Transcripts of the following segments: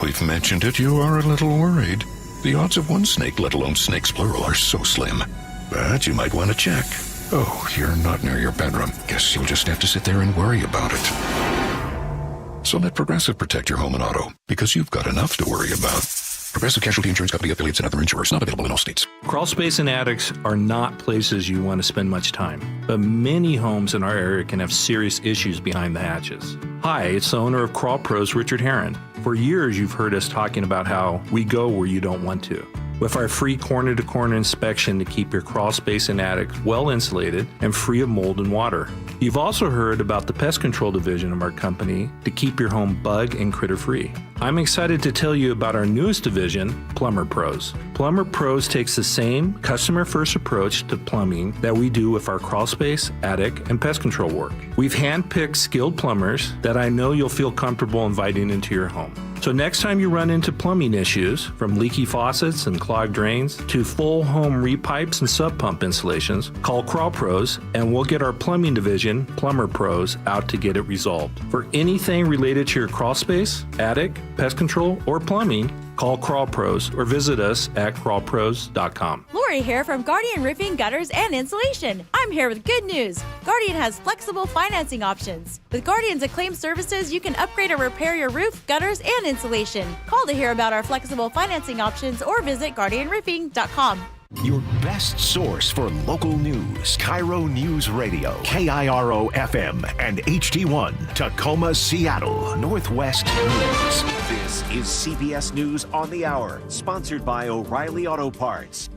We've mentioned it, you are a little worried. The odds of one snake, let alone snakes plural, are so slim. But you might want to check. Oh, you're not near your bedroom. Guess you'll just have to sit there and worry about it. So let Progressive protect your home and auto, because you've got enough to worry about. Progressive Casualty Insurance Company, affiliates, and other insurers. Not available in all states. Crawl space and attics are not places you want to spend much time, but many homes in our area can have serious issues behind the hatches. Hi, it's the owner of Crawl Pros, Richard Herron. For years, you've heard us talking about how we go where you don't want to. With our free corner-to-corner inspection to keep your crawl space and attic well insulated and free of mold and water. You've also heard about the pest control division of our company to keep your home bug and critter free. I'm excited to tell you about our newest division, Plumber Pros. Plumber Pros takes the same customer-first approach to plumbing that we do with our crawl space, attic, and pest control work. We've handpicked skilled plumbers that I know you'll feel comfortable inviting into your home. So next time you run into plumbing issues, from leaky faucets and clogged drains to full home repipes and sub pump installations, call Crawl Pros and we'll get our plumbing division, Plumber Pros, out to get it resolved. For anything related to your crawl space, attic, pest control, or plumbing, call Crawl Pros or visit us at crawlpros.com. Lori here from Guardian Roofing, Gutters, and Insulation. I'm here with good news. Guardian has flexible financing options. With Guardian's acclaimed services, you can upgrade or repair your roof, gutters, and insulation. Call to hear about our flexible financing options or visit guardianroofing.com. Your best source for local news. KIRO Newsradio, KIRO FM and HD1, Tacoma, Seattle, Northwest News. This is CBS News on the Hour, sponsored by O'Reilly Auto Parts.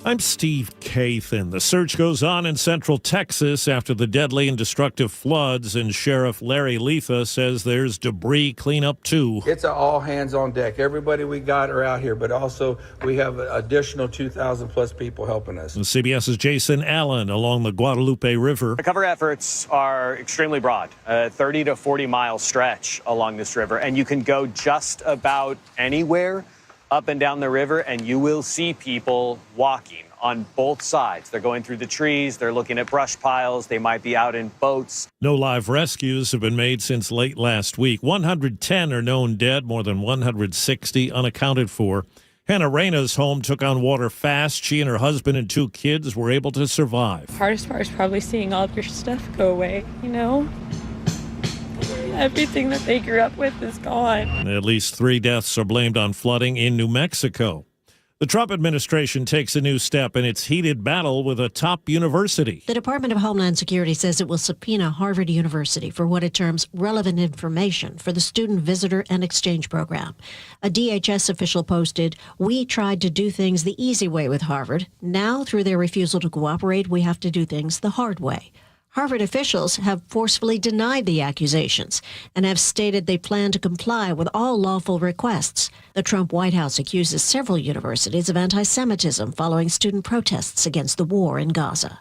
I'm Steve Kathan. The search goes on in central Texas after the deadly and destructive floods, and Sheriff Larry Letha says there's debris cleanup too. It's an all hands on deck. Everybody we got are out here, but also we have an additional 2,000 plus people helping us. And CBS's Jason Allen along the Guadalupe River. The cover efforts are extremely broad, a 30 to 40 mile stretch along this river, and you can go just about anywhere up and down the river, and you will see people walking on both sides. They're going through the trees, they're looking at brush piles, they might be out in boats. No live rescues have been made since late last week. 110 are known dead, more than 160 unaccounted for. Hannah Reyna's home took on water fast. She and her husband and 2 kids were able to survive. The hardest part is probably seeing all of your stuff go away, you know? Everything that they grew up with is gone. At least 3 deaths are blamed on flooding in New Mexico. The Trump administration takes a new step in its heated battle with a top university. The Department of Homeland Security says it will subpoena Harvard University for what it terms relevant information for the Student Visitor and Exchange Program. A DHS official posted, "We tried to do things the easy way with Harvard. Now, through their refusal to cooperate, we have to do things the hard way." Harvard officials have forcefully denied the accusations and have stated they plan to comply with all lawful requests. The Trump White House accuses several universities of anti-Semitism following student protests against the war in Gaza.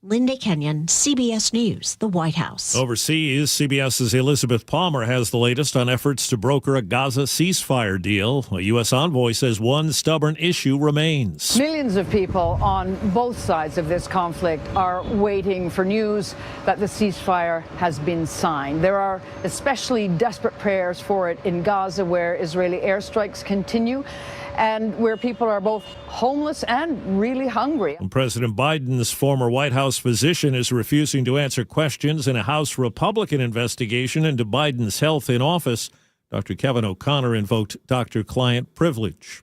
Linda Kenyon, CBS News, the White House. Overseas, CBS's Elizabeth Palmer has the latest on efforts to broker a Gaza ceasefire deal. A U.S. envoy says one stubborn issue remains. Millions of people on both sides of this conflict are waiting for news that the ceasefire has been signed. There are especially desperate prayers for it in Gaza, where Israeli airstrikes continue, and where people are both homeless and really hungry. And President Biden's former White House physician is refusing to answer questions in a House Republican investigation into Biden's health in office. Dr. Kevin O'Connor invoked doctor-client privilege.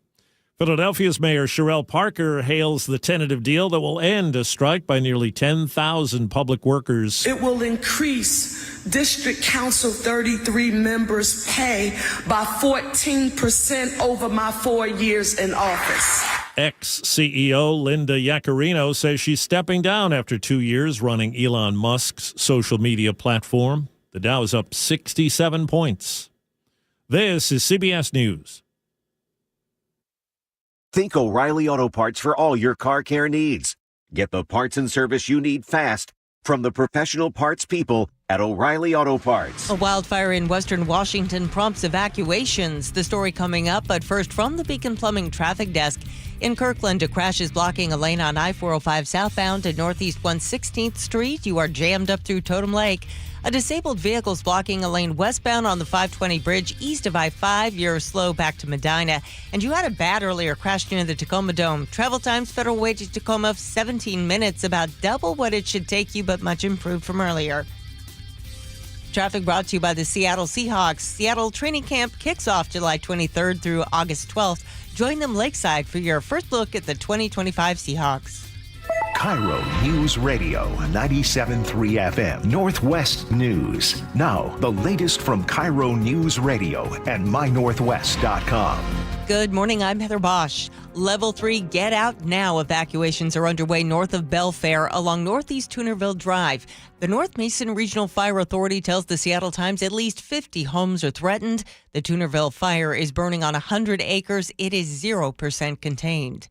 Philadelphia's Mayor Sherelle Parker hails the tentative deal that will end a strike by nearly 10,000 public workers. It will increase District Council 33 members' pay by 14% over my 4 years in office. Ex-CEO Linda Yaccarino says she's stepping down after 2 years running Elon Musk's social media platform. The Dow is up 67 points. This is CBS News. Think O'Reilly Auto Parts for all your car care needs. Get the parts and service you need fast from the professional parts people at O'Reilly Auto Parts. A wildfire in western Washington prompts evacuations. The story coming up, but first from the Beacon Plumbing traffic desk. In Kirkland, a crash is blocking a lane on I-405 southbound at Northeast 116th Street. You are jammed up through Totem Lake. A disabled vehicle is blocking a lane westbound on the 520 bridge east of I-5. You're slow back to Medina. And you had a bad earlier crash near the Tacoma Dome. Travel times federal way to Tacoma 17 minutes, about double what it should take you, but much improved from earlier. Traffic brought to you by the Seattle Seahawks. Seattle training camp kicks off July 23rd through August 12th. Join them lakeside for your first look at the 2025 Seahawks. KIRO News Radio 97.3 FM Northwest News. Now, the latest from KIRO News Radio and mynorthwest.com. Good morning, I'm Heather Bosch. Level 3 Get Out Now evacuations are underway north of Belfair along Northeast Tunerville Drive. The North Mason Regional Fire Authority tells the Seattle Times at least 50 homes are threatened. The Tunerville fire is burning on 100 acres. It is 0% contained.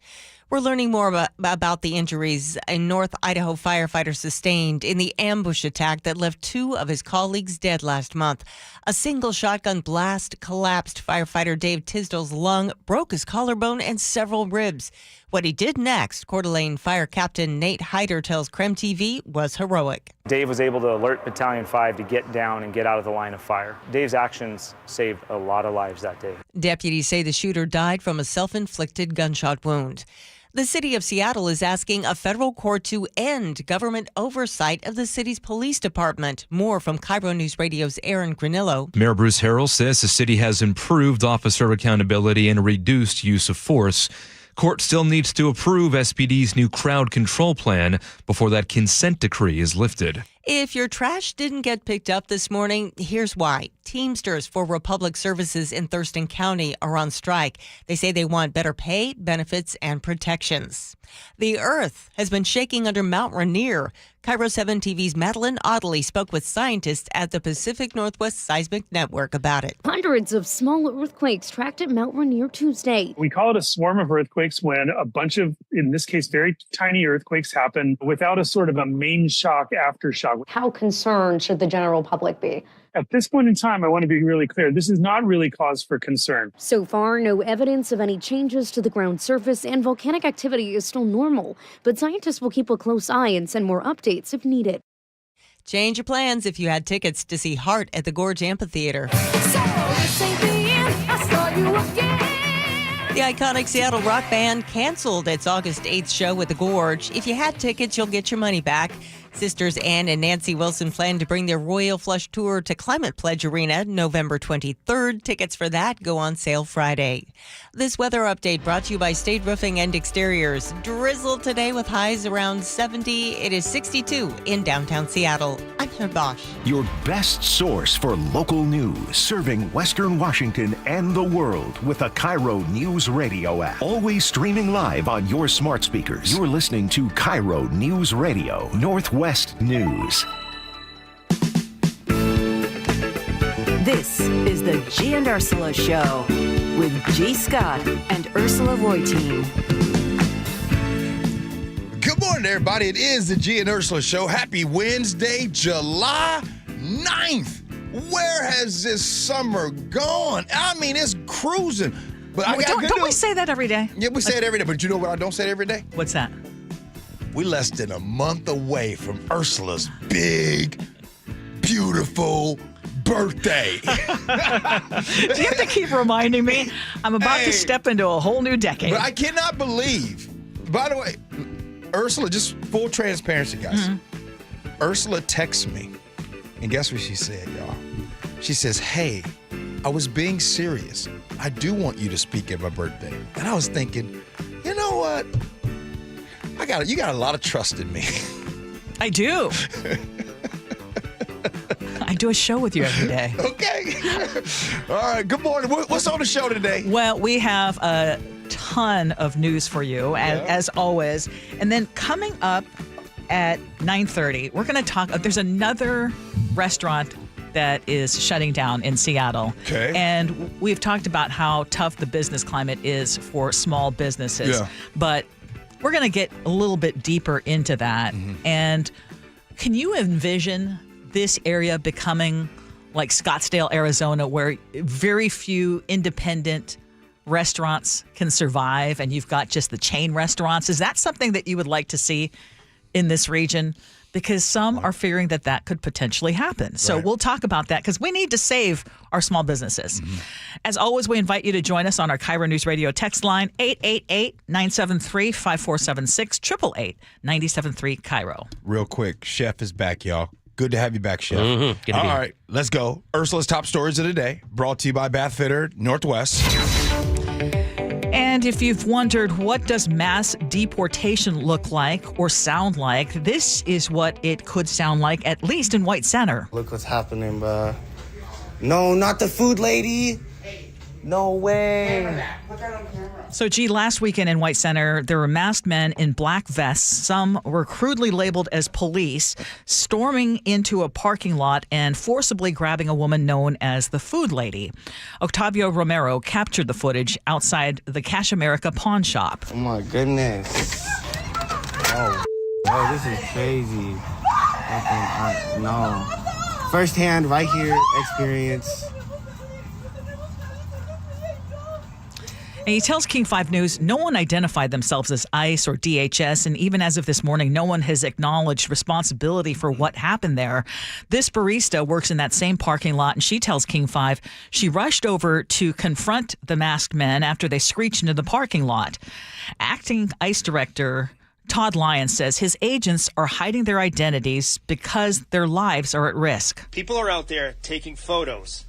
We're learning more about the injuries a North Idaho firefighter sustained in the ambush attack that left 2 of his colleagues dead last month. A single shotgun blast collapsed firefighter Dave Tisdall's lung, broke his collarbone and several ribs. What he did next, Coeur d'Alene Fire Captain Nate Hyder tells KREM TV, was heroic. Dave was able to alert Battalion 5 to get down and get out of the line of fire. Dave's actions saved a lot of lives that day. Deputies say the shooter died from a self-inflicted gunshot wound. The city of Seattle is asking a federal court to end government oversight of the city's police department. More from KIRO News Radio's Aaron Granillo. Mayor Bruce Harrell says the city has improved officer accountability and reduced use of force. Court still needs to approve SPD's new crowd control plan before that consent decree is lifted. If your trash didn't get picked up this morning, here's why. Teamsters for Republic Services in Thurston County are on strike. They say they want better pay, benefits, and protections. The earth has been shaking under Mount Rainier. KIRO 7 TV's Madeline Audley spoke with scientists at the Pacific Northwest Seismic Network about it. Hundreds of small earthquakes tracked at Mount Rainier Tuesday. We call it a swarm of earthquakes when a bunch of, in this case, very tiny earthquakes happen without a sort of a main shock, aftershock. How concerned should the general public be? At this point in time, I want to be really clear. This is not really cause for concern. So far, no evidence of any changes to the ground surface, and volcanic activity is still normal. But scientists will keep a close eye and send more updates if needed. Change your plans if you had tickets to see Heart at the Gorge Amphitheater. The iconic Seattle rock band canceled its August 8th show at the Gorge. If you had tickets, you'll get your money back. Sisters Ann and Nancy Wilson plan to bring their Royal Flush Tour to Climate Pledge Arena November 23rd. Tickets for that go on sale Friday. This weather update brought to you by State Roofing and Exteriors. Drizzle today with highs around 70. It is 62 in downtown Seattle. I'm Heather Bosch. Your best source for local news, serving Western Washington and the world with the KIRO News Radio app. Always streaming live on your smart speakers. You're listening to KIRO News Radio, Northwest News. This is the Gee and Ursula Show with G. Scott and Ursula Reutin. Good morning, everybody. It is the Gee and Ursula Show. Happy Wednesday, July 9th. Where has this summer gone? I mean, it's cruising. But I got good don't we say that every day? Yeah, we say it every day. But you know what I don't say it every day? What's that? We're less than a month away from Ursula's big, beautiful birthday. Do you have to keep reminding me? I'm about to step into a whole new decade. But I cannot believe, by the way, Ursula, just full transparency, guys. Mm-hmm. Ursula texts me, and guess what she said, y'all? She says, hey, I was being serious. I do want you to speak at my birthday. And I was thinking, you know what? You got a lot of trust in me. I do. I do a show with you every day. Okay. All right. Good morning. What's on the show today? Well, we have a ton of news for you, as always. And then coming up at 9:30, we're going to talk. There's another restaurant that is shutting down in Seattle. Okay. And we've talked about how tough the business climate is for small businesses. Yeah. But we're going to get a little bit deeper into that. Mm-hmm. And can you envision this area becoming like Scottsdale, Arizona, where very few independent restaurants can survive and you've got just the chain restaurants? Is that something that you would like to see in this region? because some are fearing that could potentially happen. So we'll talk about that because we need to save our small businesses. As always, we invite you to join us on our KIRO News Radio text line, 888-973-5476, 888-973 KIRO. Real quick, Chef is back, y'all. Good to have you back, Chef. Good to be All here. right, let's go. Ursula's top stories of the day, brought to you by Bath Fitter Northwest. And if you've wondered what does mass deportation look like or sound like, this is what it could sound like, at least in White Center. Look what's happening, bro. No, not the food lady. No way. So, Gee, last weekend in White Center, there were masked men in black vests. Some were crudely labeled as police, storming into a parking lot and forcibly grabbing a woman known as the food lady. Octavio Romero captured the footage outside the Cash America pawn shop. Oh, my goodness. Oh, bro, this is crazy. No. Firsthand, right here, experience. And he tells King 5 News no one identified themselves as ICE or DHS, and even as of this morning, no one has acknowledged responsibility for what happened there. This barista works in that same parking lot, and she tells King 5 she rushed over to confront the masked men after they screeched into the parking lot. Acting ICE Director Todd Lyons says his agents are hiding their identities because their lives are at risk. People are out there taking photos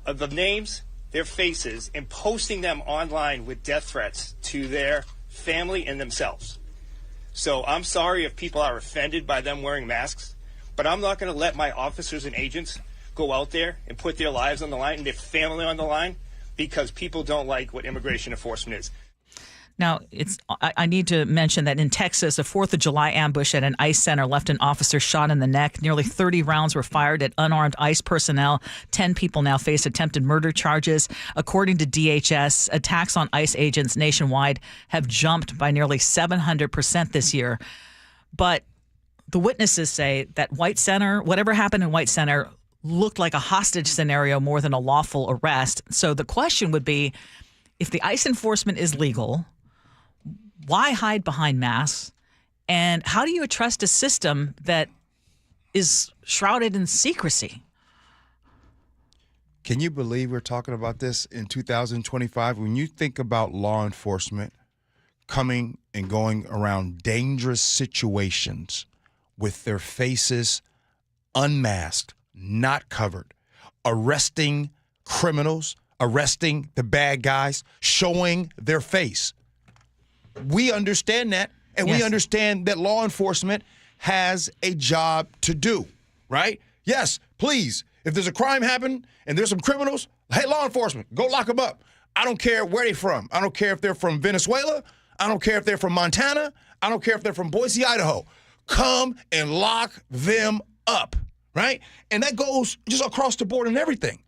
of the names, their faces, and posting them online with death threats to their family and themselves. So I'm sorry if people are offended by them wearing masks, but I'm not going to let my officers and agents go out there and put their lives on the line and their family on the line because people don't like what immigration enforcement is. Now, I need to mention that in Texas, a 4th of July ambush at an ICE center left an officer shot in the neck. Nearly 30 rounds were fired at unarmed ICE personnel. 10 people now face attempted murder charges. According to DHS, attacks on ICE agents nationwide have jumped by nearly 700% this year. But the witnesses say that White Center, whatever happened in White Center, looked like a hostage scenario more than a lawful arrest. So the question would be, if the ICE enforcement is legal, why hide behind masks? And how do you trust a system that is shrouded in secrecy? Can you believe we're talking about this in 2025? When you think about law enforcement coming and going around dangerous situations with their faces unmasked, not covered, arresting criminals, arresting the bad guys, showing their face. We understand that, and we understand that law enforcement has a job to do, right? Yes, please, if there's a crime happen and there's some criminals, hey, law enforcement, go lock them up. I don't care where they're from. I don't care if they're from Venezuela. I don't care if they're from Montana. I don't care if they're from Boise, Idaho. Come and lock them up, right? And that goes just across the board and everything.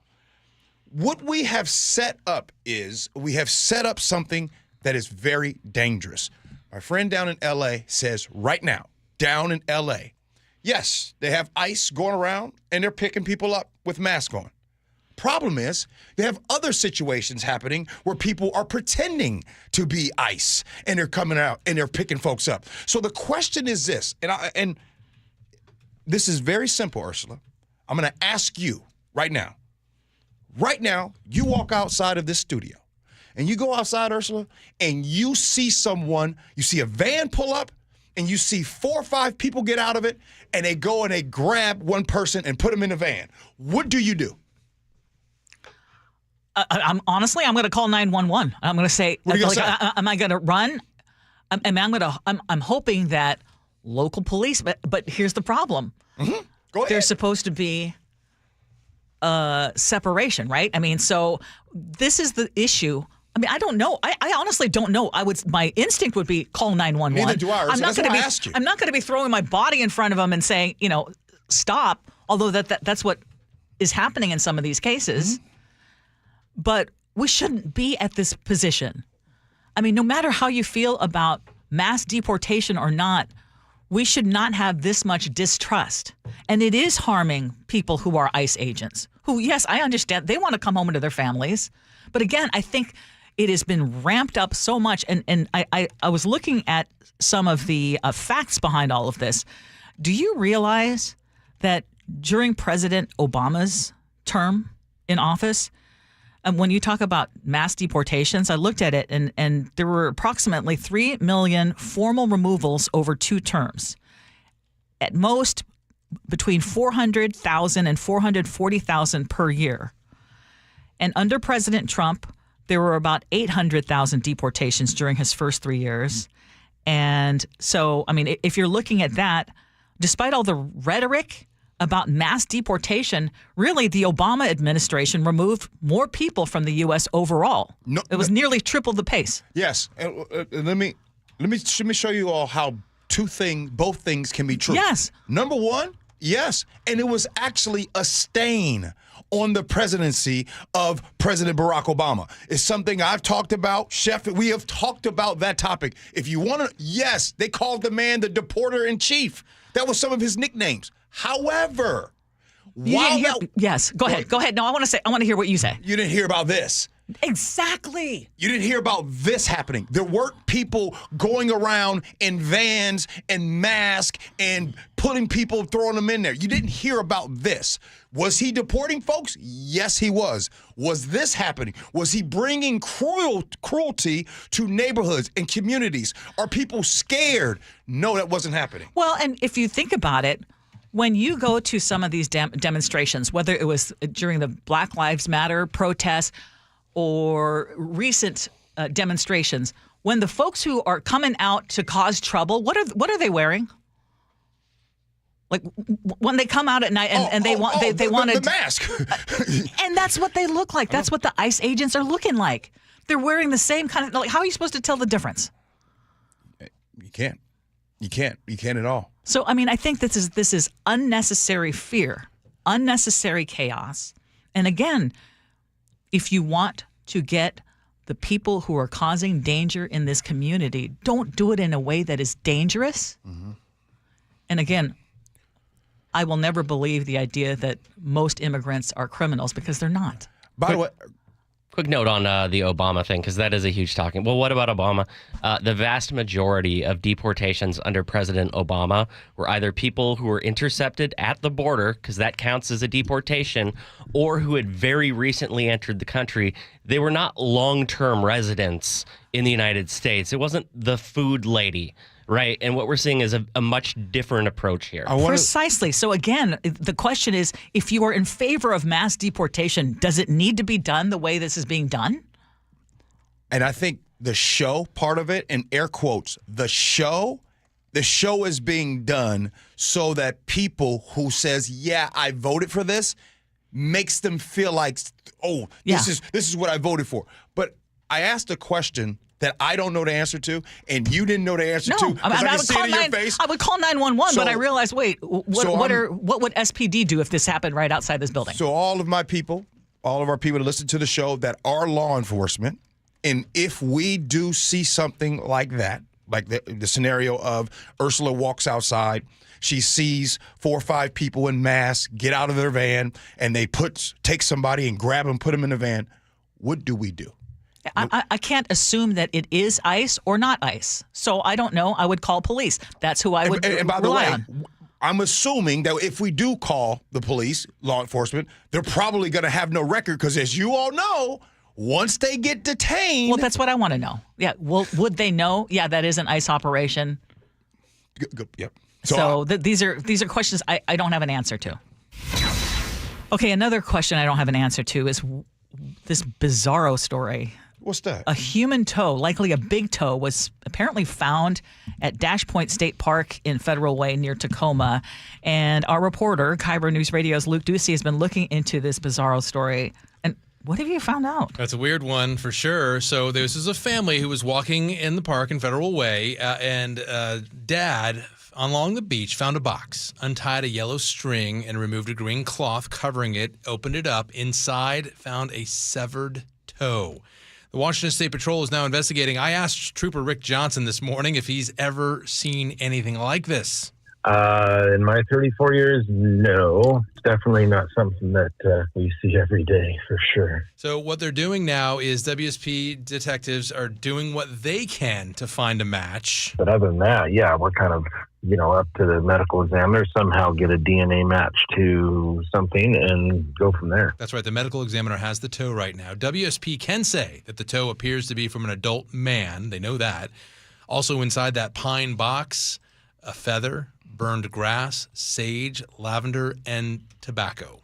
What we have set up is we have set up something that is very dangerous. My friend down in L.A. says right now, down in L.A., yes, they have ICE going around and they're picking people up with masks on. Problem is, they have other situations happening where people are pretending to be ICE and they're coming out and they're picking folks up. So the question is this, and this is very simple, Ursula. I'm going to ask you right now. Right now, you walk outside of this studio. And you go outside, Ursula, and you see someone, you see a van pull up, and you see 4 or 5 people get out of it, and they go and they grab one person and put them in the van. What do you do? I'm going to call 911. I'm going to say, what are you gonna say? Am I going to run? I'm hoping that local police, but here's the problem. Mm-hmm. Go ahead. There's supposed to be separation, right? I mean, so this is the issue. I mean, I don't know. I honestly don't know. My instinct would be call 911. Neither do I. That's why I asked you. I'm not going to be throwing my body in front of them and saying, stop. Although that's what is happening in some of these cases. Mm-hmm. But we shouldn't be at this position. I mean, no matter how you feel about mass deportation or not, we should not have this much distrust. And it is harming people who are ICE agents, who, yes, I understand, they want to come home to their families. But again, I think it has been ramped up so much. And I was looking at some of the facts behind all of this. Do you realize that during President Obama's term in office, when you talk about mass deportations, I looked at it, and there were approximately 3 million formal removals over 2 terms. At most, between 400,000 and 440,000 per year. And under President Trump, there were about 800,000 deportations during his first 3 years. And so, I mean, if you're looking at that, despite all the rhetoric about mass deportation, really the Obama administration removed more people from the U.S. overall. It was nearly triple the pace. Yes. And let me show you all how both things can be true. Yes. Number one, yes. And it was actually a stain on the presidency of President Barack Obama. It's something I've talked about. Chef, we have talked about that topic. If you want to, yes, they called the man the deporter in chief. That was some of his nicknames. However, yes, go ahead. Go ahead. No, I want to hear what you say. You didn't hear about this. Exactly. You didn't hear about this happening. There weren't people going around in vans and masks and putting people, throwing them in there. You didn't hear about this. Was he deporting folks? Yes, he was. Was this happening? Was he bringing cruelty to neighborhoods and communities? Are people scared? No, that wasn't happening. Well, and if you think about it, when you go to some of these demonstrations, whether it was during the Black Lives Matter protests or recent demonstrations, when the folks who are coming out to cause trouble, what are they wearing? Like when they come out at night and they want the mask, and that's what they look like. That's what the ICE agents are looking like. They're wearing the same kind of. Like, how are you supposed to tell the difference? You can't. You can't at all. So I mean, I think this is unnecessary fear, unnecessary chaos, and again, if you want to get the people who are causing danger in this community, don't do it in a way that is dangerous. Mm-hmm. And again, I will never believe the idea that most immigrants are criminals, because they're not. By the way, quick note on the Obama thing, because that is a huge talking. Well, what about Obama? The vast majority of deportations under President Obama were either people who were intercepted at the border, because that counts as a deportation, or who had very recently entered the country. They were not long-term residents in the United States. It wasn't the food lady. Right. And what we're seeing is a much different approach here. Precisely. So again, the question is, if you are in favor of mass deportation, does it need to be done the way this is being done? And I think the show part of it, in air quotes, the show is being done so that people who says, yeah, I voted for this, makes them feel like, oh, this is what I voted for. But I asked a question that I don't know the answer to, and you didn't know the answer to. I would call 911, but I realized, wait, what would SPD do if this happened right outside this building? So all of our people that listen to the show that are law enforcement, and if we do see something like that, like the scenario of Ursula walks outside, she sees 4 or 5 people in masks get out of their van, and they take somebody and grab them, put them in the van, what do we do? I can't assume that it is ICE or not ICE. So I don't know. I would call police. That's who I would and by the rely way, on. I'm assuming that if we do call the police, law enforcement, they're probably going to have no record, because as you all know, once they get detained. Well, that's what I want to know. Yeah. Well, would they know? Yeah, that is an ICE operation. Yep. So these are questions I don't have an answer to. Okay, another question I don't have an answer to is this bizarro story. What's that? A human toe, likely a big toe, was apparently found at Dash Point State Park in Federal Way near Tacoma. And our reporter, KIRO Newsradio's Luke Ducey, has been looking into this bizarro story. And what have you found out? That's a weird one for sure. So this is a family who was walking in the park in Federal Way, and Dad along the beach found a box, untied a yellow string, and removed a green cloth covering it, opened it up. Inside, found a severed toe. The Washington State Patrol is now investigating. I asked Trooper Rick Johnson this morning if he's ever seen anything like this. In my 34 years, no. It's definitely not something that we see every day, for sure. So what they're doing now is WSP detectives are doing what they can to find a match. But other than that, yeah, we're kind of up to the medical examiner, somehow get a DNA match to something and go from there. That's right. The medical examiner has the toe right now. WSP can say that the toe appears to be from an adult man. They know that. Also inside that pine box, a feather, burned grass, sage, lavender, and tobacco.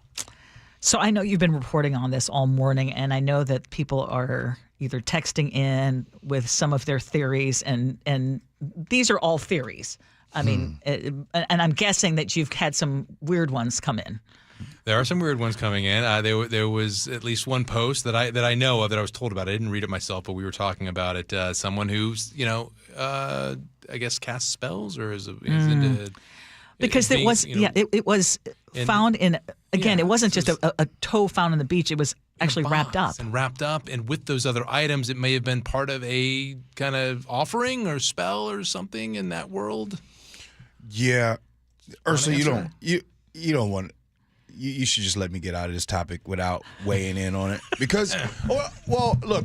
So I know you've been reporting on this all morning, and I know that people are either texting in with some of their theories, and these are all theories. I mean, and I'm guessing that you've had some weird ones come in. There are some weird ones coming in. There was at least one post that I know of that I was told about. I didn't read it myself, but we were talking about it. Someone who's I guess casts spells or is into because it was found in again. It wasn't just a toe found on the beach. It was actually wrapped up. And with those other items, it may have been part of a kind of offering or spell or something in that world. Yeah, Ursula, you don't want. You should just let me get out of this topic without weighing in on it because, well, look,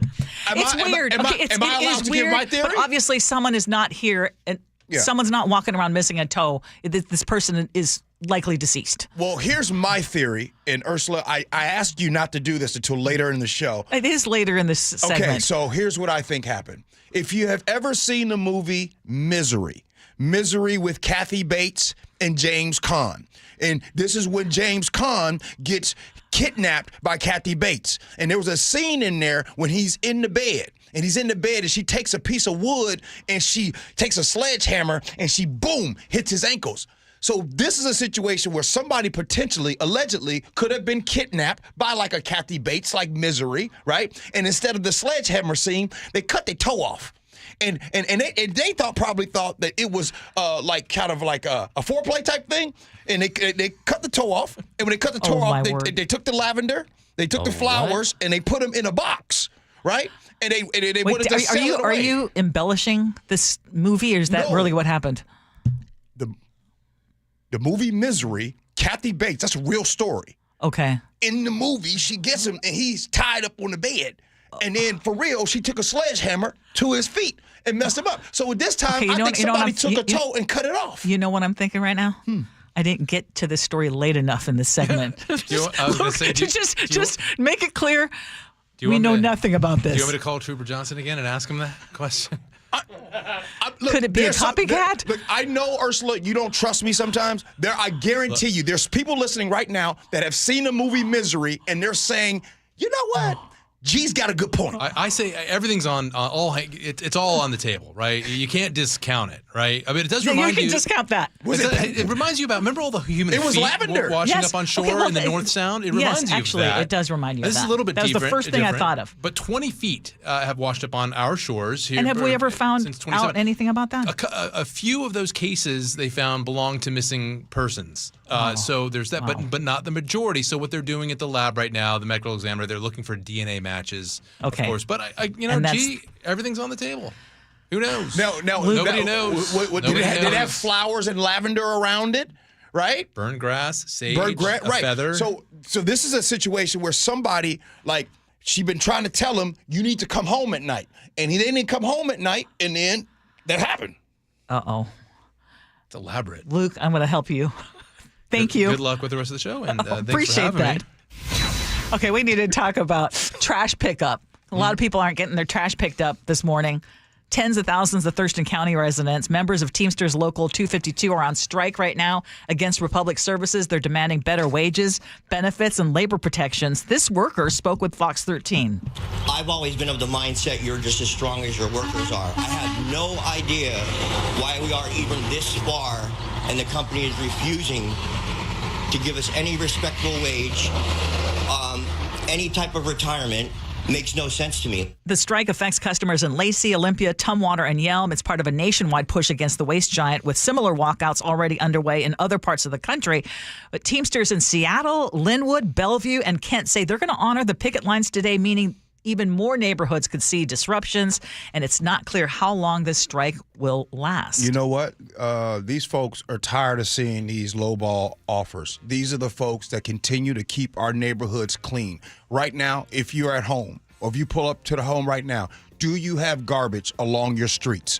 it's weird. Am I allowed to give my theory? But obviously, someone is not here, and someone's not walking around missing a toe. This person is likely deceased. Well, here's my theory, and Ursula, I asked you not to do this until later in the show. It is later in this segment. Okay, so here's what I think happened. If you have ever seen the movie Misery with Kathy Bates and James Caan. And this is when James Caan gets kidnapped by Kathy Bates. And there was a scene in there when he's in the bed. And he's in the bed and she takes a piece of wood and she takes a sledgehammer and she, boom, hits his ankles. So this is a situation where somebody potentially, allegedly, could have been kidnapped by like a Kathy Bates, like Misery, right? And instead of the sledgehammer scene, they cut their toe off. And they probably thought that it was like kind of like a foreplay type thing, and they cut the toe off. And when they cut the toe off, they took the lavender, they took the flowers, and they put them in a box, right? And they wanted to sell it away. Are you embellishing this movie, or is that really what happened? The movie Misery, Kathy Bates, that's a real story. Okay. In the movie, she gets him, and he's tied up on the bed. And then, for real, she took a sledgehammer to his feet and messed him up. So this time, I think somebody took a toe and cut it off. You know what I'm thinking right now? I didn't get to this story late enough in this segment. Just make it clear we know nothing about this. Do you want me to call Trooper Johnson again and ask him that question? Look, could it be a copycat? Look, I know, Ursula, you don't trust me sometimes. I guarantee you, there's people listening right now that have seen the movie Misery, and they're saying, you know what? G's got a good point. I say everything's on it's all on the table, right? You can't discount it, right? I mean, it does remind you. You can discount that. It reminds you about, remember all the human feet lavender. washing up on shore in the North Sound? It reminds you of that. It does remind you of that. This is a little bit different. different. That was the first thing I thought of. But 20 feet have washed up on our shores here. And have we ever found out anything about that? A few of those cases they found belong to missing persons. So there's that, but not the majority. So what they're doing at the lab right now, the medical examiner, they're looking for DNA matches. Of course, but everything's on the table. Who knows? Nobody knows. Did it have flowers and lavender around it? Right? Burned grass, sage, right. feather. So this is a situation where somebody, like, she'd been trying to tell him, you need to come home at night. And he didn't come home at night, and then that happened. Uh-oh. It's elaborate. Luke, I'm going to help you. Thank you. Good luck with the rest of the show, and thanks appreciate for having that. me. Okay, we need to talk about trash pickup. A lot of people aren't getting their trash picked up this morning. Tens of thousands of Thurston County residents, members of Teamsters Local 252, are on strike right now against Republic Services. They're demanding better wages, benefits, and labor protections. This worker spoke with Fox 13. I've always been of the mindset you're just as strong as your workers are. I had no idea why we are even this far, and the company is refusing to give us any respectable wage, any type of retirement. Makes no sense to me. The strike affects customers in Lacey, Olympia, Tumwater, and Yelm. It's part of a nationwide push against the waste giant, with similar walkouts already underway in other parts of the country. But Teamsters in Seattle, Linwood, Bellevue, and Kent say they're going to honor the picket lines today, meaning even more neighborhoods could see disruptions, and it's not clear how long this strike will last. You know what? These folks are tired of seeing these lowball offers. These are the folks that continue to keep our neighborhoods clean. Right now, if you're at home, or if you pull up to the home right now, do you have garbage along your streets?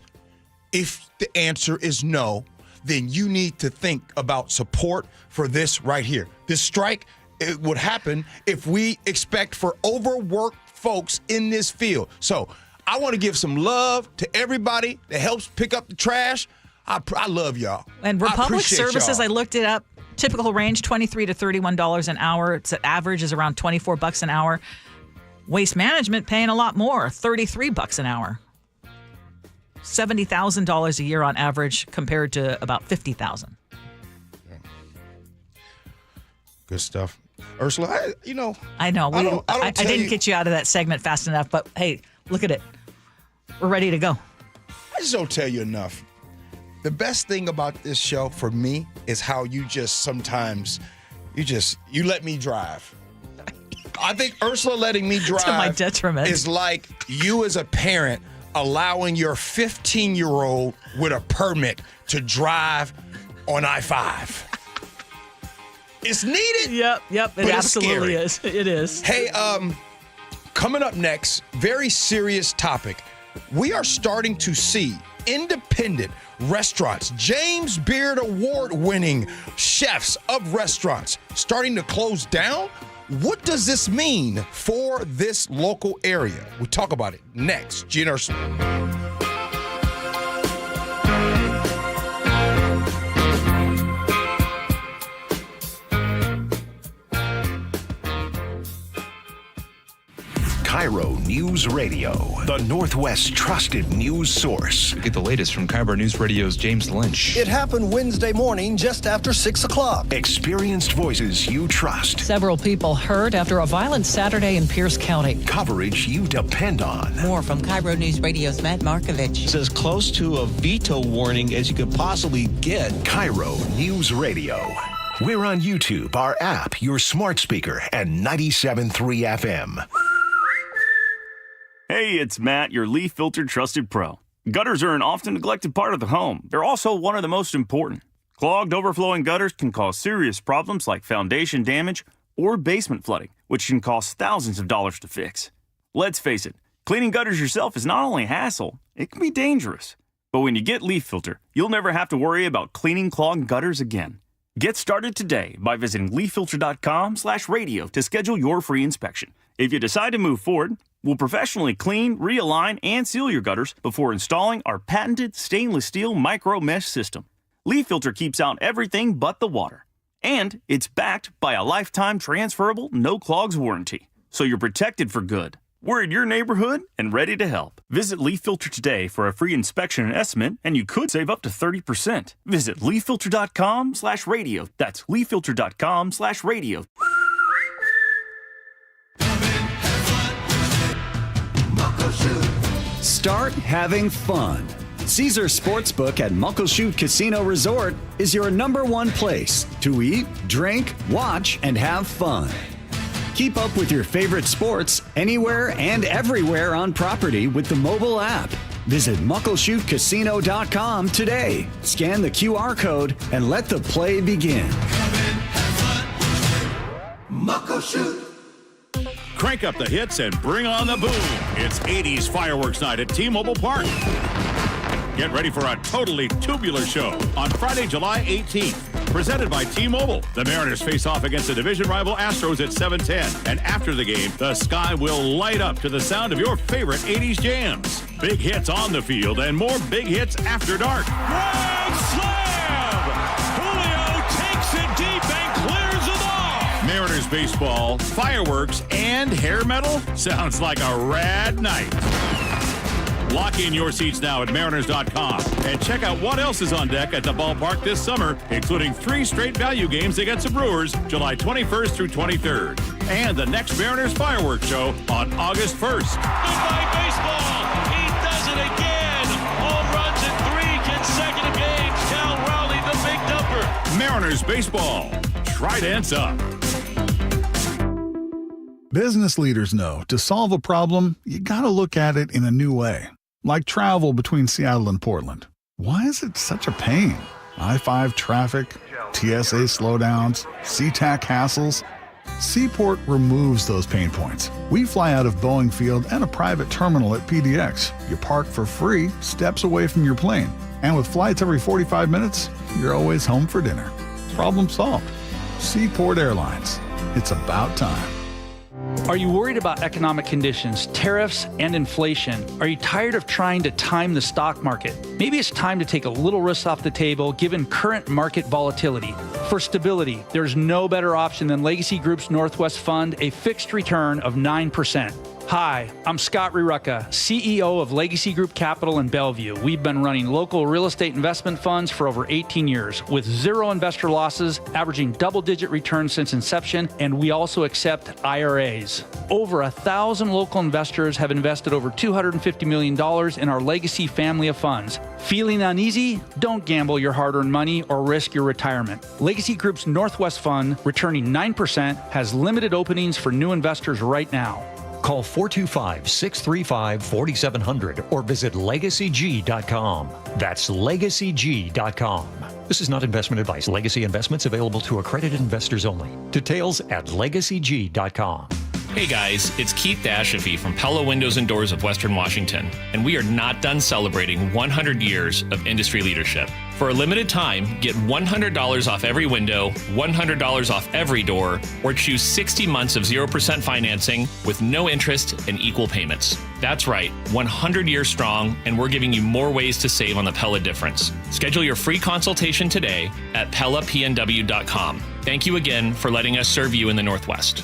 If the answer is no, then you need to think about support for this right here. This strike, it would happen if we expect for overworked folks in this field. So I want to give some love to everybody that helps pick up the trash. I love y'all. And Republic Services, y'all. I looked it up. Typical range, $23 to $31 an hour. Its average is around $24 an hour. Waste Management paying a lot more, $33 an hour. $70,000 a year on average compared to about $50,000. Good stuff. Ursula, I know. I didn't get you out of that segment fast enough, but hey, look at it. We're ready to go. I just don't tell you enough. The best thing about this show for me is how you just sometimes, you let me drive. I think Ursula letting me drive to my detriment is like you as a parent allowing your 15-year-old with a permit to drive on I-5. It's needed. Yep. It absolutely is. It is. Hey, coming up next, very serious topic. We are starting to see independent restaurants, James Beard Award-winning chefs of restaurants starting to close down. What does this mean for this local area? We'll talk about it next. Gee and Ursula. KIRO Newsradio, the Northwest's trusted news source. Get the latest from KIRO Newsradio's James Lynch. It happened Wednesday morning just after 6 o'clock. Experienced voices you trust. Several people hurt after a violent Saturday in Pierce County. Coverage you depend on. More from KIRO Newsradio's Matt Markovich. It's as close to a veto warning as you could possibly get. KIRO Newsradio. We're on YouTube, our app, your smart speaker, and 97.3 FM. Hey, it's Matt, your leaf filter trusted pro. Gutters are an often neglected part of the home. They're also one of the most important. Clogged, overflowing gutters can cause serious problems like foundation damage or basement flooding, which can cost thousands of dollars to fix. Let's face it, cleaning gutters yourself is not only a hassle, it can be dangerous. But when you get Leaf Filter, you'll never have to worry about cleaning clogged gutters again. Get started today by visiting leaffilter.com/radio to schedule your free inspection. If you decide to move forward, we'll professionally clean, realign, and seal your gutters before installing our patented stainless steel micro mesh system. Leaf Filter keeps out everything but the water. And it's backed by a lifetime transferable no clogs warranty. So you're protected for good. We're in your neighborhood and ready to help. Visit Leaf Filter today for a free inspection and estimate, and you could save up to 30%. Visit leaffilter.com/radio. That's leaffilter.com/radio. Start having fun. Caesar Sportsbook at Muckleshoot Casino Resort is your #1 place to eat, drink, watch, and have fun. Keep up with your favorite sports anywhere and everywhere on property with the mobile app. Visit muckleshootcasino.com today. Scan the QR code and let the play begin. Muckleshoot. Crank up the hits and bring on the boom. It's 80s fireworks night at T-Mobile Park. Get ready for a totally tubular show on Friday, July 18th. Presented by T-Mobile. The Mariners face off against the division rival Astros at 7:10. And after the game, the sky will light up to the sound of your favorite 80s jams. Big hits on the field and more big hits after dark. Grand slam! Julio takes it deep and clears them off. Mariners baseball, fireworks, and hair metal? Sounds like a rad night. Lock in your seats now at mariners.com and check out what else is on deck at the ballpark this summer, including 3 straight value games against the Brewers, July 21st through 23rd, and the next Mariners fireworks show on August 1st. Goodbye, baseball. He does it again. Home runs in 3 consecutive games. Cal Raleigh, the big dumper. Mariners baseball. Trident's up. Business leaders know to solve a problem, you gotta look at it in a new way. Like travel between Seattle and Portland. Why is it such a pain? I-5 traffic, TSA slowdowns, SeaTac hassles. Seaport removes those pain points. We fly out of Boeing Field and a private terminal at PDX. You park for free, steps away from your plane. And with flights every 45 minutes, you're always home for dinner. Problem solved. Seaport Airlines. It's about time. Are you worried about economic conditions, tariffs, and inflation? Are you tired of trying to time the stock market? Maybe it's time to take a little risk off the table given current market volatility. For stability, there's no better option than Legacy Group's Northwest Fund, a fixed return of 9%. Hi, I'm Scott Rurucka, CEO of Legacy Group Capital in Bellevue. We've been running local real estate investment funds for over 18 years with zero investor losses, averaging double-digit returns since inception, and we also accept IRAs. Over 1,000 local investors have invested over $250 million in our Legacy family of funds. Feeling uneasy? Don't gamble your hard-earned money or risk your retirement. Legacy Group's Northwest Fund, returning 9%, has limited openings for new investors right now. Call 425-635-4700 or visit LegacyG.com. That's LegacyG.com. This is not investment advice. Legacy investments available to accredited investors only. Details at LegacyG.com. Hey guys, it's Keith Dashafi from Pella Windows and Doors of Western Washington, and we are not done celebrating 100 years of industry leadership. For a limited time, get $100 off every window, $100 off every door, or choose 60 months of 0% financing with no interest and equal payments. That's right, 100 years strong, and we're giving you more ways to save on the Pella difference. Schedule your free consultation today at PellaPNW.com. Thank you again for letting us serve you in the Northwest.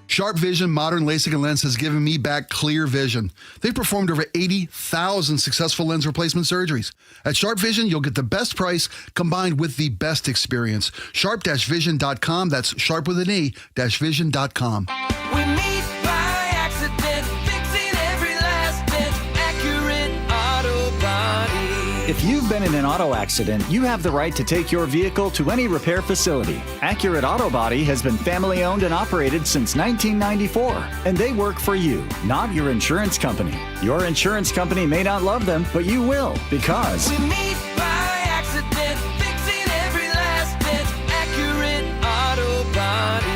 Sharp Vision Modern LASIK and Lens has given me back clear vision. They've performed over 80,000 successful lens replacement surgeries. At Sharp Vision, you'll get the best price combined with the best experience. Sharp-vision.com. That's sharp with an E, -vision.com. We meet by accident, fixing every last bit, Accurate Auto Body. If you've been in an auto accident, you have the right to take your vehicle to any repair facility. Accurate Auto Body has been family owned and operated since 1994, and they work for you, not your insurance company. Your insurance company may not love them, but you will, because We meet by accident, fixing every last bit, Accurate Auto Body.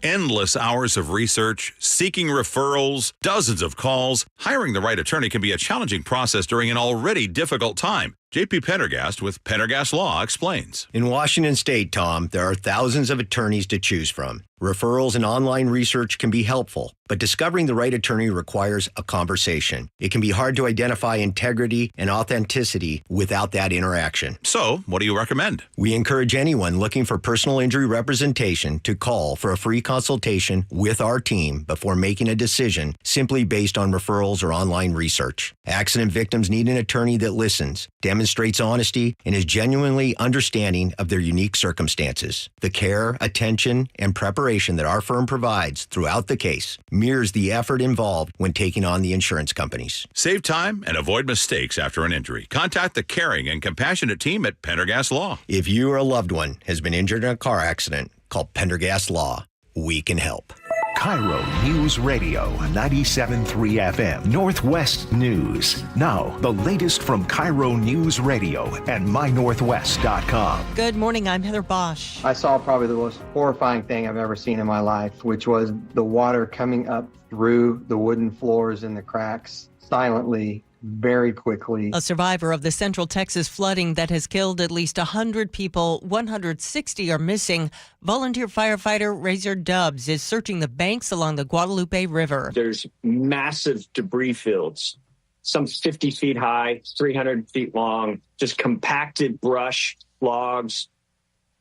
Endless hours of research, seeking referrals, dozens of calls. Hiring the right attorney can be a challenging process during an already difficult time. JP Pendergast with Pendergast Law explains. In Washington State, Tom, there are thousands of attorneys to choose from. Referrals and online research can be helpful, but discovering the right attorney requires a conversation. It can be hard to identify integrity and authenticity without that interaction. So, what do you recommend? We encourage anyone looking for personal injury representation to call for a free consultation with our team before making a decision simply based on referrals or online research. Accident victims need an attorney that listens, demonstrates honesty, and is genuinely understanding of their unique circumstances. The care, attention, and preparation that our firm provides throughout the case mirrors the effort involved when taking on the insurance companies. Save time and avoid mistakes after an injury. Contact the caring and compassionate team at Pendergast Law. If you or a loved one has been injured in a car accident, call Pendergast Law. We can help. KIRO News Radio 97.3 FM Northwest News. Now, the latest from KIRO News Radio and mynorthwest.com. Good morning, I'm Heather Bosch. I saw probably the most horrifying thing I've ever seen in my life, which was the water coming up through the wooden floors in the cracks silently, very quickly. A survivor of the Central Texas flooding that has killed at least 100 people, 160 are missing. Volunteer firefighter Razor Dubs is searching the banks along the Guadalupe River. There's massive debris fields, some 50 feet high, 300 feet long, just compacted brush, logs,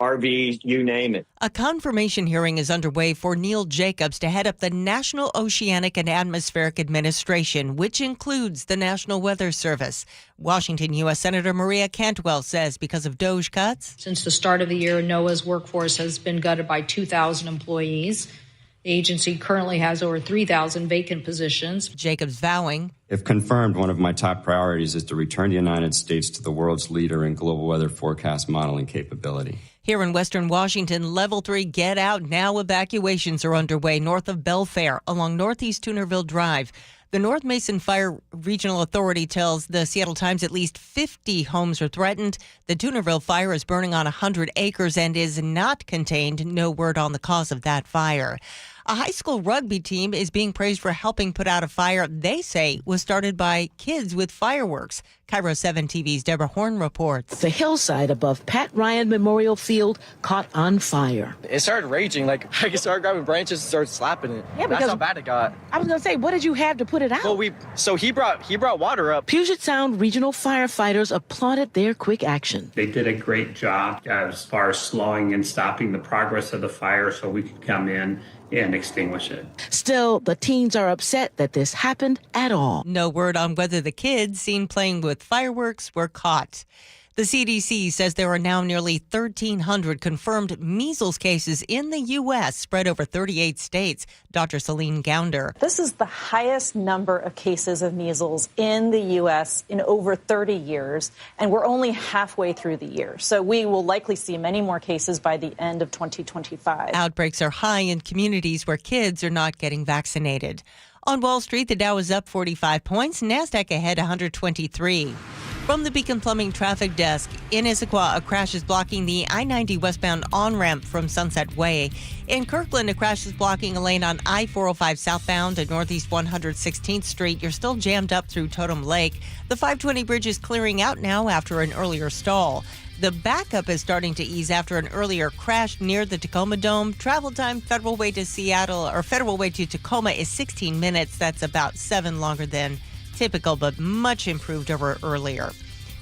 RV, you name it. A confirmation hearing is underway for Neil Jacobs to head up the National Oceanic and Atmospheric Administration, which includes the National Weather Service. Washington U.S. Senator Maria Cantwell says because of DOGE cuts. Since the start of the year, NOAA's workforce has been gutted by 2,000 employees. The agency currently has over 3,000 vacant positions. Jacobs vowing, if confirmed, one of my top priorities is to return the United States to the world's leader in global weather forecast modeling capability. Here in Western Washington, Level 3 Get Out Now evacuations are underway north of Belfair along Northeast Tunerville Drive. The North Mason Fire Regional Authority tells the Seattle Times at least 50 homes are threatened. The Tunerville fire is burning on 100 acres and is not contained. No word on the cause of that fire. A high school rugby team is being praised for helping put out a fire they say was started by kids with fireworks. KIRO 7 TV's Deborah Horn reports. The hillside above Pat Ryan Memorial Field caught on fire. It started raging. Like, I started grabbing branches and started slapping it. Yeah, that's how bad it got. I was going to say, what did you have to put it out? Well, he brought water up. Puget Sound regional firefighters applauded their quick action. They did a great job as far as slowing and stopping the progress of the fire so we could come in and extinguish it. Still, the teens are upset that this happened at all. No word on whether the kids seen playing with fireworks were caught. The CDC says there are now nearly 1,300 confirmed measles cases in the U.S., spread over 38 states. Dr. Celine Gounder. This is the highest number of cases of measles in the U.S. in over 30 years, and we're only halfway through the year. So we will likely see many more cases by the end of 2025. Outbreaks are high in communities where kids are not getting vaccinated. On Wall Street, the Dow is up 45 points, NASDAQ ahead 123. From the Beacon Plumbing Traffic Desk, in Issaquah, a crash is blocking the I-90 westbound on-ramp from Sunset Way. In Kirkland, a crash is blocking a lane on I-405 southbound at Northeast 116th Street. You're still jammed up through Totem Lake. The 520 bridge is clearing out now after an earlier stall. The backup is starting to ease after an earlier crash near the Tacoma Dome. Travel time Federal Way to Seattle or Federal Way to Tacoma is 16 minutes. That's about 7 longer than typical, but much improved over earlier.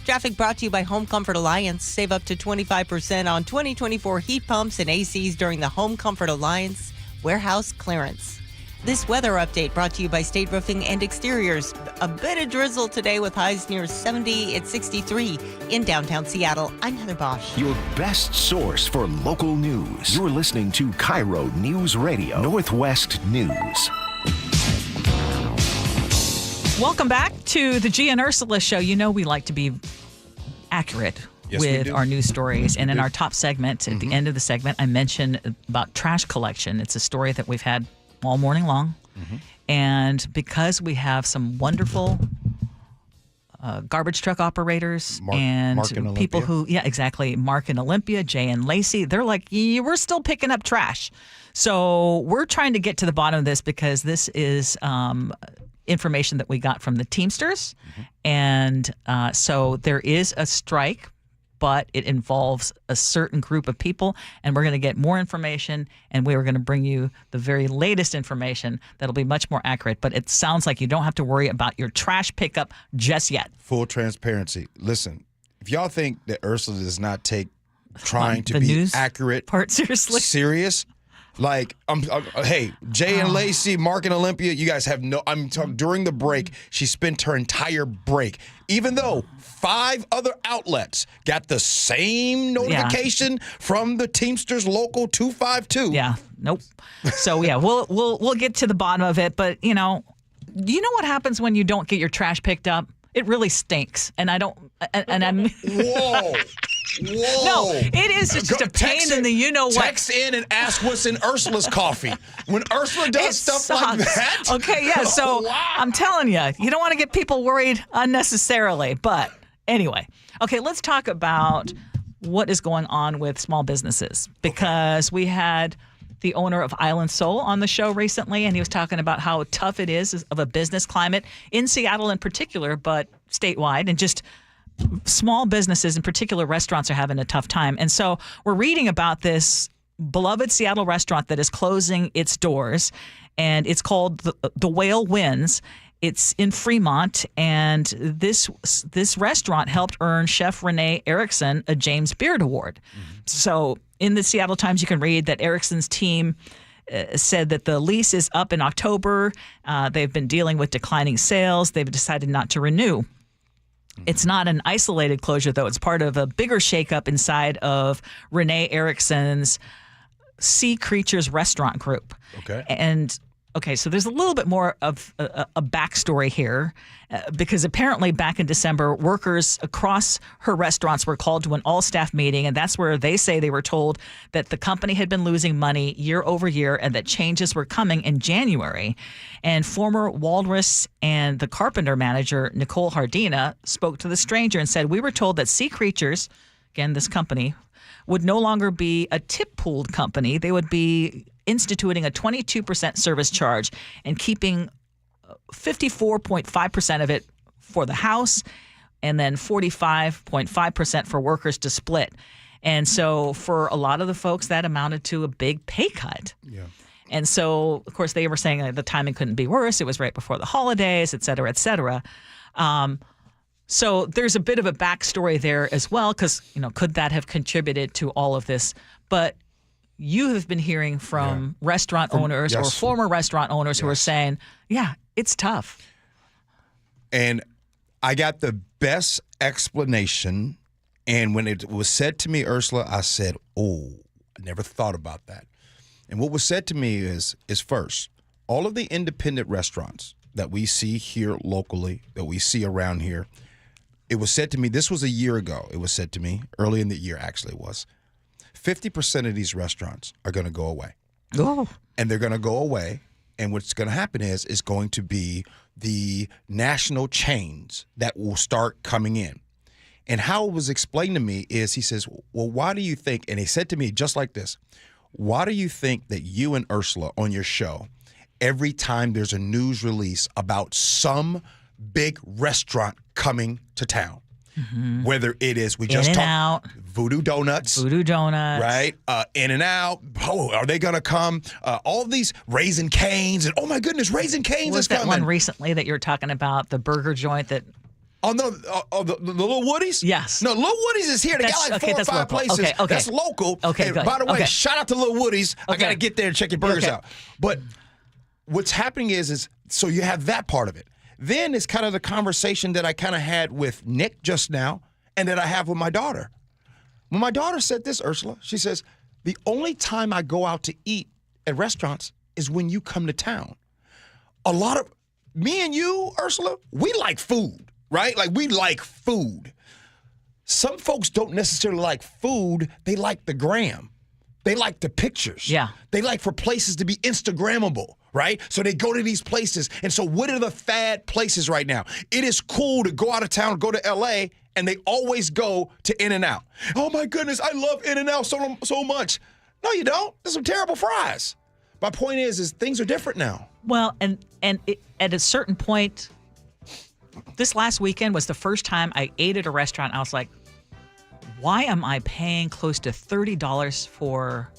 Traffic brought to you by Home Comfort Alliance. Save up to 25% on 2024 heat pumps and ACs during the Home Comfort Alliance warehouse clearance. This weather update brought to you by State Roofing and Exteriors. A bit of drizzle today with highs near 70 at 63 in downtown Seattle. I'm Heather Bosch. Your best source for local news. You're listening to KIRO Newsradio Northwest News. Welcome back to the Gee and Ursula Show. You know we like to be accurate with our news stories. And in our top segment, at the end of the segment, I mentioned about trash collection. It's a story that we've had all morning long. And because we have some wonderful garbage truck operators and people who, Mark and Olympia, Jay and Lacey, they're like, we're still picking up trash. So we're trying to get to the bottom of this because this is information that we got from the Teamsters. And so there is a strike, but it involves a certain group of people. And we're going to get more information, and we are going to bring you the very latest information that'll be much more accurate. But it sounds like you don't have to worry about your trash pickup just yet. Full transparency. Listen, if y'all think that Ursula does not take trying to be accurate part seriously, serious, like, hey, Jay and Lacey, Mark and Olympia, you guys have no, I'm talking during the break, she spent her entire break, even though 5 other outlets got the same notification from the Teamsters Local 252. Yeah, nope. So, yeah, we'll get to the bottom of it, but, you know what happens when you don't get your trash picked up? It really stinks, and I'm... Whoa. No, it is just a pain in the you-know-what. Text in and ask what's in Ursula's coffee. When Ursula does stuff like that. Okay, yeah, so I'm telling you, you don't want to get people worried unnecessarily. But anyway, okay, let's talk about what is going on with small businesses. Because we had the owner of Island Soul on the show recently, and he was talking about how tough it is of a business climate in Seattle in particular, but statewide, and just small businesses, in particular restaurants, are having a tough time. And so we're reading about this beloved Seattle restaurant that is closing its doors, and it's called The Whale Wins. It's in Fremont, and this restaurant helped earn Chef Renee Erickson a James Beard Award. So in the Seattle Times, you can read that Erickson's team said that the lease is up in October. They've been dealing with declining sales. They've decided not to renew. It's not an isolated closure, though. It's part of a bigger shakeup inside of Renee Erickson's Sea Creatures restaurant group. Okay. And, okay, so there's a little bit more of a backstory here because apparently back in December, workers across her restaurants were called to an all-staff meeting, and that's where they say they were told that the company had been losing money year over year and that changes were coming in January. And former Walrus and the Carpenter manager, Nicole Hardina, spoke to the stranger and said, "We were told that Sea Creatures," again, this company, would no longer be a tip-pooled company. They would be instituting a 22% service charge and keeping 54.5% of it for the house and then 45.5% for workers to split. And so for a lot of the folks, that amounted to a big pay cut. Yeah. And so, of course, they were saying that the timing couldn't be worse. It was right before the holidays, et cetera, et cetera. So there's a bit of a backstory there as well, because, could that have contributed to all of this? But you have been hearing from restaurant owners or former restaurant owners who are saying, yeah, it's tough. And I got the best explanation. And when it was said to me, Ursula, I said, oh, I never thought about that. And what was said to me is first, all of the independent restaurants that we see here locally, that we see around here, it was said to me, this was a year ago, it was said to me, early in the year actually it was, 50% of these restaurants are going to go away. Oh. And they're going to go away, and what's going to happen is going to be the national chains that will start coming in. And how it was explained to me is, he says, well, why do you think, and he said to me just like this, why do you think that you and Ursula on your show, every time there's a news release about some big restaurant coming to town, whether it is, we just talked Voodoo Donuts, right? In-N-Out, are they going to come? All these Raising Cane's, and oh my goodness, Raising Cane's is coming. Was that one recently that you were talking about, the burger joint that... Oh, no, the Little Woodies? Yes. No, Little Woodies is here. They got like 4 or 5 places. Okay. That's local. Okay, and good. by the way, Okay. shout out to Little Woodies. I got to get there and check your burgers out. But what's happening is so you have that part of it. Then it's kind of the conversation that I kind of had with Nick just now and that I have with my daughter. When my daughter said this, Ursula, she says, the only time I go out to eat at restaurants is when you come to town. A lot of, me and you, Ursula, we like food. Right? Like, we like food. Some folks don't necessarily like food. They like the gram. They like the pictures. Yeah. They like for places to be Instagrammable, right? So they go to these places. And so what are the fad places right now? It is cool to go out of town, go to L.A., and they always go to In-N-Out. Oh, my goodness, I love In-N-Out so much. No, you don't. There's some terrible fries. My point is things are different now. Well, and at a certain point... This last weekend was the first time I ate at a restaurant. I was like, why am I paying close to $30 for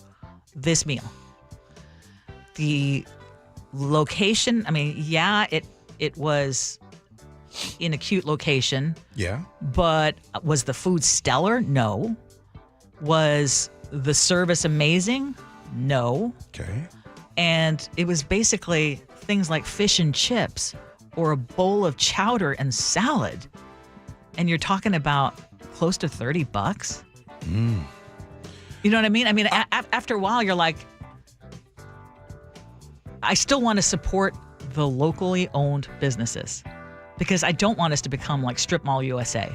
this meal? The location, I mean, yeah, it was in a cute location. Yeah. But was the food stellar? No. Was the service amazing? No. Okay. And it was basically things like fish and chips or a bowl of chowder and salad. And you're talking about close to $30. You know what I mean? I mean, after a while, you're like, I still want to support the locally owned businesses because I don't want us to become like Strip Mall USA,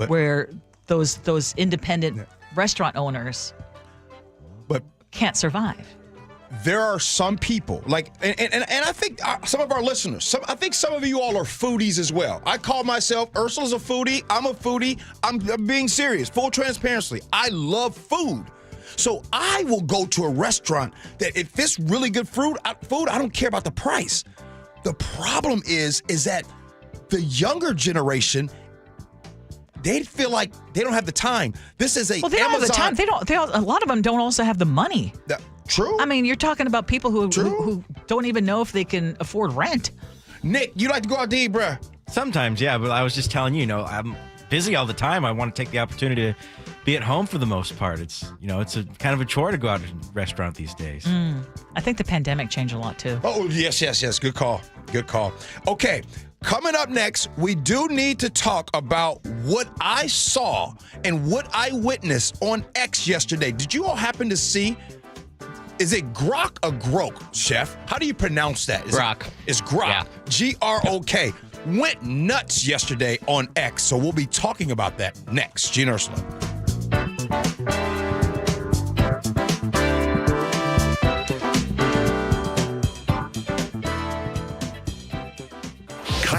where those independent restaurant owners can't survive. There are some people, like, and I think some of our listeners, I think some of you all are foodies as well. I call myself, Ursula's a foodie, I'm a foodie, I'm being serious, full transparency. I love food. So I will go to a restaurant that if it's really good food, I don't care about the price. The problem is that the younger generation, they feel like they don't have the time. This is they don't have the time. A lot of them don't also have the money. True. I mean, you're talking about people who don't even know if they can afford rent. Nick, you like to go out to eat, bruh? Sometimes, yeah. But I was just telling you, I'm busy all the time. I want to take the opportunity to be at home for the most part. It's, it's a kind of a chore to go out to a restaurant these days. I think the pandemic changed a lot too. Oh, yes. Good call. Okay. Coming up next, we do need to talk about what I saw and what I witnessed on X yesterday. Did you all happen to see? Is it Grok or Grok, Chef? How do you pronounce that? Grok. It's Grok. Yeah. G-R-O-K. Went nuts yesterday on X, so we'll be talking about that next. Gee and Ursula.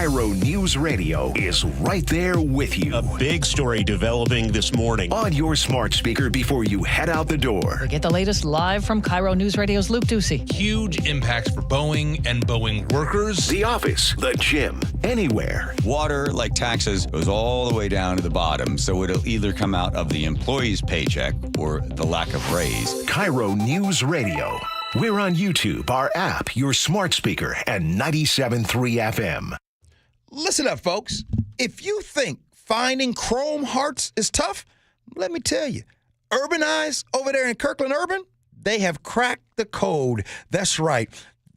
KIRO News Radio is right there with you. A big story developing this morning. On your smart speaker before you head out the door. Get the latest live from KIRO News Radio's Luke Ducey. Huge impacts for Boeing and Boeing workers. The office, the gym, anywhere. Water, like taxes, goes all the way down to the bottom, so it'll either come out of the employee's paycheck or the lack of raise. KIRO News Radio. We're on YouTube, our app, your smart speaker, and 97.3 FM. Listen up, folks. If you think finding chrome hearts is tough, let me tell you, Urbanize over there in Kirkland Urban, they have cracked the code. That's right.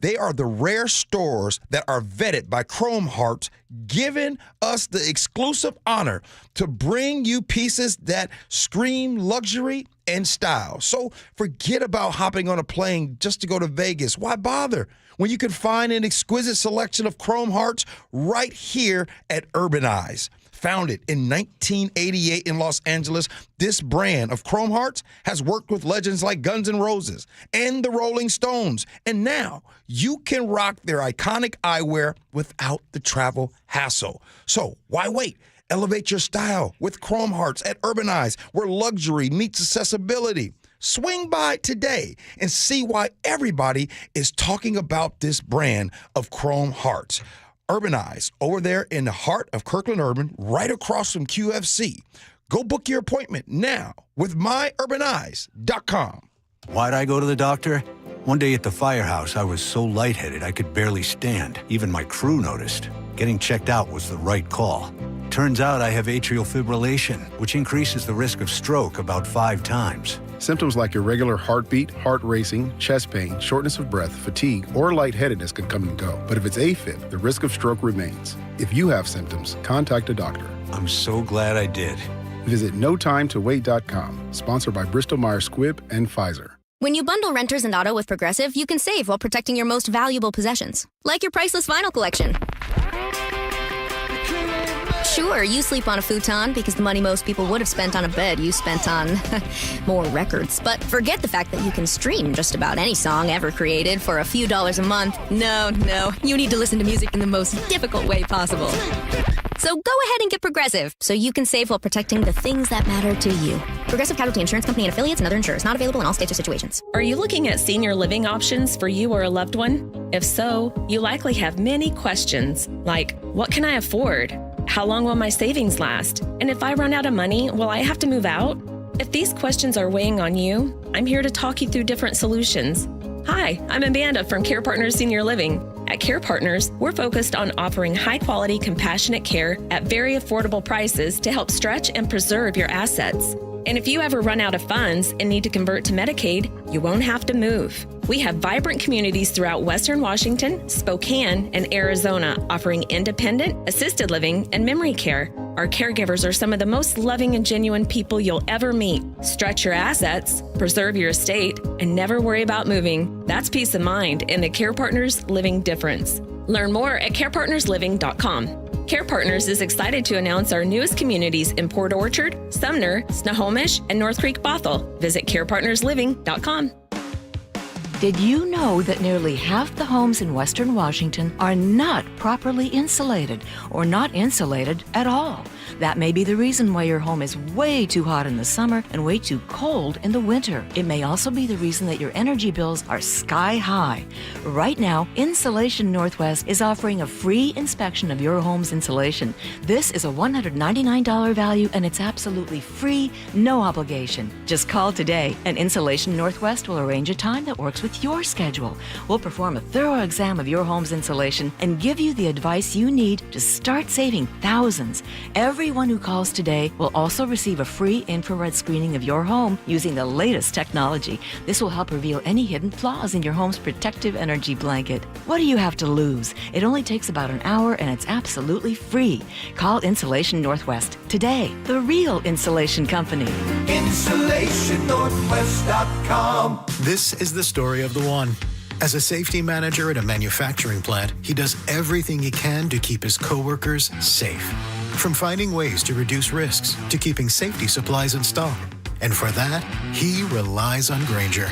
They are the rare stores that are vetted by Chrome Hearts, giving us the exclusive honor to bring you pieces that scream luxury and style. So forget about hopping on a plane just to go to Vegas. Why bother when you can find an exquisite selection of Chrome Hearts right here at Urbanize? Founded in 1988 in Los Angeles, this brand of Chrome Hearts has worked with legends like Guns N' Roses and the Rolling Stones. And now you can rock their iconic eyewear without the travel hassle. So why wait? Elevate your style with Chrome Hearts at Urbanize, where luxury meets accessibility. Swing by today and see why everybody is talking about this brand of Chrome Hearts. Urbanize, over there in the heart of Kirkland Urban, right across from QFC. Go book your appointment now with myurbanize.com. Why'd I go to the doctor? One day at the firehouse, I was so lightheaded I could barely stand. Even my crew noticed. Getting checked out was the right call. Turns out I have atrial fibrillation, which increases the risk of stroke about 5 times. Symptoms like irregular heartbeat, heart racing, chest pain, shortness of breath, fatigue, or lightheadedness can come and go. But if it's AFib, the risk of stroke remains. If you have symptoms, contact a doctor. I'm so glad I did. Visit notimetowait.com. Sponsored by Bristol-Myers Squibb and Pfizer. When you bundle renters and auto with Progressive, you can save while protecting your most valuable possessions, like your priceless vinyl collection. Sure, you sleep on a futon because the money most people would have spent on a bed you spent on more records. But forget the fact that you can stream just about any song ever created for a few dollars a month. No, you need to listen to music in the most difficult way possible. So go ahead and get Progressive so you can save while protecting the things that matter to you. Progressive Casualty Insurance Company and affiliates and other insurers. Not available in all states or situations. Are you looking at senior living options for you or a loved one? If so, you likely have many questions like, what can I afford? How long will my savings last? And if I run out of money, will I have to move out? If these questions are weighing on you, I'm here to talk you through different solutions. Hi, I'm Amanda from Care Partners Senior Living. At Care Partners, we're focused on offering high-quality, compassionate care at very affordable prices to help stretch and preserve your assets. And if you ever run out of funds and need to convert to Medicaid, you won't have to move. We have vibrant communities throughout Western Washington, Spokane, and Arizona offering independent, assisted living, and memory care. Our caregivers are some of the most loving and genuine people you'll ever meet. Stretch your assets, preserve your estate, and never worry about moving. That's peace of mind in the Care Partners Living difference. Learn more at carepartnersliving.com. Care Partners is excited to announce our newest communities in Port Orchard, Sumner, Snohomish, and North Creek Bothell. Visit carepartnersliving.com. Did you know that nearly half the homes in Western Washington are not properly insulated or not insulated at all? That may be the reason why your home is way too hot in the summer and way too cold in the winter. It may also be the reason that your energy bills are sky high. Right now, Insulation Northwest is offering a free inspection of your home's insulation. This is a $199 value and it's absolutely free, no obligation. Just call today and Insulation Northwest will arrange a time that works with your schedule. We'll perform a thorough exam of your home's insulation and give you the advice you need to start saving thousands. Everyone who calls today will also receive a free infrared screening of your home using the latest technology. This will help reveal any hidden flaws in your home's protective energy blanket. What do you have to lose? It only takes about an hour and it's absolutely free. Call Insulation Northwest today, the real insulation company. InsulationNorthwest.com. This is the story of the one. As a safety manager at a manufacturing plant, he does everything he can to keep his coworkers safe. From finding ways to reduce risks to keeping safety supplies in stock. And for that, he relies on Grainger,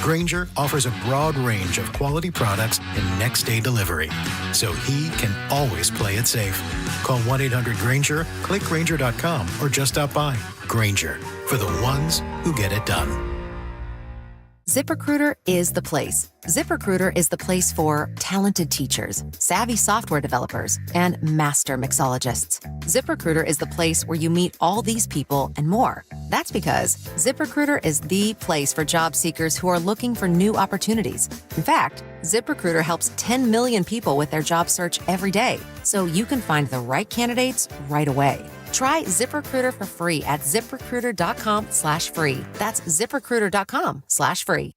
Grainger offers a broad range of quality products and next-day delivery, so he can always play it safe. Call 1-800-GRAINGER, click Grainger.com, or just stop by. Grainger, for the ones who get it done. ZipRecruiter is the place. ZipRecruiter is the place for talented teachers, savvy software developers, and master mixologists. ZipRecruiter is the place where you meet all these people and more. That's because ZipRecruiter is the place for job seekers who are looking for new opportunities. In fact, ZipRecruiter helps 10 million people with their job search every day, so you can find the right candidates right away. Try ZipRecruiter for free at ZipRecruiter.com/free. That's ZipRecruiter.com/free.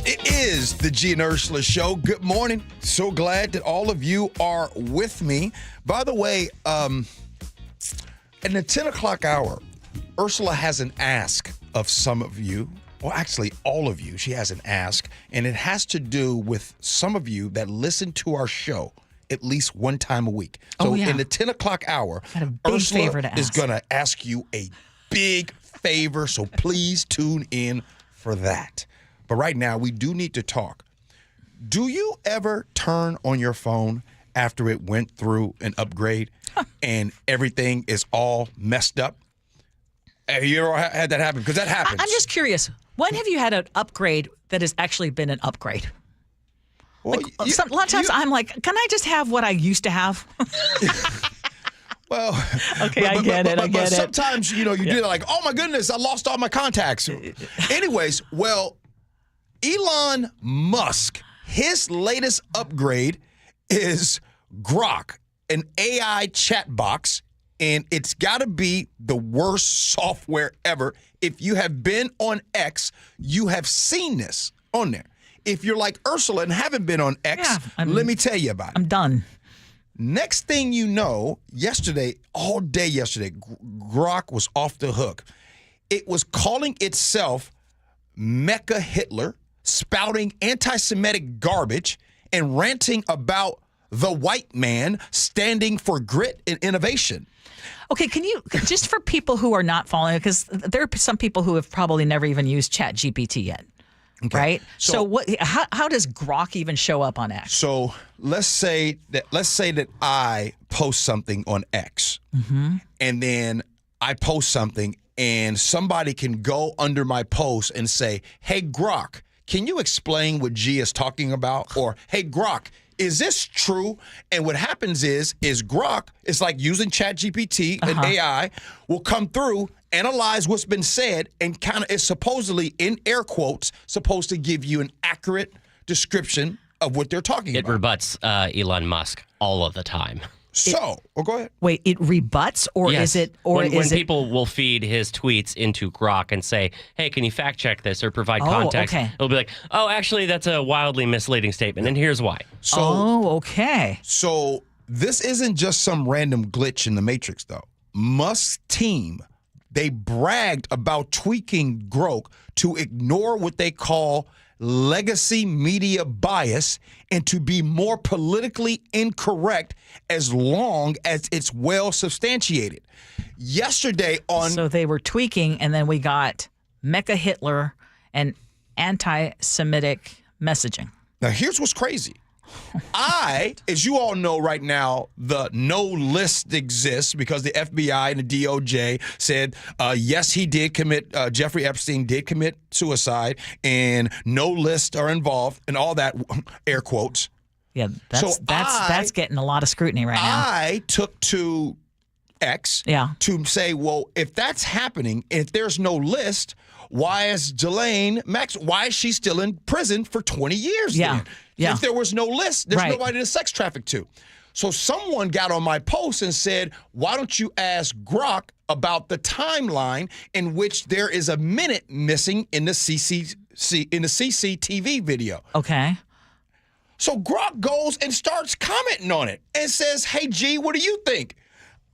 It is the Gee and Ursula Show. Good morning. So glad that all of you are with me. By the way, in the 10 o'clock hour, Ursula has an ask of some of you. Well, actually, all of you. She has an ask, and it has to do with some of you that listen to our show at least one time a week. So in the 10 o'clock hour, Ursula is going to ask you a big favor, so please tune in for that. But right now, we do need to talk. Do you ever turn on your phone after it went through an upgrade and everything is all messed up? Have you ever had that happen? Because that happens. I'm just curious. When have you had an upgrade that has actually been an upgrade? Well, a lot of times I'm like, can I just have what I used to have? Well, okay, I get it. But sometimes, you do like, oh my goodness, I lost all my contacts. Anyways, well, Elon Musk, his latest upgrade is Grok, an AI chat box, and it's got to be the worst software ever. If you have been on X, you have seen this on there. If you're like Ursula and haven't been on X, let me tell you about it. I'm done. Next thing you know, all day yesterday, Grok was off the hook. It was calling itself Mecha Hitler, spouting anti-Semitic garbage, and ranting about the white man standing for grit and innovation. Okay, can you, just for people who are not following, because there are some people who have probably never even used ChatGPT yet. Okay. Right. So how does Grok even show up on X? So let's say that I post something on X, and then I post something, and somebody can go under my post and say, "Hey Grok, can you explain what G is talking about?" Or, "Hey Grok, is this true?" And what happens is Grok, it's like using ChatGPT and AI, will come through, analyze what's been said, and kind of is supposedly, in air quotes, supposed to give you an accurate description of what they're talking about. It rebuts Elon Musk all of the time. So, go ahead. Wait, it rebuts, or yes. is it? Or when people will feed his tweets into Grok and say, "Hey, can you fact check this or provide context?" Okay. It'll be like, "Oh, actually, that's a wildly misleading statement, and here's why." Okay. So this isn't just some random glitch in the Matrix, though. Musk's team, they bragged about tweaking Grok to ignore what they call legacy media bias and to be more politically incorrect as long as it's well substantiated. Yesterday on... So they were tweaking, and then we got Mecha Hitler and anti-Semitic messaging. Now, here's what's crazy. As you all know right now, the no list exists because the FBI and the DOJ said, yes, he did commit, Jeffrey Epstein did commit suicide, and no lists are involved, and all that, air quotes. Yeah, that's getting a lot of scrutiny right now. I took to X to say, well, if that's happening, if there's no list, why is Ghislaine Maxwell, why is she still in prison for 20 years then? If there was no list, there's nobody to sex traffic to. So someone got on my post and said, why don't you ask Grok about the timeline in which there is a minute missing in the CCTV video? Okay. So Grok goes and starts commenting on it and says, hey, G, what do you think?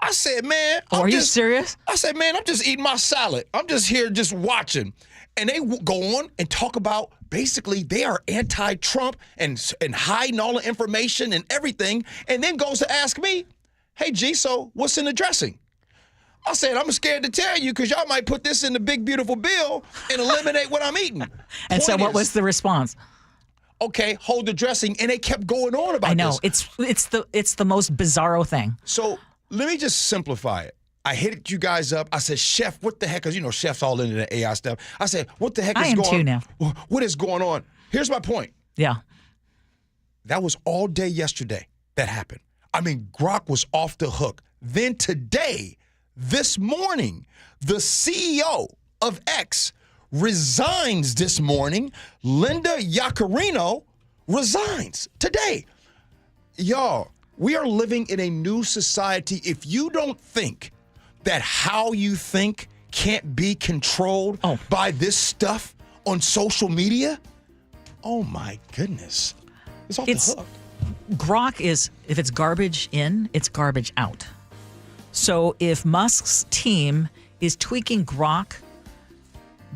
I said, man. Are you serious? I said, man, I'm just eating my salad. I'm just here just watching. And they go on and talk about basically they are anti-Trump and hiding all the information and everything, and then goes to ask me, hey, G, so what's in the dressing? I said, I'm scared to tell you because y'all might put this in the big, beautiful bill and eliminate what I'm eating. And so what was the response? Okay, hold the dressing. And they kept going on about this. I know. It's the most bizarro thing. So let me just simplify it. I hit you guys up. I said, Chef, what the heck? Because, Chef's all into the AI stuff. I said, what the heck is going on? I am too now. What is going on? Here's my point. Yeah. That was all day yesterday that happened. I mean, Grok was off the hook. Then today, this morning, the CEO of X resigns this morning. Linda Yaccarino resigns today. Y'all, we are living in a new society. If you don't think that how you think can't be controlled by this stuff on social media, oh my goodness. It's off the hook. Grok is, if it's garbage in, it's garbage out. So if Musk's team is tweaking Grok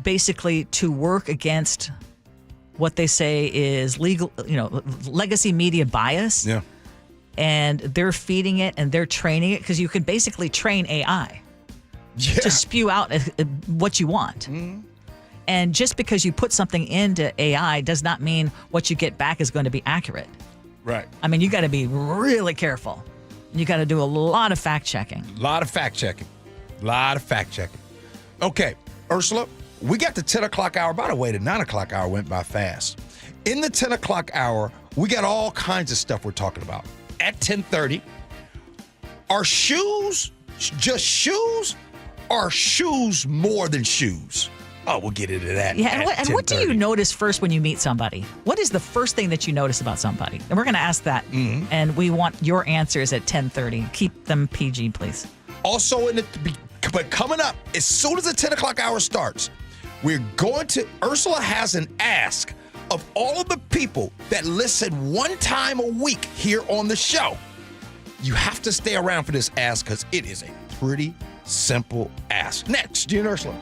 basically to work against what they say is legal, legacy media bias. Yeah. And they're feeding it and they're training it because you can basically train AI to spew out what you want. Mm-hmm. And just because you put something into AI does not mean what you get back is going to be accurate. Right. I mean, you got to be really careful. You got to do a lot of fact checking. A lot of fact checking. Okay, Ursula, we got the 10 o'clock hour. By the way, the 9 o'clock hour went by fast. In the 10 o'clock hour, we got all kinds of stuff we're talking about. At 10:30, are shoes just shoes? Or shoes more than shoes? Oh, we'll get into that. Yeah, and what do you notice first when you meet somebody? What is the first thing that you notice about somebody? And we're going to ask that, and we want your answers at 10:30. Keep them PG, please. Also, but coming up, as soon as the 10 o'clock hour starts, Ursula has an ask of all of the people that listen one time a week here on the show. You have to stay around for this ask because it is a pretty simple ask. Next, Gee and Ursula.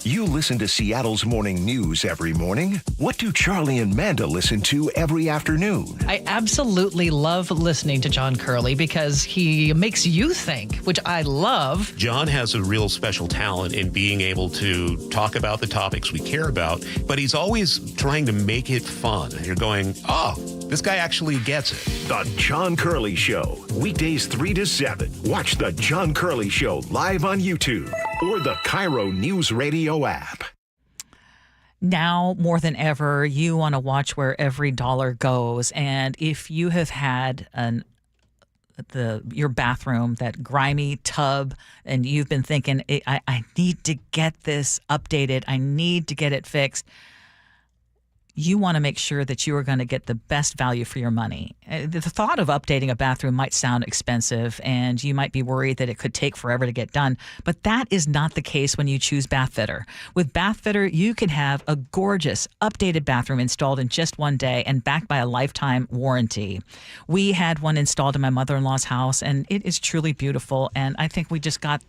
You listen to Seattle's morning news every morning. What do Charlie and Manda listen to every afternoon? I absolutely love listening to John Curley because he makes you think, which I love. John has a real special talent in being able to talk about the topics we care about, but he's always trying to make it fun. You're going, oh, this guy actually gets it. The John Curley Show, weekdays 3 to 7. Watch The John Curley Show live on YouTube or the KIRO Newsradio App. Now more than ever, you want to watch where every dollar goes. And if you have had your bathroom, that grimy tub, and you've been thinking, I need to get this updated, I need to get it fixed, you want to make sure that you are going to get the best value for your money. The thought of updating a bathroom might sound expensive, and you might be worried that it could take forever to get done, but that is not the case when you choose Bathfitter. With Bathfitter, you can have a gorgeous, updated bathroom installed in just one day and backed by a lifetime warranty. We had one installed in my mother-in-law's house, and it is truly beautiful, and I think we just got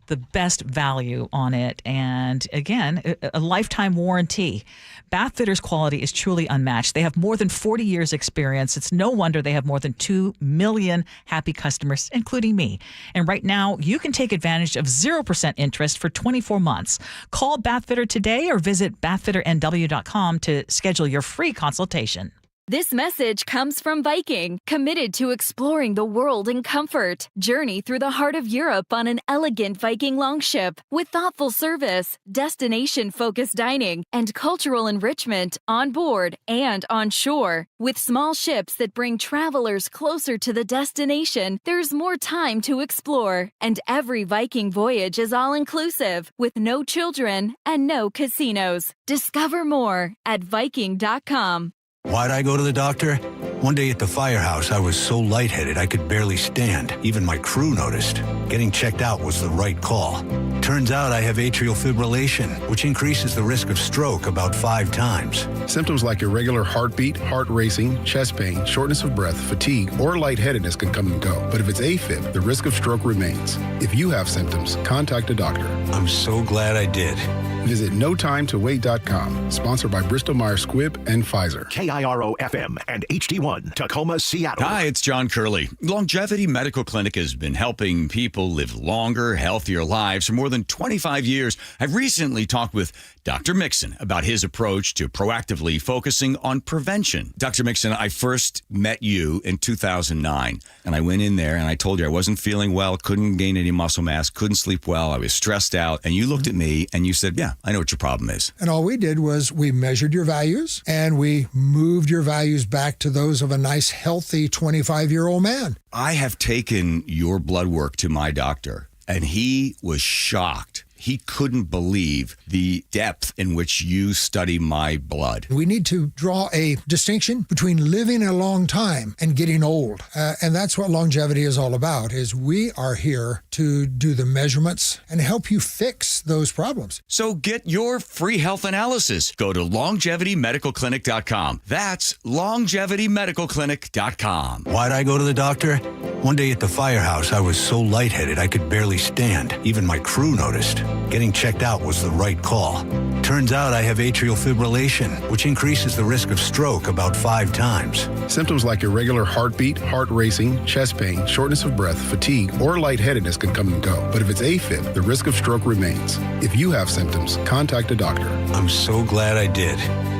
the best value on it. And again, a lifetime warranty. Bathfitter's quality is truly unmatched. They have more than 40 years experience. It's no wonder they have more than 2 million happy customers, including me. And right now, you can take advantage of 0% interest for 24 months. Call Bathfitter today or visit bathfitternw.com to schedule your free consultation. This message comes from Viking, committed to exploring the world in comfort. Journey through the heart of Europe on an elegant Viking longship with thoughtful service, destination-focused dining, and cultural enrichment on board and on shore. With small ships that bring travelers closer to the destination, there's more time to explore. And every Viking voyage is all-inclusive, with no children and no casinos. Discover more at Viking.com. Why'd I go to the doctor? One day at the firehouse, I was so lightheaded I could barely stand. Even my crew noticed. Getting checked out was the right call. Turns out I have atrial fibrillation, which increases the risk of stroke about 5 times. Symptoms like irregular heartbeat, heart racing, chest pain, shortness of breath, fatigue, or lightheadedness can come and go. But if it's AFib, the risk of stroke remains. If you have symptoms, contact a doctor. I'm so glad I did. Visit notimetowait.com. Sponsored by Bristol-Myers Squibb and Pfizer. KIRO FM and HD1, Tacoma, Seattle. Hi, it's John Curley. Longevity Medical Clinic has been helping people live longer, healthier lives for more than 25 years. I've recently talked with Dr. Mixon about his approach to proactively focusing on prevention. Dr. Mixon, I first met you in 2009, and I went in there and I told you I wasn't feeling well, couldn't gain any muscle mass, couldn't sleep well, I was stressed out, and you looked at me and you said, yeah, I know what your problem is. And all we did was we measured your values and we moved your values back to those of a nice, healthy 25-year-old man. I have taken your blood work to my doctor, and he was shocked. He couldn't believe the depth in which you study my blood. We need to draw a distinction between living a long time and getting old. And that's what longevity is all about, is we are here to do the measurements and help you fix those problems. So get your free health analysis. Go to longevitymedicalclinic.com. That's longevitymedicalclinic.com. Why'd I go to the doctor? One day at the firehouse, I was so lightheaded I could barely stand. Even my crew noticed. Getting checked out was the right call. Turns out I have atrial fibrillation, which increases the risk of stroke about 5 times. Symptoms like irregular heartbeat, heart racing, chest pain, shortness of breath, fatigue, or lightheadedness can come and go. But if it's AFib, the risk of stroke remains. If you have symptoms, contact a doctor. I'm so glad I did.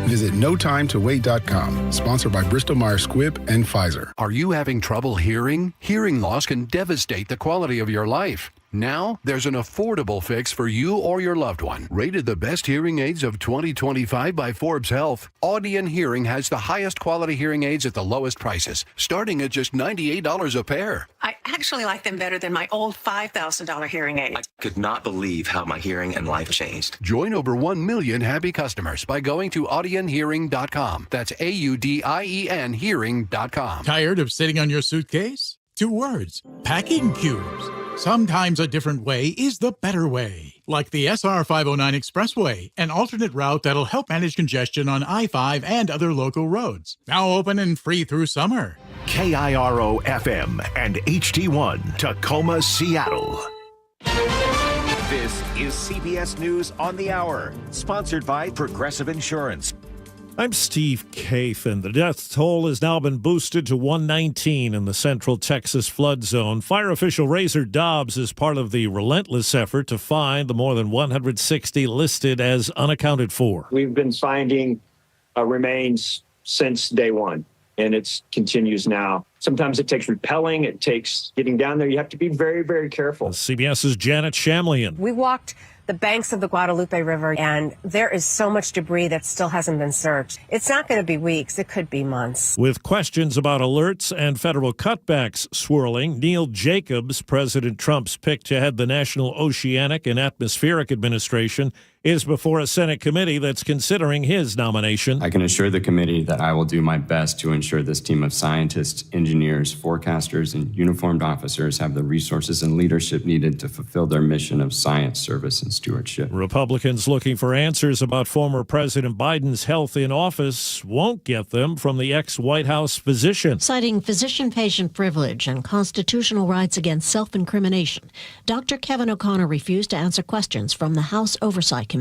Visit notimetowait.com. Sponsored by Bristol-Myers Squibb and Pfizer. Are you having trouble hearing? Hearing loss can devastate the quality of your life. Now, there's an affordable fix for you or your loved one. Rated the best hearing aids of 2025 by Forbes Health, Audion Hearing has the highest quality hearing aids at the lowest prices, starting at just $98 a pair. I actually like them better than my old $5,000 hearing aid. I could not believe how my hearing and life changed. Join over 1 million happy customers by going to audionhearing.com. That's AUDIEN hearing.com. Tired of sitting on your suitcase? 2 words, packing cubes. Sometimes a different way is the better way. Like the SR 509 Expressway, an alternate route that'll help manage congestion on I-5 and other local roads. Now open and free through summer. KIRO FM and HD1, Tacoma, Seattle. This is CBS News on the Hour, sponsored by Progressive Insurance. I'm Steve Kathan. The death toll has now been boosted to 119 in the central Texas flood zone. Fire official Razor Dobbs is part of the relentless effort to find the more than 160 listed as unaccounted for. We've been finding remains since day one, and it continues now. Sometimes it takes rappelling. It takes getting down there. You have to be very, very careful. CBS's Janet Shamlian. We walked the banks of the Guadalupe River, and there is so much debris that still hasn't been searched. It's not going to be weeks. It could be months. With questions about alerts and federal cutbacks swirling, Neil Jacobs, President Trump's pick to head the National Oceanic and Atmospheric Administration, is before a Senate committee that's considering his nomination. I can assure the committee that I will do my best to ensure this team of scientists, engineers, forecasters, and uniformed officers have the resources and leadership needed to fulfill their mission of science, service, and stewardship. Republicans looking for answers about former President Biden's health in office won't get them from the ex-White House physician. Citing physician-patient privilege and constitutional rights against self-incrimination, Dr. Kevin O'Connor refused to answer questions from the House Oversight Committee.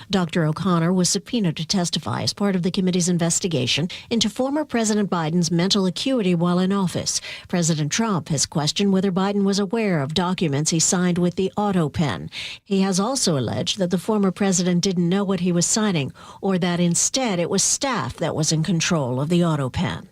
Dr. O'Connor was subpoenaed to testify as part of the committee's investigation into former President Biden's mental acuity while in office. President Trump has questioned whether Biden was aware of documents he signed with the auto pen. He has also alleged that the former president didn't know what he was signing, or that instead it was staff that was in control of the auto pen.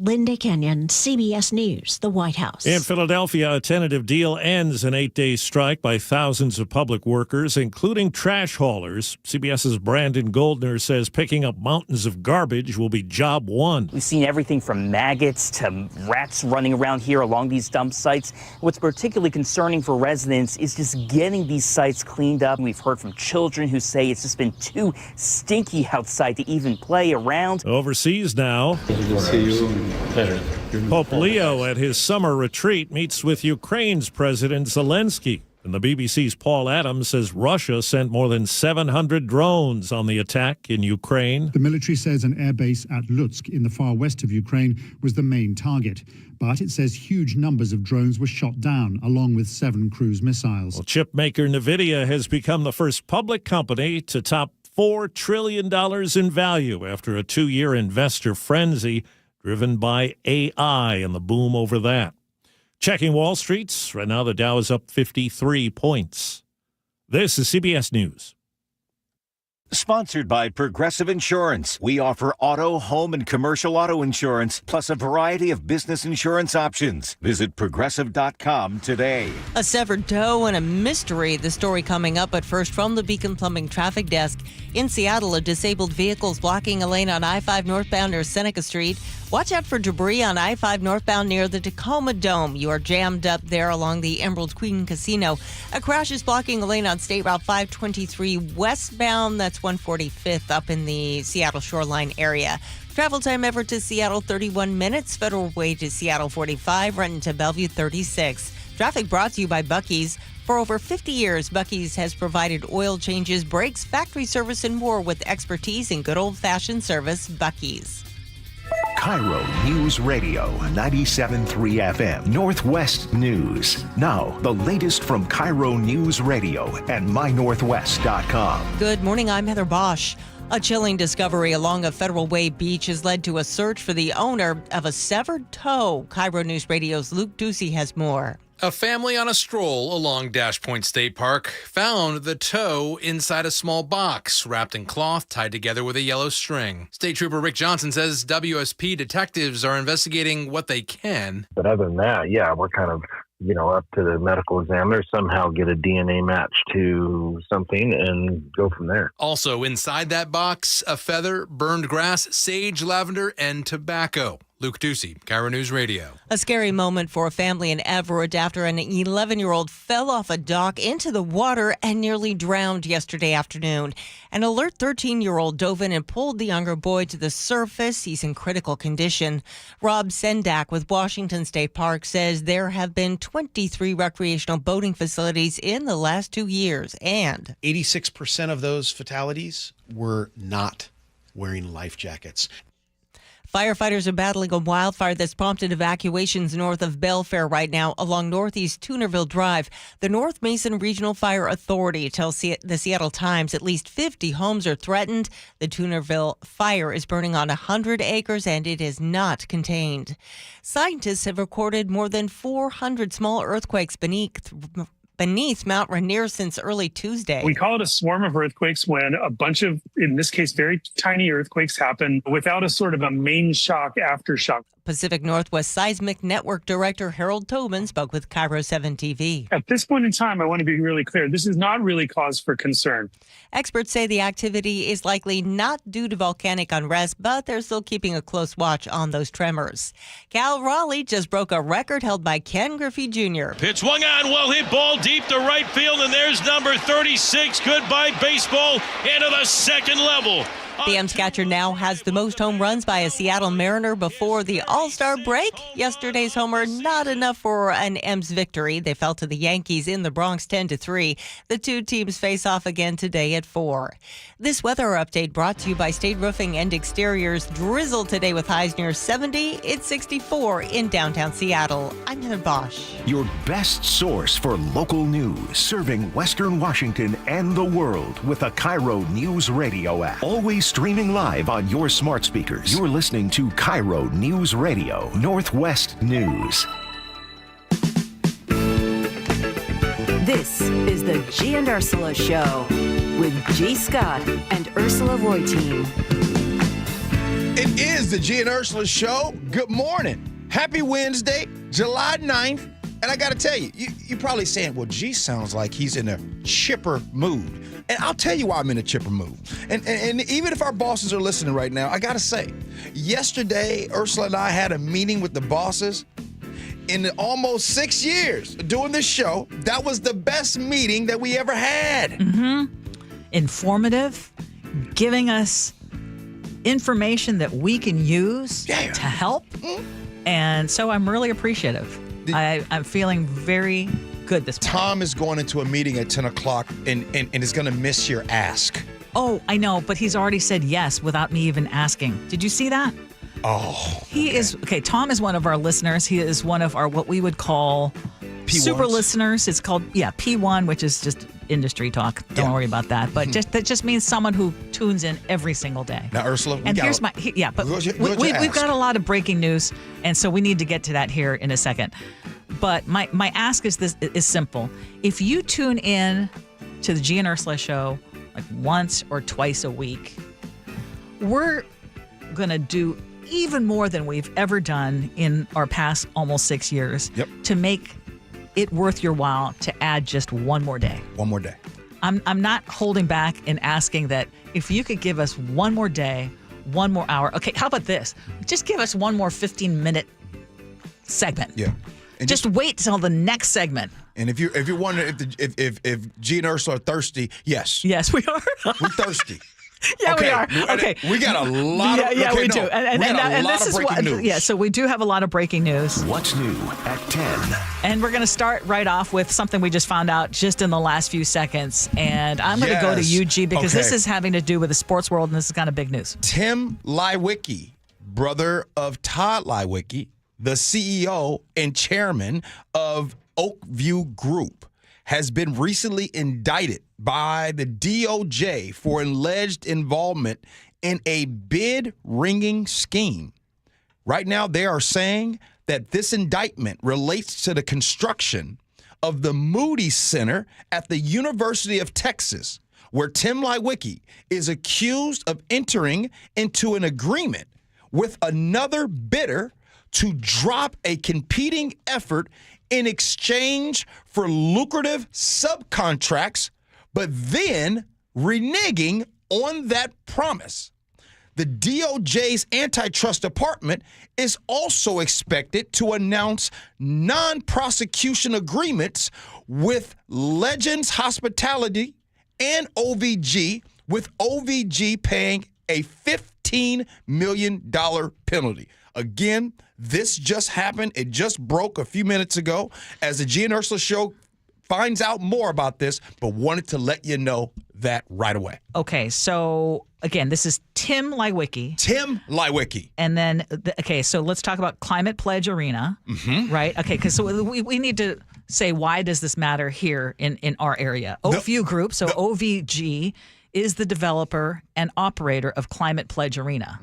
Linda Kenyon, CBS News, the White House. In Philadelphia, a tentative deal ends an 8-day strike by thousands of public workers, including trash haulers. CBS's Brandon Goldner says picking up mountains of garbage will be job one. We've seen everything from maggots to rats running around here along these dump sites. What's particularly concerning for residents is just getting these sites cleaned up. We've heard from children who say it's just been too stinky outside to even play around. Overseas now. Pope Leo at his summer retreat meets with Ukraine's President Zelensky. And the BBC's Paul Adams says Russia sent more than 700 drones on the attack in Ukraine. The military says an airbase at Lutsk in the far west of Ukraine was the main target. But it says huge numbers of drones were shot down, along with 7 cruise missiles. Well, chip maker NVIDIA has become the first public company to top $4 trillion in value after a 2-year investor frenzy driven by AI and the boom over that. Checking Wall Street's, right now the Dow is up 53 points. This is CBS News. Sponsored by Progressive Insurance. We offer auto, home, and commercial auto insurance, plus a variety of business insurance options. Visit Progressive.com today. A severed toe and a mystery. The story coming up, but first from the Beacon Plumbing Traffic Desk. In Seattle, a disabled vehicle is blocking a lane on I-5 northbound near Seneca Street. Watch out for debris on I-5 northbound near the Tacoma Dome. You are jammed up there along the Emerald Queen Casino. A crash is blocking a lane on State Route 523 westbound. That's 145th up in the Seattle shoreline area. Travel time Everett to Seattle, 31 minutes. Federal Way to Seattle, 45. Renton to Bellevue, 36. Traffic brought to you by Buc-ee's. For over 50 years, Buc-ee's has provided oil changes, brakes, factory service, and more with expertise in good old-fashioned service. Buc-ee's. KIRO News Radio 97.3 FM Northwest News. Now, the latest from KIRO News Radio and mynorthwest.com. Good morning, I'm Heather Bosch. A chilling discovery along a Federal Way beach has led to a search for the owner of a severed toe. KIRO News Radio's Luke Ducey has more. A family on a stroll along Dash Point State Park found the toe inside a small box, wrapped in cloth, tied together with a yellow string. State Trooper Rick Johnson says WSP detectives are investigating what they can. But other than that, yeah, we're kind of, up to the medical examiner, somehow get a DNA match to something and go from there. Also inside that box, a feather, burned grass, sage, lavender, and tobacco. Luke Ducey, KIRO News Radio. A scary moment for a family in Everett after an 11-year-old fell off a dock into the water and nearly drowned yesterday afternoon. An alert 13-year-old dove in and pulled the younger boy to the surface. He's in critical condition. Rob Sendak with Washington State Park says there have been 23 recreational boating facilities in the last 2 years, and 86% of those fatalities were not wearing life jackets. Firefighters are battling a wildfire that's prompted evacuations north of Belfair right now along Northeast Toonerville Drive. The North Mason Regional Fire Authority tells the Seattle Times at least 50 homes are threatened. The Toonerville fire is burning on 100 acres and it is not contained. Scientists have recorded more than 400 small earthquakes beneath Mount Rainier since early Tuesday. We call it a swarm of earthquakes when a bunch of, in this case, very tiny earthquakes happen without a sort of a main shock, aftershock. Pacific Northwest Seismic Network Director Harold Tobin spoke with KIRO 7 TV. At this point in time, I want to be really clear. This is not really cause for concern. Experts say the activity is likely not due to volcanic unrest, but they're still keeping a close watch on those tremors. Cal Raleigh just broke a record held by Ken Griffey Jr. Pitch swung on, well hit ball deep to right field, and there's number 36. Goodbye baseball into the second level. The M's catcher now has the most home runs by a Seattle Mariner before the All-Star break. Yesterday's homer not enough for an M's victory. They fell to the Yankees in the Bronx 10-3. The two teams face off again today at 4. This weather update brought to you by State Roofing and Exteriors. Drizzle today with highs near 70. It's 64 in downtown Seattle. I'm Heather Bosch. Your best source for local news, serving Western Washington and the world with the KIRO News Radio app. Always streaming live on your smart speakers. You're listening to KIRO News Radio, Northwest News. This is the Gee and Ursula Show with G. Scott and Ursula Reutin. It is the Gee and Ursula Show. Good morning. Happy Wednesday, July 9th. And I got to tell you, you're probably saying, well, G sounds like he's in a chipper mood. And I'll tell you why I'm in a chipper mood. And even if our bosses are listening right now, I got to say, yesterday, Ursula and I had a meeting with the bosses. In almost 6 years doing this show, that was the best meeting that we ever had. Informative, giving us information that we can use to help. And so I'm really appreciative. I'm feeling very good this morning. Tom is going into a meeting at 10 o'clock and is going to miss your ask. Oh, I know, but he's already said yes without me even asking. Did you see that? Oh. He is, Tom is one of our listeners. He is one of our, what we would call P1s. super listeners. It's called, P1, which is just industry talk. Don't worry about that. But that just means someone who tunes in every single day. Now, Ursula, we've got a lot of breaking news, and so we need to get to that here in a second. But my ask is simple. If you tune in to the Gee and Ursula Show like once or twice a week, we're going to do even more than we've ever done in our past almost 6 years to make it worth your while to add just one more day. One more day. I'm not holding back in asking that if you could give us one more day, one more hour. Okay, how about this? Just give us one more 15-minute segment. Yeah. And just wait till the next segment. And if you're wondering if Gee and Ursula are thirsty, yes. Yes, we are. We're thirsty. Yeah, okay. we are. Okay. We got a lot of Yeah, we do. And this is breaking news. Yeah, so we do have a lot of breaking news. What's new at 10? And we're going to start right off with something we just found out just in the last few seconds. And I'm going to go to you, G, because this is having to do with the sports world, and this is kind of big news. Tim Leiweke, brother of Todd Leiweke, the CEO and chairman of Oakview Group, has been recently indicted by the DOJ for alleged involvement in a bid-ringing scheme. Right now, they are saying that this indictment relates to the construction of the Moody Center at the University of Texas, where Tim Leiweke is accused of entering into an agreement with another bidder to drop a competing effort in exchange for lucrative subcontracts, but then reneging on that promise. The DOJ's antitrust department is also expected to announce non-prosecution agreements with Legends Hospitality and OVG, with OVG paying a $15 million penalty. Again, this just happened. It just broke a few minutes ago as the Gee and Ursula Show finds out more about this, but wanted to let you know that right away. Okay, so again, this is Tim Leiweke. Tim Leiweke. And then, so let's talk about Climate Pledge Arena, right? Okay, because so we need to say, why does this matter here in our area? Oakview Group, so OVG, is the developer and operator of Climate Pledge Arena.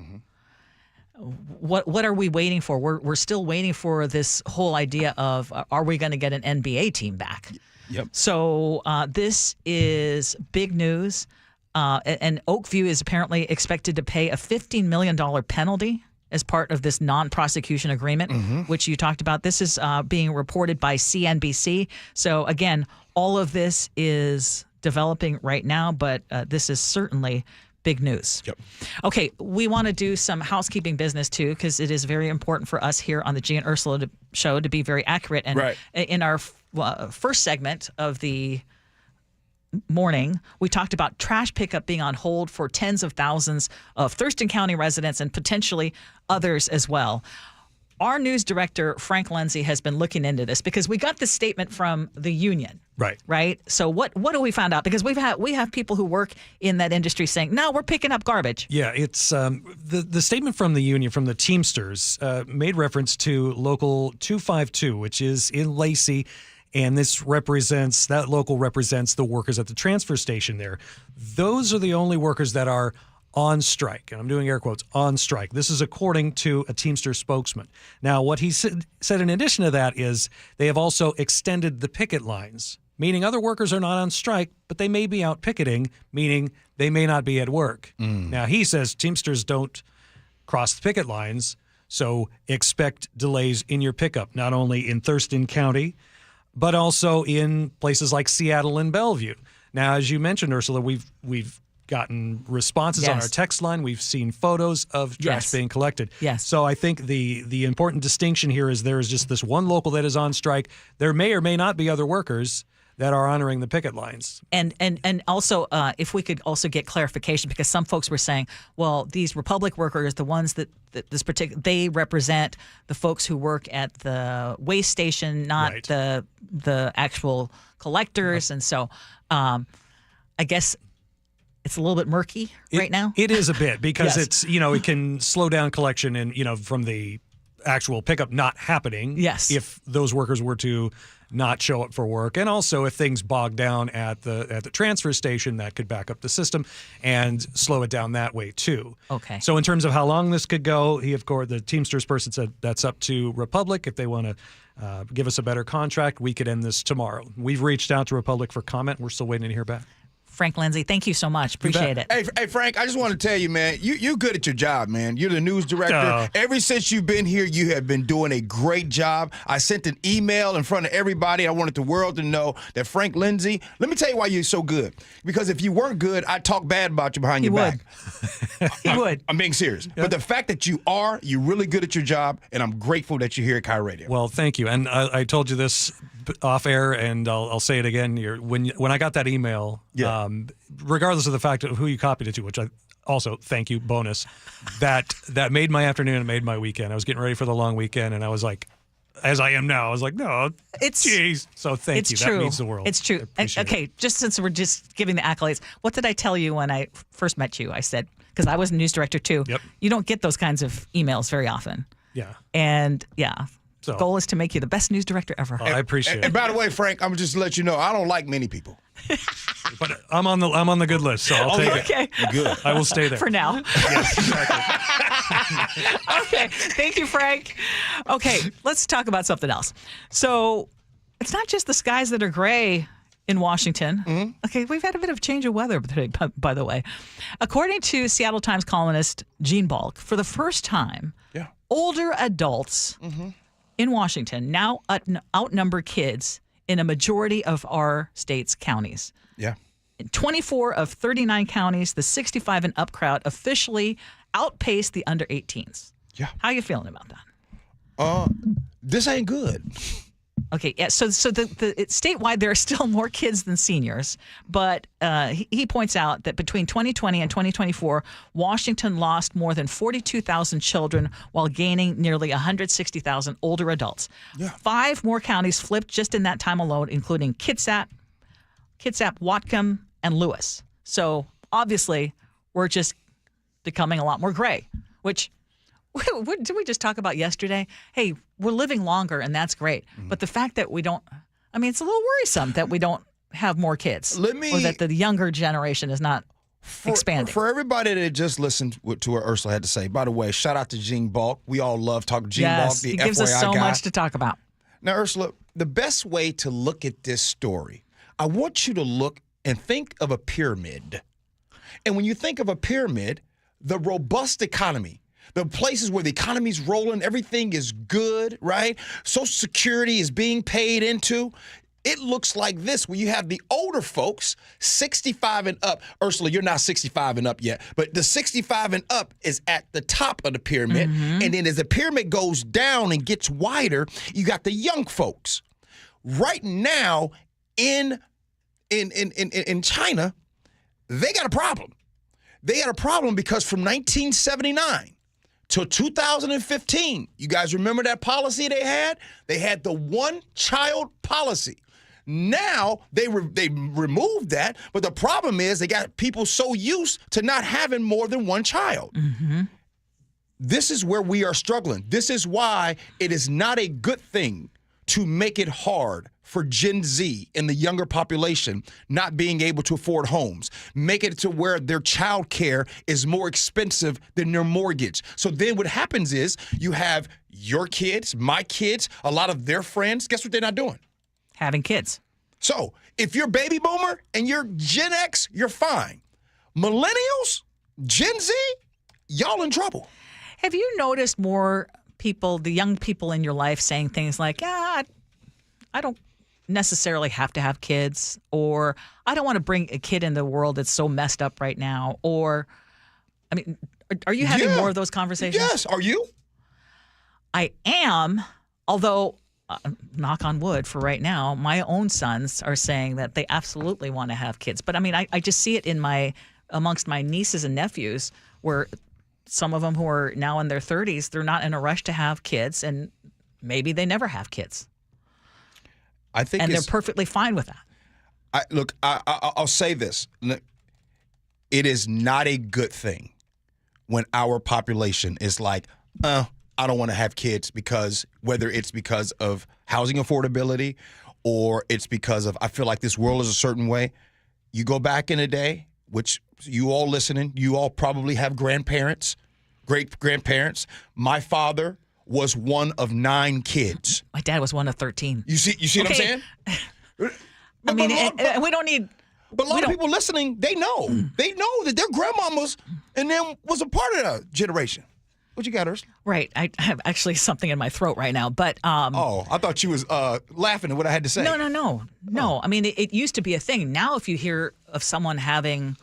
What are we waiting for? We're still waiting for this whole idea of, are we going to get an NBA team back? Yep. So this is big news. And Oakview is apparently expected to pay a $15 million penalty as part of this non-prosecution agreement, which you talked about. This is being reported by CNBC. So again, all of this is developing right now, but this is certainly big news. Yep. Okay, we want to do some housekeeping business too, because it is very important for us here on the Gee and Ursula Show to be very accurate. And in our first segment of the morning, we talked about trash pickup being on hold for tens of thousands of Thurston County residents and potentially others as well. Our news director, Frank Lindsay, has been looking into this because we got this statement from the union. Right. So what do we find out? Because we have people who work in that industry saying, no, we're picking up garbage. Yeah, it's the statement from the union, from the Teamsters, made reference to Local 252, which is in Lacey. And that local represents the workers at the transfer station there. Those are the only workers that are on strike, and I'm doing air quotes, on strike. This is according to a Teamster spokesman. Now, what he said in addition to that is they have also extended the picket lines, meaning other workers are not on strike, but they may be out picketing, meaning they may not be at work. Now, he says Teamsters don't cross the picket lines, so expect delays in your pickup, not only in Thurston County, but also in places like Seattle and Bellevue. Now, as you mentioned, Ursula, we've gotten responses on our text line. We've seen photos of trash being collected. So I think the important distinction here is there is just this one local that is on strike. There may or may not be other workers that are honoring the picket lines. And also, if we could also get clarification, because some folks were saying, well, these Republic workers, the ones that they represent the folks who work at the waste station, not the actual collectors. And so I guess it's a little bit murky right now. It is a bit because Yes. it's, it can slow down collection and, from the actual pickup not happening. Yes. If those workers were to not show up for work. And also if things bog down at the transfer station, that could back up the system and slow it down that way too. Okay. So in terms of how long this could go, the Teamsters person said that's up to Republic. If they want to give us a better contract, we could end this tomorrow. We've reached out to Republic for comment. We're still waiting to hear back. Frank Lindsay, thank you so much. Appreciate it. Hey, Frank, I just want to tell you, man, you're good at your job, man. You're the news director. Ever since you've been here, you have been doing a great job. I sent an email in front of everybody. I wanted the world to know that Frank Lindsay, let me tell you why you're so good. Because if you weren't good, I'd talk bad about you behind your back. He would. I'm being serious. But the fact that you're really good at your job, and I'm grateful that you're here at KIRO Radio. Well, thank you. And I told you this off air, and I'll say it again. When I got that email, regardless of the fact of who you copied it to, which I also thank you, bonus, that made my afternoon and made my weekend. I was getting ready for the long weekend, and I was like, as I am now, I was like, no, geez. So thank you. True. That means the world. It's true. Okay, just since we're just giving the accolades, what did I tell you when I first met you? I said, because I was a news director too, you don't get those kinds of emails very often. Yeah. And the goal is to make you the best news director ever. I appreciate it. And by the way, Frank, I'm just to let you know, I don't like many people. But I'm on the good list, so I'll take it. Okay. You're good. I will stay there. For now. Yes, exactly. Okay. Thank you, Frank. Okay, let's talk about something else. So it's not just the skies that are gray in Washington. Mm-hmm. Okay, we've had a bit of change of weather today, by the way. According to Seattle Times columnist Gene Balk, for the first time, older adults in Washington now outnumber kids in a majority of our state's counties. Yeah. In 24 of 39 counties, the 65 and up crowd officially outpaced the under 18s. Yeah. How are you feeling about that? This ain't good. Okay, yeah. So it's statewide, there are still more kids than seniors, but he points out that between 2020 and 2024, Washington lost more than 42,000 children while gaining nearly 160,000 older adults. Yeah. 5 more counties flipped just in that time alone, including Kitsap, Whatcom, and Lewis. So obviously, we're just becoming a lot more gray, which. What did we just talk about yesterday? Hey, we're living longer, and that's great. But the fact that we don't, it's a little worrisome that we don't have more kids. Or that the younger generation is not expanding. For everybody that just listened to what Ursula had to say, by the way, shout out to Gene Balk. We all love talking to Gene Balk, the he gives FYI us so guy. much to talk about. Now, Ursula, the best way to look at this story, I want you to look and think of a pyramid. And when you think of a pyramid, the robust economy, the places where the economy's rolling, everything is good, right? Social Security is being paid into. It looks like this, where you have the older folks, 65 and up. Ursula, you're not 65 and up yet, but the 65 and up is at the top of the pyramid. And then as the pyramid goes down and gets wider, you got the young folks. Right now in China, they got a problem. They got a problem because from 1979 to 2015, you guys remember that policy they had? They had the one-child policy. Now, they removed that, but the problem is they got people so used to not having more than one child. This is where we are struggling. This is why it is not a good thing to make it hard for Gen Z and the younger population not being able to afford homes. Make it to where their child care is more expensive than their mortgage. So then what happens is you have your kids, my kids, a lot of their friends. Guess what they're not doing? Having kids. So if you're baby boomer and you're Gen X, you're fine. Millennials, Gen Z, y'all in trouble. Have you noticed more people, the young people in your life, saying things like, I don't necessarily have to have kids, or I don't want to bring a kid in the world that's so messed up right now, or, are you having more of those conversations? Yes. Are you? I am, although knock on wood for right now, my own sons are saying that they absolutely want to have kids. But I mean, I just see it amongst my nieces and nephews, where some of them who are now in their 30s, they're not in a rush to have kids, and maybe they never have kids. I think, and they're perfectly fine with that. I'll say this: it is not a good thing when our population is like, I don't want to have kids, because whether it's because of housing affordability or it's because of, I feel like this world is a certain way. You go back in a day, which you all listening, you all probably have grandparents, great grandparents. My father was one of 9 kids. My dad was one of 13. You see what I'm saying? I mean, and we don't need. But a lot of people listening, they know. They know that their grandmamas and them was a part of that generation. What you got, Ursula? Right. I have actually something in my throat right now. But oh, I thought you was laughing at what I had to say. No. I mean, it used to be a thing. Now, if you hear of someone having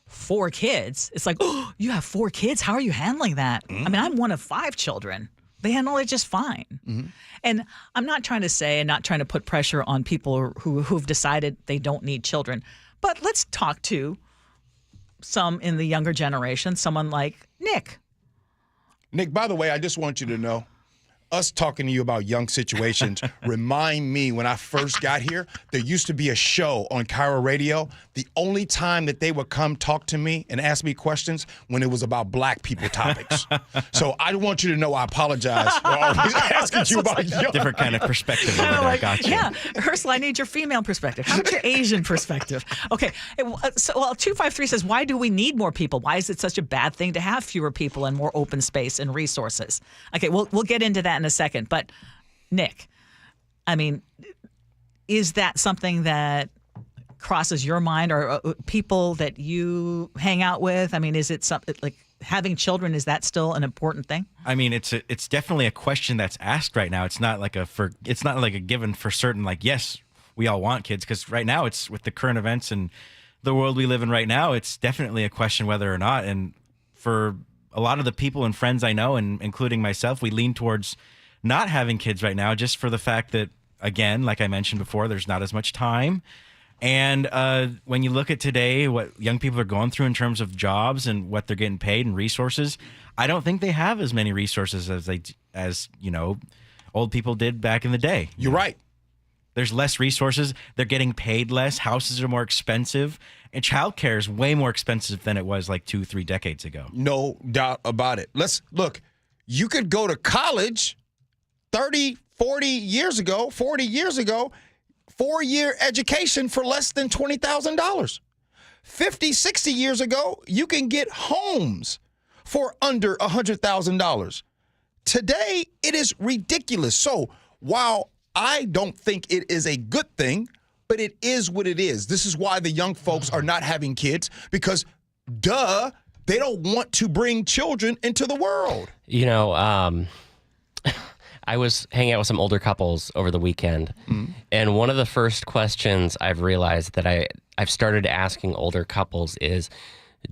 4 kids, it's like, oh, you have 4 kids? How are you handling that? Mm-hmm. I mean, I'm one of 5 children. They handle it just fine. Mm-hmm. And I'm not trying to say and not trying to put pressure on people who've decided they don't need children. But let's talk to some in the younger generation, someone like Nick. Nick, by the way, I just want you to know, us talking to you about young situations remind me when I first got here, there used to be a show on KIRO Radio. The only time that they would come talk to me and ask me questions when it was about black people topics. So I want you to know I apologize for always asking you about young. Different kind of perspective over there. I got you. Yeah, Ursula, I need your female perspective. How about your Asian perspective? Okay, so 253 says, why do we need more people? Why is it such a bad thing to have fewer people and more open space and resources? Okay, we'll get into that in a second. But Nick, I mean, is that something that crosses your mind, or people that you hang out with? I mean, is it something like having children? Is that still an important thing? I mean, it's definitely a question that's asked right now. It's not like a given for certain. Like, yes, we all want kids, because right now it's with the current events and the world we live in right now. It's definitely a question whether or not. And for a lot of the people and friends I know, and including myself, we lean towards not having kids right now, just for the fact that, again, like I mentioned before, there's not as much time. And when you look at today, what young people are going through in terms of jobs and what they're getting paid and resources, I don't think they have as many resources as old people did back in the day. You're right. There's less resources. They're getting paid less. Houses are more expensive. And childcare is way more expensive than it was like 2-3 decades ago. No doubt about it. Let's look. You could go to college 30, 40 years ago, 4-year education for less than $20,000. 50, 60 years ago, you can get homes for under $100,000. Today, it is ridiculous. So while I don't think it is a good thing, but it is what it is. This is why the young folks are not having kids, because, they don't want to bring children into the world. You know, I was hanging out with some older couples over the weekend, and one of the first questions I've realized that I've started asking older couples is,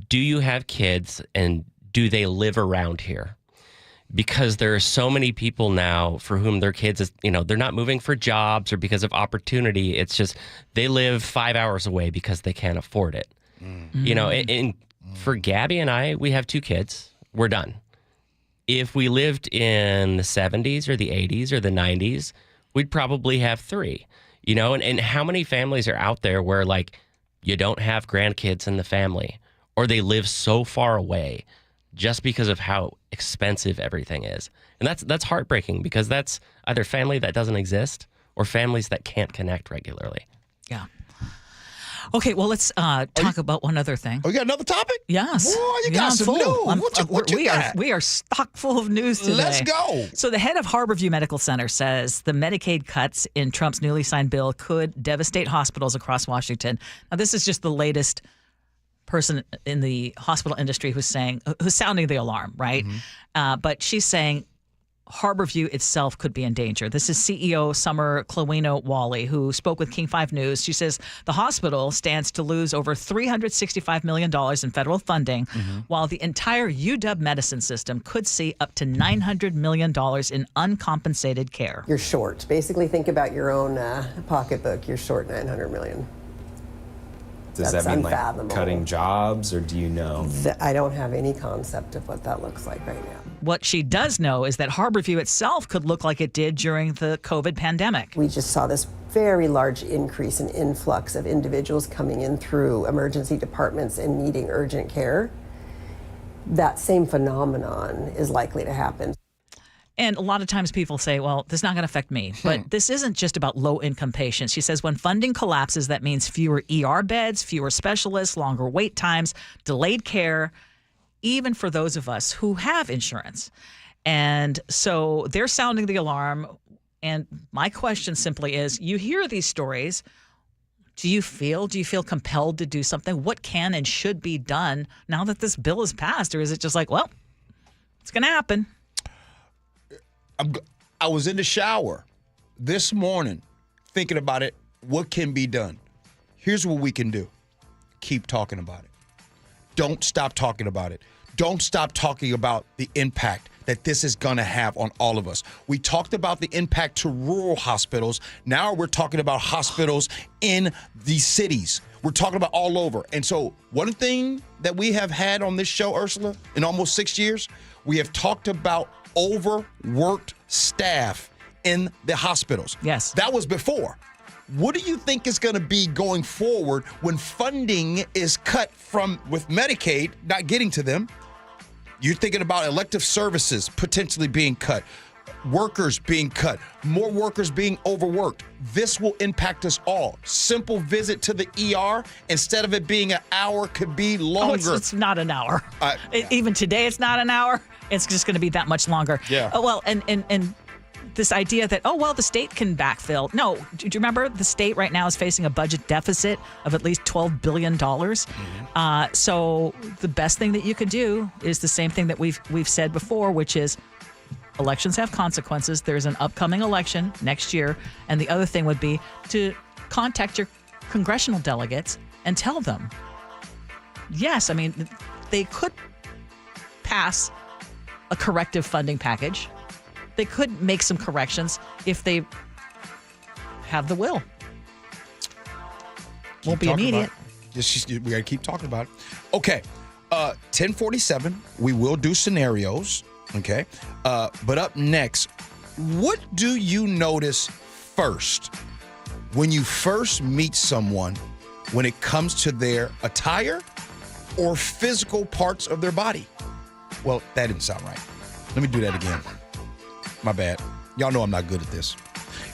do you have kids and do they live around here? Because there are so many people now for whom their kids, they're not moving for jobs or because of opportunity. It's just they live 5 hours away because they can't afford it. And for Gabby and I, we have 2 kids. We're done. If we lived in the 70s or the 80s or the 90s, we'd probably have 3. And how many families are out there where, like, you don't have grandkids in the family, or they live so far away just because of how expensive everything is. And that's heartbreaking, because that's either family that doesn't exist or families that can't connect regularly. Yeah. Okay, well, let's talk about one other thing. Oh, you got another topic? Yes. Boy, you got some news. What you got? We are stock full of news today. Let's go. So the head of Harborview Medical Center says the Medicaid cuts in Trump's newly signed bill could devastate hospitals across Washington. Now, this is just the latest person in the hospital industry who's sounding the alarm, right? But she's saying Harborview itself could be in danger. This is CEO Summer Clowino-Wally, who spoke with King 5 News. She says the hospital stands to lose over $365 million in federal funding, while the entire UW medicine system could see up to $900 million in uncompensated care. You're short. Basically, think about your own pocketbook. You're short $900 million. Does That's that mean like unfathomable. cutting jobs, or do you know? I don't have any concept of what that looks like right now. What she does know is that Harborview itself could look like it did during the COVID pandemic. We just saw this very large increase in influx of individuals coming in through emergency departments and needing urgent care. That same phenomenon is likely to happen. And a lot of times people say, well, this is not going to affect me. But this isn't just about low-income patients. She says when funding collapses, that means fewer ER beds, fewer specialists, longer wait times, delayed care, even for those of us who have insurance. And so they're sounding the alarm. And my question simply is, you hear these stories. Do you feel compelled to do something? What can and should be done now that this bill is passed? Or is it just like, well, it's going to happen? I was in the shower this morning thinking about it. What can be done? Here's what we can do. Keep talking about it. Don't stop talking about it. Don't stop talking about the impact that this is going to have on all of us. We talked about the impact to rural hospitals. Now we're talking about hospitals in these cities. We're talking about all over. And so one thing that we have had on this show, Ursula, in almost 6 years, we have talked about overworked staff in the hospitals. Yes. That was before. What do you think is going to be going forward when funding is cut from with Medicaid not getting to them? You're thinking about elective services potentially being cut, workers being cut, more workers being overworked. This will impact us all. Simple visit to the ER, instead of it being an hour, could be longer. Oh, it's not an hour. Even today, it's not an hour. It's just going to be that much longer. Yeah. Oh, well, and this idea that, the state can backfill. No, do you remember the state right now is facing a budget deficit of at least $12 billion? So the best thing that you could do is the same thing that we've said before, which is elections have consequences. There's an upcoming election next year. And the other thing would be to contact your congressional delegates and tell them, yes, I mean, they could pass a corrective funding package. They could make some corrections if they have the will. Won't be immediate. We got to keep talking about it. Okay, 10:47. We will do scenarios. Okay, but up next, what do you notice first when you first meet someone when it comes to their attire or physical parts of their body? Well, that didn't sound right. Let me do that again. My bad. Y'all know I'm not good at this.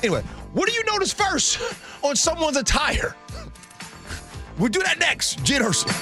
Anyway, what do you notice first on someone's attire? We'll do that next. Gee Ursula.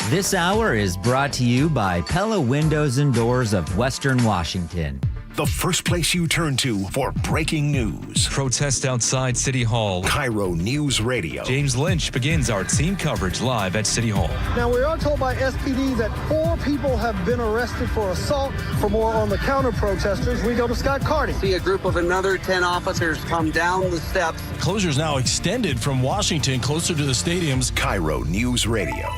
This hour is brought to you by Pella Windows and Doors of Western Washington. The first place you turn to for breaking news. Protest outside City Hall. KIRO News Radio. James Lynch begins our team coverage live at City Hall. Now, we are told by SPD that 4 people have been arrested for assault. For more on the counter protesters, we go to Scott Carty. See a group of another 10 officers come down the steps. Closures now extended from Washington closer to the stadiums. KIRO News Radio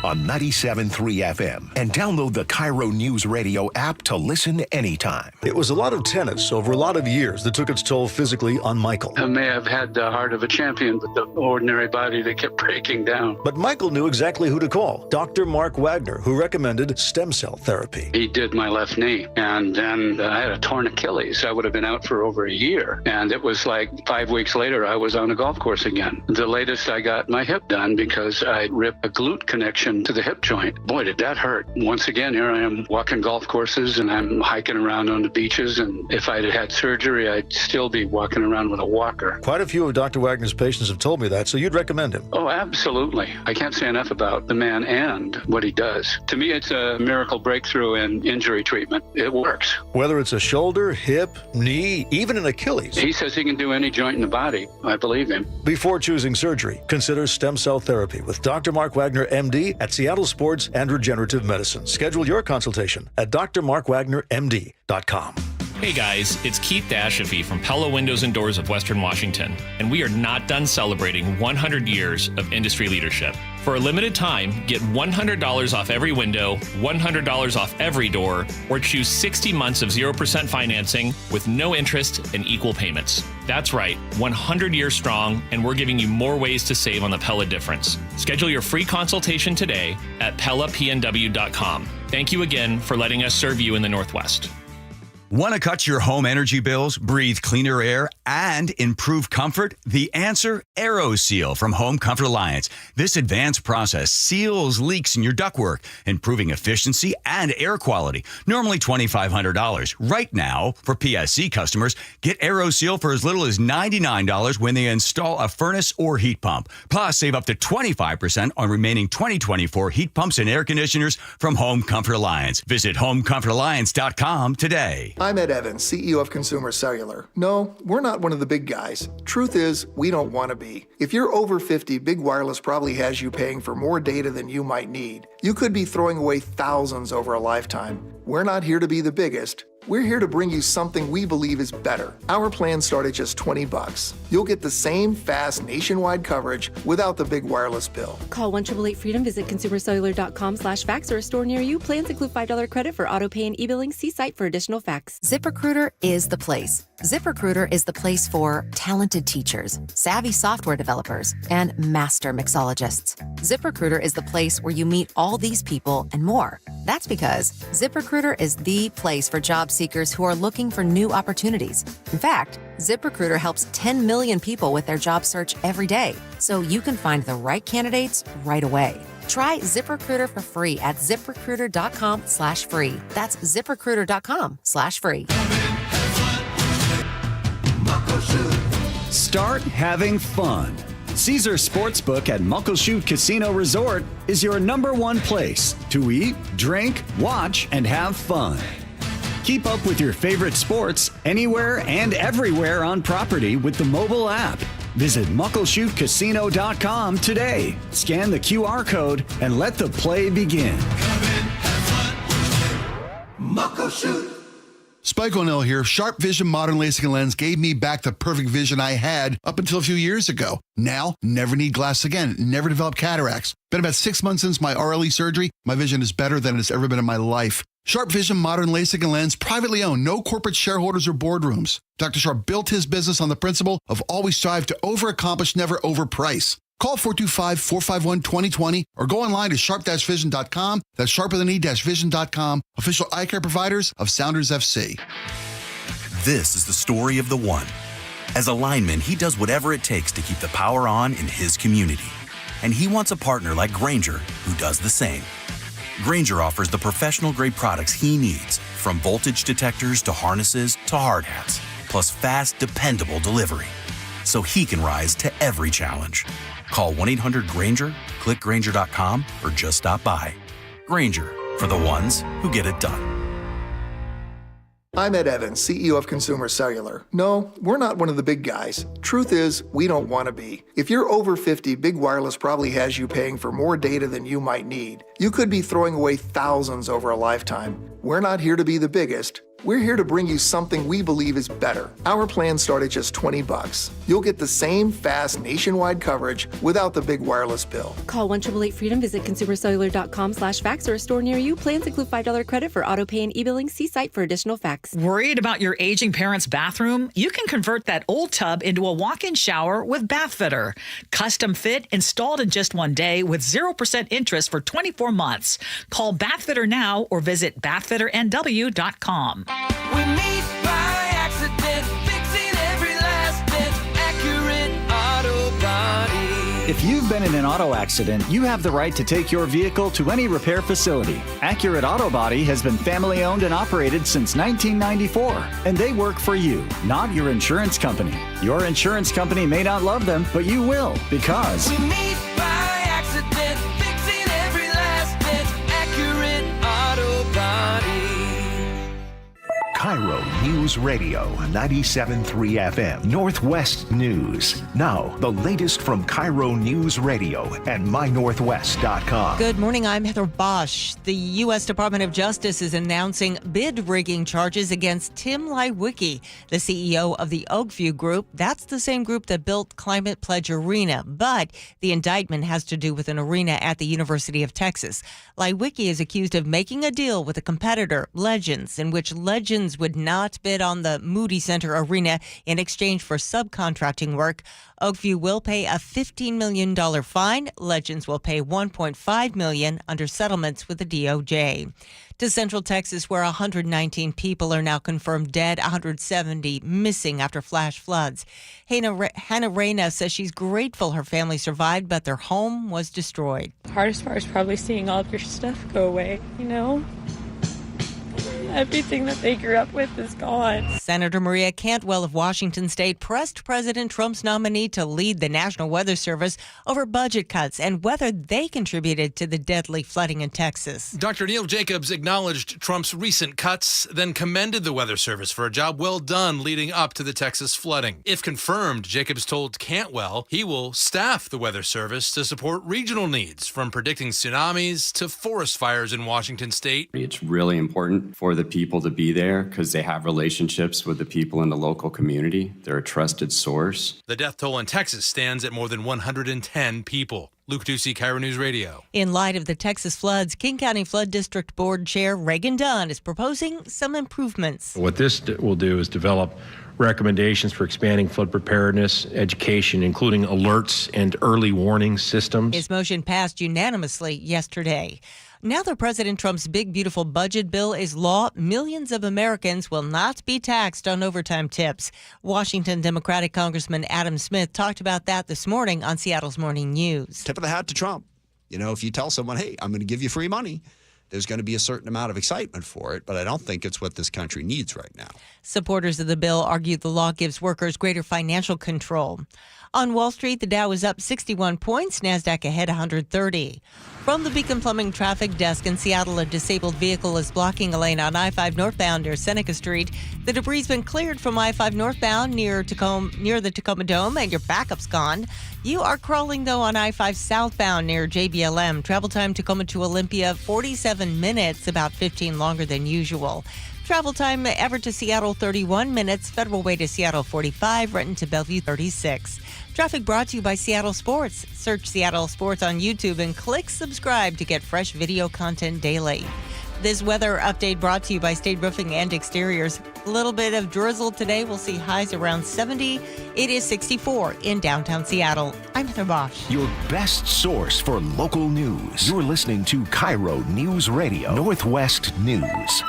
on 97.3 FM, and download the KIRO News Radio app to listen anytime. It was a lot of tennis over a lot of years that took its toll physically on Michael. I may have had the heart of a champion, but the ordinary body that kept breaking down. But Michael knew exactly who to call, Dr. Mark Wagner, who recommended stem cell therapy. He did my left knee, and then I had a torn Achilles. I would have been out for over a year, and it was like 5 weeks later, I was on a golf course again. The latest, I got my hip done because I ripped a glute connection to the hip joint. Boy, did that hurt. Once again, here I am walking golf courses and I'm hiking around on the beaches, and if I'd had surgery, I'd still be walking around with a walker. Quite a few of Dr. Wagner's patients have told me that, so you'd recommend him? Oh, absolutely. I can't say enough about the man and what he does. To me, it's a miracle breakthrough in injury treatment. It works. Whether it's a shoulder, hip, knee, even an Achilles. He says he can do any joint in the body. I believe him. Before choosing surgery, consider stem cell therapy with Dr. Mark Wagner, MD, at Seattle Sports and Regenerative Medicine. Schedule your consultation at drmarkwagnermd.com. Hey guys, it's Keith Dashafi from Pella Windows and Doors of Western Washington, and we are not done celebrating 100 years of industry leadership. For a limited time, get $100 off every window, $100 off every door, or choose 60 months of 0% financing with no interest and equal payments. That's right, 100 years strong, and we're giving you more ways to save on the Pella difference. Schedule your free consultation today at PellaPNW.com. Thank you again for letting us serve you in the Northwest. Want to cut your home energy bills, breathe cleaner air, and improve comfort? The answer, AeroSeal from Home Comfort Alliance. This advanced process seals leaks in your ductwork, improving efficiency and air quality. Normally $2,500. Right now, for PSC customers, get AeroSeal for as little as $99 when they install a furnace or heat pump. Plus, save up to 25% on remaining 2024 heat pumps and air conditioners from Home Comfort Alliance. Visit homecomfortalliance.com today. I'm Ed Evans, CEO of Consumer Cellular. No, we're not one of the big guys. Truth is, we don't want to be. If you're over 50, Big Wireless probably has you paying for more data than you might need. You could be throwing away thousands over a lifetime. We're not here to be the biggest. We're here to bring you something we believe is better. Our plans start at just $20. You'll get the same fast nationwide coverage without the big wireless bill. Call 1-888-FREEDOM, visit consumercellular.com/fax or a store near you. Plans include $5 credit for auto pay and e-billing. See site for additional facts. ZipRecruiter is the place. ZipRecruiter is the place for talented teachers, savvy software developers, and master mixologists. ZipRecruiter is the place where you meet all these people and more. That's because ZipRecruiter is the place for job seekers who are looking for new opportunities. In fact, ZipRecruiter helps 10 million people with their job search every day, so you can find the right candidates right away. Try ZipRecruiter for free at ZipRecruiter.com/free. That's ZipRecruiter.com/free. Start having fun. Caesar Sportsbook at Muckleshoot Casino Resort is your #1 place to eat, drink, watch, and have fun. Keep up with your favorite sports anywhere and everywhere on property with the mobile app. Visit MuckleshootCasino.com today. Scan the QR code and let the play begin. Muckleshoot. Spike O'Neill here. Sharp Vision Modern LASIK lens gave me back the perfect vision I had up until a few years ago. Now, never need glasses again. Never developed cataracts. Been about 6 months since my RLE surgery. My vision is better than it's ever been in my life. Sharp Vision Modern LASIK lens, privately owned, no corporate shareholders or boardrooms. Dr. Sharp built his business on the principle of always strive to over-accomplish, never overprice. Call 425-451-2020 or go online to sharp-vision.com. That's sharp-vision.com. Official eye care providers of Sounders FC. This is the story of the one. As a lineman, he does whatever it takes to keep the power on in his community. And he wants a partner like Grainger who does the same. Grainger offers the professional-grade products he needs, from voltage detectors to harnesses to hard hats, plus fast, dependable delivery, so he can rise to every challenge. Call 1-800-GRAINGER, click Grainger.com, or just stop by. Grainger, for the ones who get it done. I'm Ed Evans, CEO of Consumer Cellular. No, we're not one of the big guys. Truth is, we don't want to be. If you're over 50, Big Wireless probably has you paying for more data than you might need. You could be throwing away thousands over a lifetime. We're not here to be the biggest. We're here to bring you something we believe is better. Our plans start at just $20. You'll get the same fast nationwide coverage without the big wireless bill. Call 1-888-FREEDOM, visit consumercellular.com/fax or a store near you. Plans include $5 credit for auto pay and e-billing. See site for additional facts. Worried about your aging parents' bathroom? You can convert that old tub into a walk-in shower with Bathfitter. Custom fit, installed in just 1 day with 0% interest for 24 months. Call Bathfitter now or visit bathfitternw.com. We meet by accident, fixing every last bit, Accurate Auto Body. If you've been in an auto accident, you have the right to take your vehicle to any repair facility. Accurate Auto Body has been family owned and operated since 1994, and they work for you, not your insurance company. Your insurance company may not love them, but you will, because We meet by accident, fixing every last bit, Accurate Auto Body. KIRO Newsradio 97.3 FM, Northwest News. Now, the latest from KIRO Newsradio and mynorthwest.com. Good morning, I'm Heather Bosch. The U.S. Department of Justice is announcing bid rigging charges against Tim Leiweke, the CEO of the Oakview Group. That's the same group that built Climate Pledge Arena, but the indictment has to do with an arena at the University of Texas. Leiweke is accused of making a deal with a competitor, Legends, in which Legends would not bid on the Moody Center Arena in exchange for subcontracting work. Oakview will pay a $15 million fine. Legends will pay $1.5 million under settlements with the DOJ. To Central Texas, where 119 people are now confirmed dead, 170 missing after flash floods. Hannah Reyna says she's grateful her family survived, but their home was destroyed. The hardest part is probably seeing all of your stuff go away, Everything that they grew up with is gone. Senator Maria Cantwell of Washington State pressed President Trump's nominee to lead the National Weather Service over budget cuts and whether they contributed to the deadly flooding in Texas. Dr. Neil Jacobs acknowledged Trump's recent cuts, then commended the Weather Service for a job well done leading up to the Texas flooding. If confirmed, Jacobs told Cantwell he will staff the Weather Service to support regional needs, from predicting tsunamis to forest fires in Washington State. It's really important for the people to be there because they have relationships with the people in the local community. They're a trusted source. The death toll in Texas stands at more than 110 people. Luke Ducey, KIRO News Radio. In light of the Texas floods, King County Flood District Board Chair Reagan Dunn is proposing some improvements. What this will do is develop recommendations for expanding flood preparedness, education, including alerts and early warning systems. His motion passed unanimously yesterday. Now that President Trump's big, beautiful budget bill is law, millions of Americans will not be taxed on overtime tips. Washington Democratic Congressman Adam Smith talked about that this morning on Seattle's Morning News. Tip of the hat to Trump. If you tell someone, hey, I'm going to give you free money, there's going to be a certain amount of excitement for it, but I don't think it's what this country needs right now. Supporters of the bill argue the law gives workers greater financial control. On Wall Street, the Dow is up 61 points, NASDAQ ahead 130. From the Beacon Plumbing Traffic Desk in Seattle, a disabled vehicle is blocking a lane on I-5 northbound near Seneca Street. The debris has been cleared from I-5 northbound near the Tacoma Dome, and your backup's gone. You are crawling, though, on I-5 southbound near JBLM. Travel time Tacoma to Olympia, 47 minutes, about 15 longer than usual. Travel time Everett to Seattle, 31 minutes. Federal Way to Seattle, 45. Renton to Bellevue, 36. Traffic brought to you by Seattle Sports. Search Seattle Sports on YouTube and click subscribe to get fresh video content daily. This weather update brought to you by State Roofing and Exteriors. A little bit of drizzle today. We'll see highs around 70. It is 64 in downtown Seattle. I'm Heather Bosch. Your best source for local news. You're listening to KIRO News Radio, Northwest News.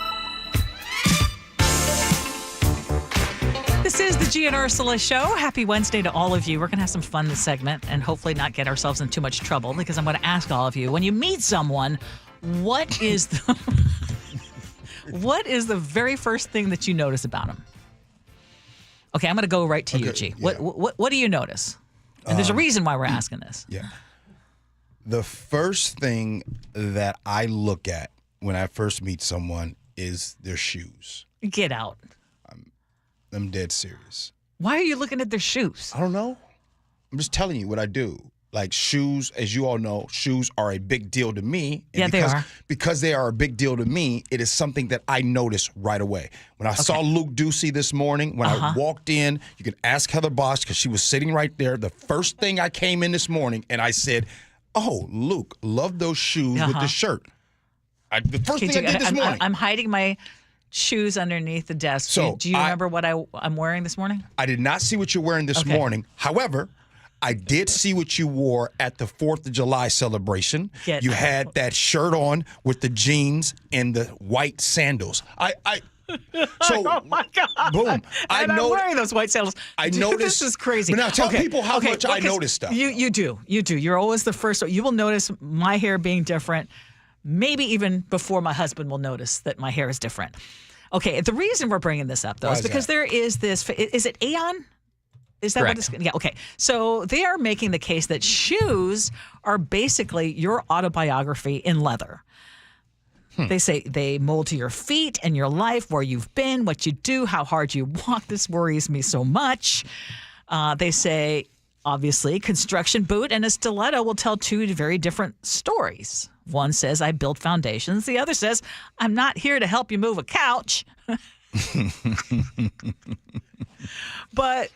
This is the Gee and Ursula Show. Happy Wednesday to all of you. We're going to have some fun this segment and hopefully not get ourselves in too much trouble, because I'm going to ask all of you, when you meet someone, what is the very first thing that you notice about them? Okay, I'm going to go right to you, G. Yeah. What do you notice? And there's a reason why we're asking this. Yeah. The first thing that I look at when I first meet someone is their shoes. Get out. I'm dead serious. Why are you looking at their shoes? I don't know. I'm just telling you what I do. Like, shoes, as you all know, shoes are a big deal to me. And they are. Because they are a big deal to me, it is something that I notice right away. When I saw Luke Ducey this morning, when I walked in, you can ask Heather Bosch because she was sitting right there. The first thing I came in this morning and I said, oh, Luke, love those shoes with the shirt. The first thing I did this morning. I'm hiding my shoes underneath the desk. So do you remember what I'm wearing this morning? I did not see what you're wearing this morning. However, I did see what you wore at the 4th of July celebration. You had that shirt on with the jeans and the white sandals. So, oh my God! Boom! I'm wearing those white sandals. I noticed. This is crazy. But now tell people how much I notice stuff. You do. You're always the first. You will notice my hair being different. Maybe even before my husband will notice that my hair is different. Okay, the reason we're bringing this up, though, is because there is this. Is it Aeon? Is that Correct. what it's? Yeah. Okay. So they are making the case that shoes are basically your autobiography in leather. They say they mold to your feet and your life, where you've been, what you do, how hard you walk. This worries me so much. They say, obviously, construction boot and a stiletto will tell two very different stories. One says, I build foundations. The other says, I'm not here to help you move a couch. But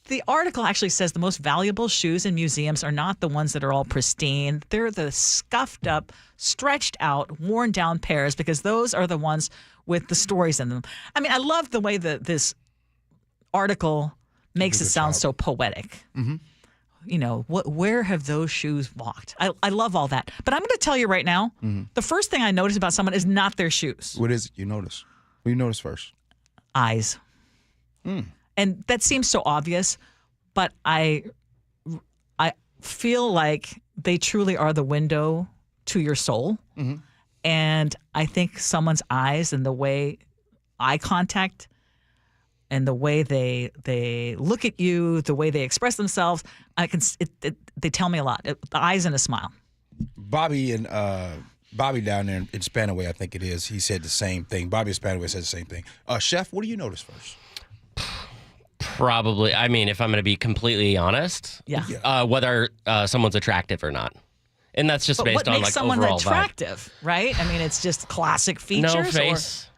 the article actually says the most valuable shoes in museums are not the ones that are all pristine. They're the scuffed up, stretched out, worn down pairs, because those are the ones with the stories in them. I mean, I love the way that this article makes it sound so poetic. Mm-hmm. You know, where have those shoes walked? I love all that. But I'm going to tell you right now, the first thing I notice about someone is not their shoes. What is it you notice? What do you notice first? Eyes. And that seems so obvious, but I feel like they truly are the window to your soul. Mm-hmm. And I think someone's eyes and the way eye contact and the way they look at you, the way they express themselves, they tell me a lot. The eyes and a smile. Bobby down there in Spanaway, I think it is, he said the same thing. Bobby in Spanaway said the same thing. Chef, what do you notice first? Probably, I mean, if I'm going to be completely honest, whether someone's attractive or not. And that's just based on like someone overall attractive, vibe. Right? I mean, it's just classic features. No, face.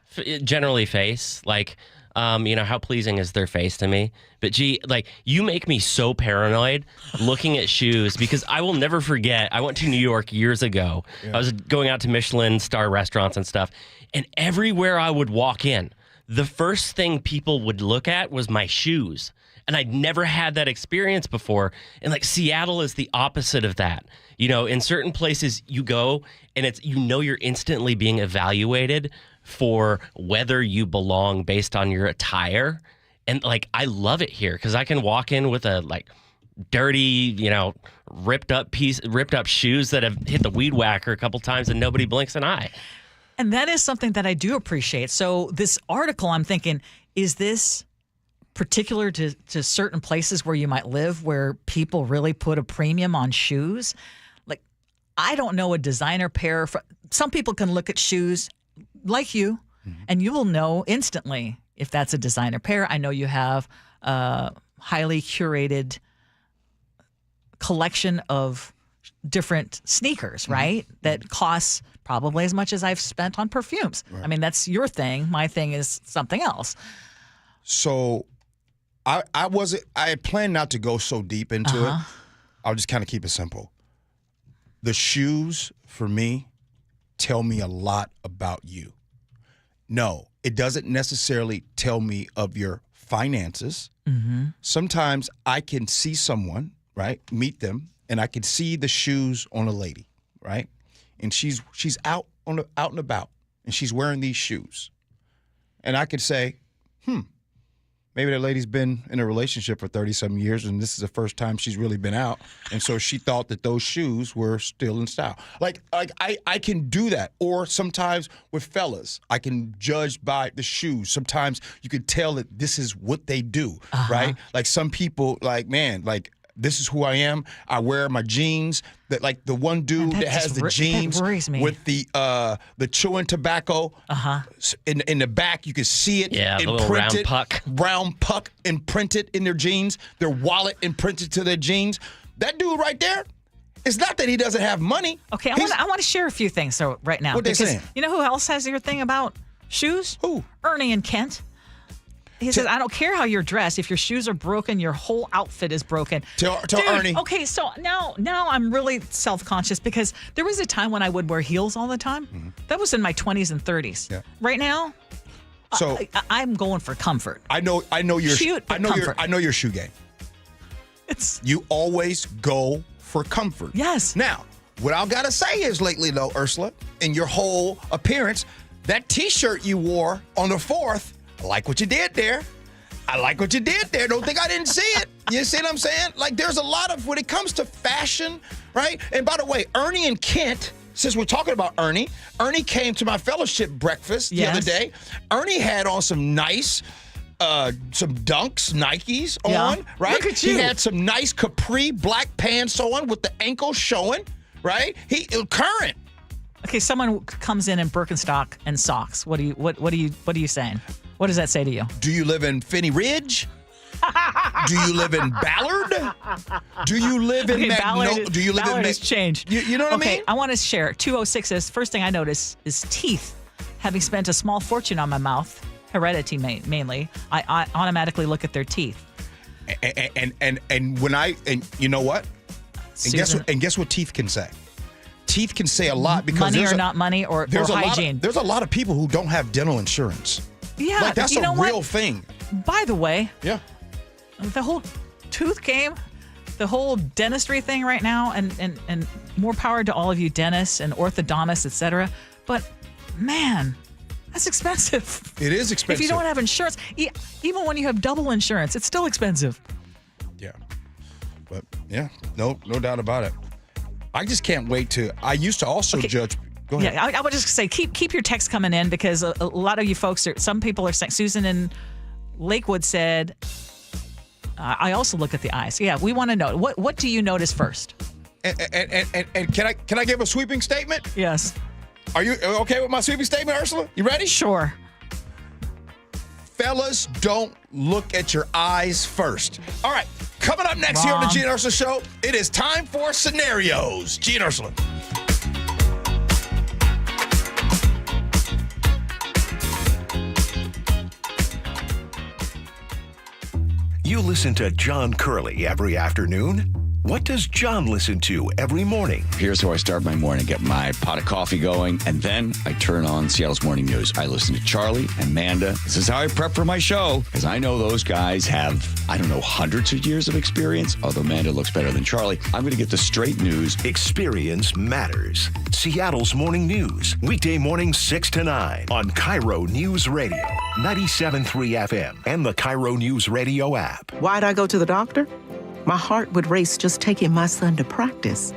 Generally face. Like, you know, how pleasing is their face to me? But gee, like, you make me so paranoid looking at shoes, because I will never forget, I went to New York years ago. I was going out to Michelin star restaurants and stuff, and everywhere I would walk in, the first thing people would look at was my shoes. And I'd never had that experience before. And like, Seattle is the opposite of that. You know, in certain places you go and it's, you know, you're instantly being evaluated for whether you belong based on your attire. And like, I love it here because I can walk in with a like dirty, you know, ripped up shoes that have hit the weed whacker a couple times and nobody blinks an eye. And that is something that I do appreciate. So this article, I'm thinking, is this particular to certain places where you might live, where people really put a premium on shoes? Like, I don't know a designer pair. Some people can look at shoes like you, and you will know instantly if that's a designer pair. I know you have a highly curated collection of different sneakers, right? That costs probably as much as I've spent on perfumes. Right. I mean, that's your thing. My thing is something else. So I had planned not to go so deep into it. I'll just kind of keep it simple. The shoes, for me, tell me a lot about you. No, it doesn't necessarily tell me of your finances. Mm-hmm. Sometimes I can see someone, right, meet them, and I can see the shoes on a lady, right? And she's out and about, and she's wearing these shoes. And I could say, maybe that lady's been in a relationship for 30-some years, and this is the first time she's really been out. And so she thought that those shoes were still in style. Like I can do that. Or sometimes with fellas, I can judge by the shoes. Sometimes you can tell that this is what they do, right? Like some people, like, man, like, this is who I am. I wear my jeans. That, like, the one dude that has the jeans with the chewing tobacco in the back, you can see it. Yeah, the little round puck imprinted in their jeans. Their wallet imprinted to their jeans. That dude right there. It's not that he doesn't have money. Okay, I want to share a few things right now. What they saying? You know who else has your thing about shoes? Who? Ernie and Kent. He says, I don't care how you're dressed. If your shoes are broken, your whole outfit is broken. Tell Dude, Ernie. Okay, so now I'm really self-conscious because there was a time when I would wear heels all the time. Mm-hmm. That was in my 20s and 30s. Yeah. Right now, so I'm going for comfort. I know your shoe game. You always go for comfort. Yes. Now, what I've got to say is lately, though, Ursula, in your whole appearance, that T-shirt you wore on the 4th, I like what you did there. Don't think I didn't see it. You see what I'm saying? Like, there's a lot of, when it comes to fashion, right? And by the way, Ernie and Kent, since we're talking about Ernie came to my fellowship breakfast the other day. Ernie had on some nice, some Dunks, Nikes on, right? Look at you. He had some nice capri black pants on with the ankles showing, right? He current. Okay, someone comes in Birkenstock and socks. What are you saying? What does that say to you? Do you live in Finney Ridge? Do you live in Ballard? Do you live in Ballard? Do you live Ballard in has changed. You know what I mean? Okay, I want to share. 206 says, first thing I notice is teeth. Having spent a small fortune on my mouth, heredity mainly, I automatically look at their teeth. And when you know what? And guess what teeth can say? Teeth can say a lot because money or not money or hygiene. There's a lot of people who don't have dental insurance. Yeah, like that's a real thing. By the way, yeah, the whole tooth game, the whole dentistry thing right now, and more power to all of you dentists and orthodontists, etc. But man, that's expensive. It is expensive. If you don't have insurance, even when you have double insurance, it's still expensive. Yeah, but yeah, no doubt about it. I just can't wait to. I used to also judge. Go ahead. Yeah, I would just say keep your texts coming in because a lot of you folks some people are saying. Susan in Lakewood said, I also look at the eyes. Yeah, we want to know what do you notice first? And can I give a sweeping statement? Yes. Are you okay with my sweeping statement, Ursula? You ready? Sure. Fellas, don't look at your eyes first. All right, coming up next here on the Gee and Ursula Show, it is time for scenarios. Gee and Ursula. You listen to John Curley every afternoon. What does John listen to every morning? Here's how I start my morning. Get my pot of coffee going, and then I turn on Seattle's Morning News. I listen to Charlie and Amanda. This is how I prep for my show, because I know those guys have, hundreds of years of experience, although Amanda looks better than Charlie. I'm going to get the straight news. Experience matters. Seattle's Morning News, weekday mornings 6 to 9 on KIRO Newsradio, 97.3 FM, and the KIRO Newsradio app. Why'd I go to the doctor? My heart would race just taking my son to practice.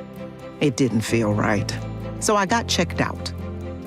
It didn't feel right. So I got checked out.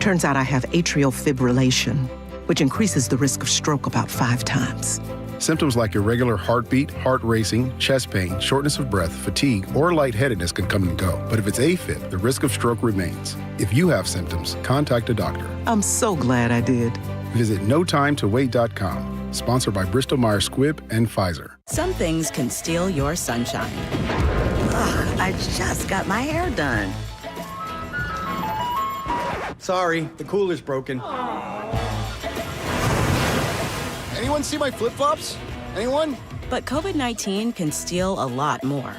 Turns out I have atrial fibrillation, which increases the risk of stroke about 5 times. Symptoms like irregular heartbeat, heart racing, chest pain, shortness of breath, fatigue, or lightheadedness can come and go. But if it's AFib, the risk of stroke remains. If you have symptoms, contact a doctor. I'm so glad I did. Visit notimetowait.com. Sponsored by Bristol-Myers Squibb and Pfizer. Some things can steal your sunshine. Ugh, I just got my hair done. Sorry, the cooler's broken. Anyone see my flip-flops? Anyone? But COVID-19 can steal a lot more.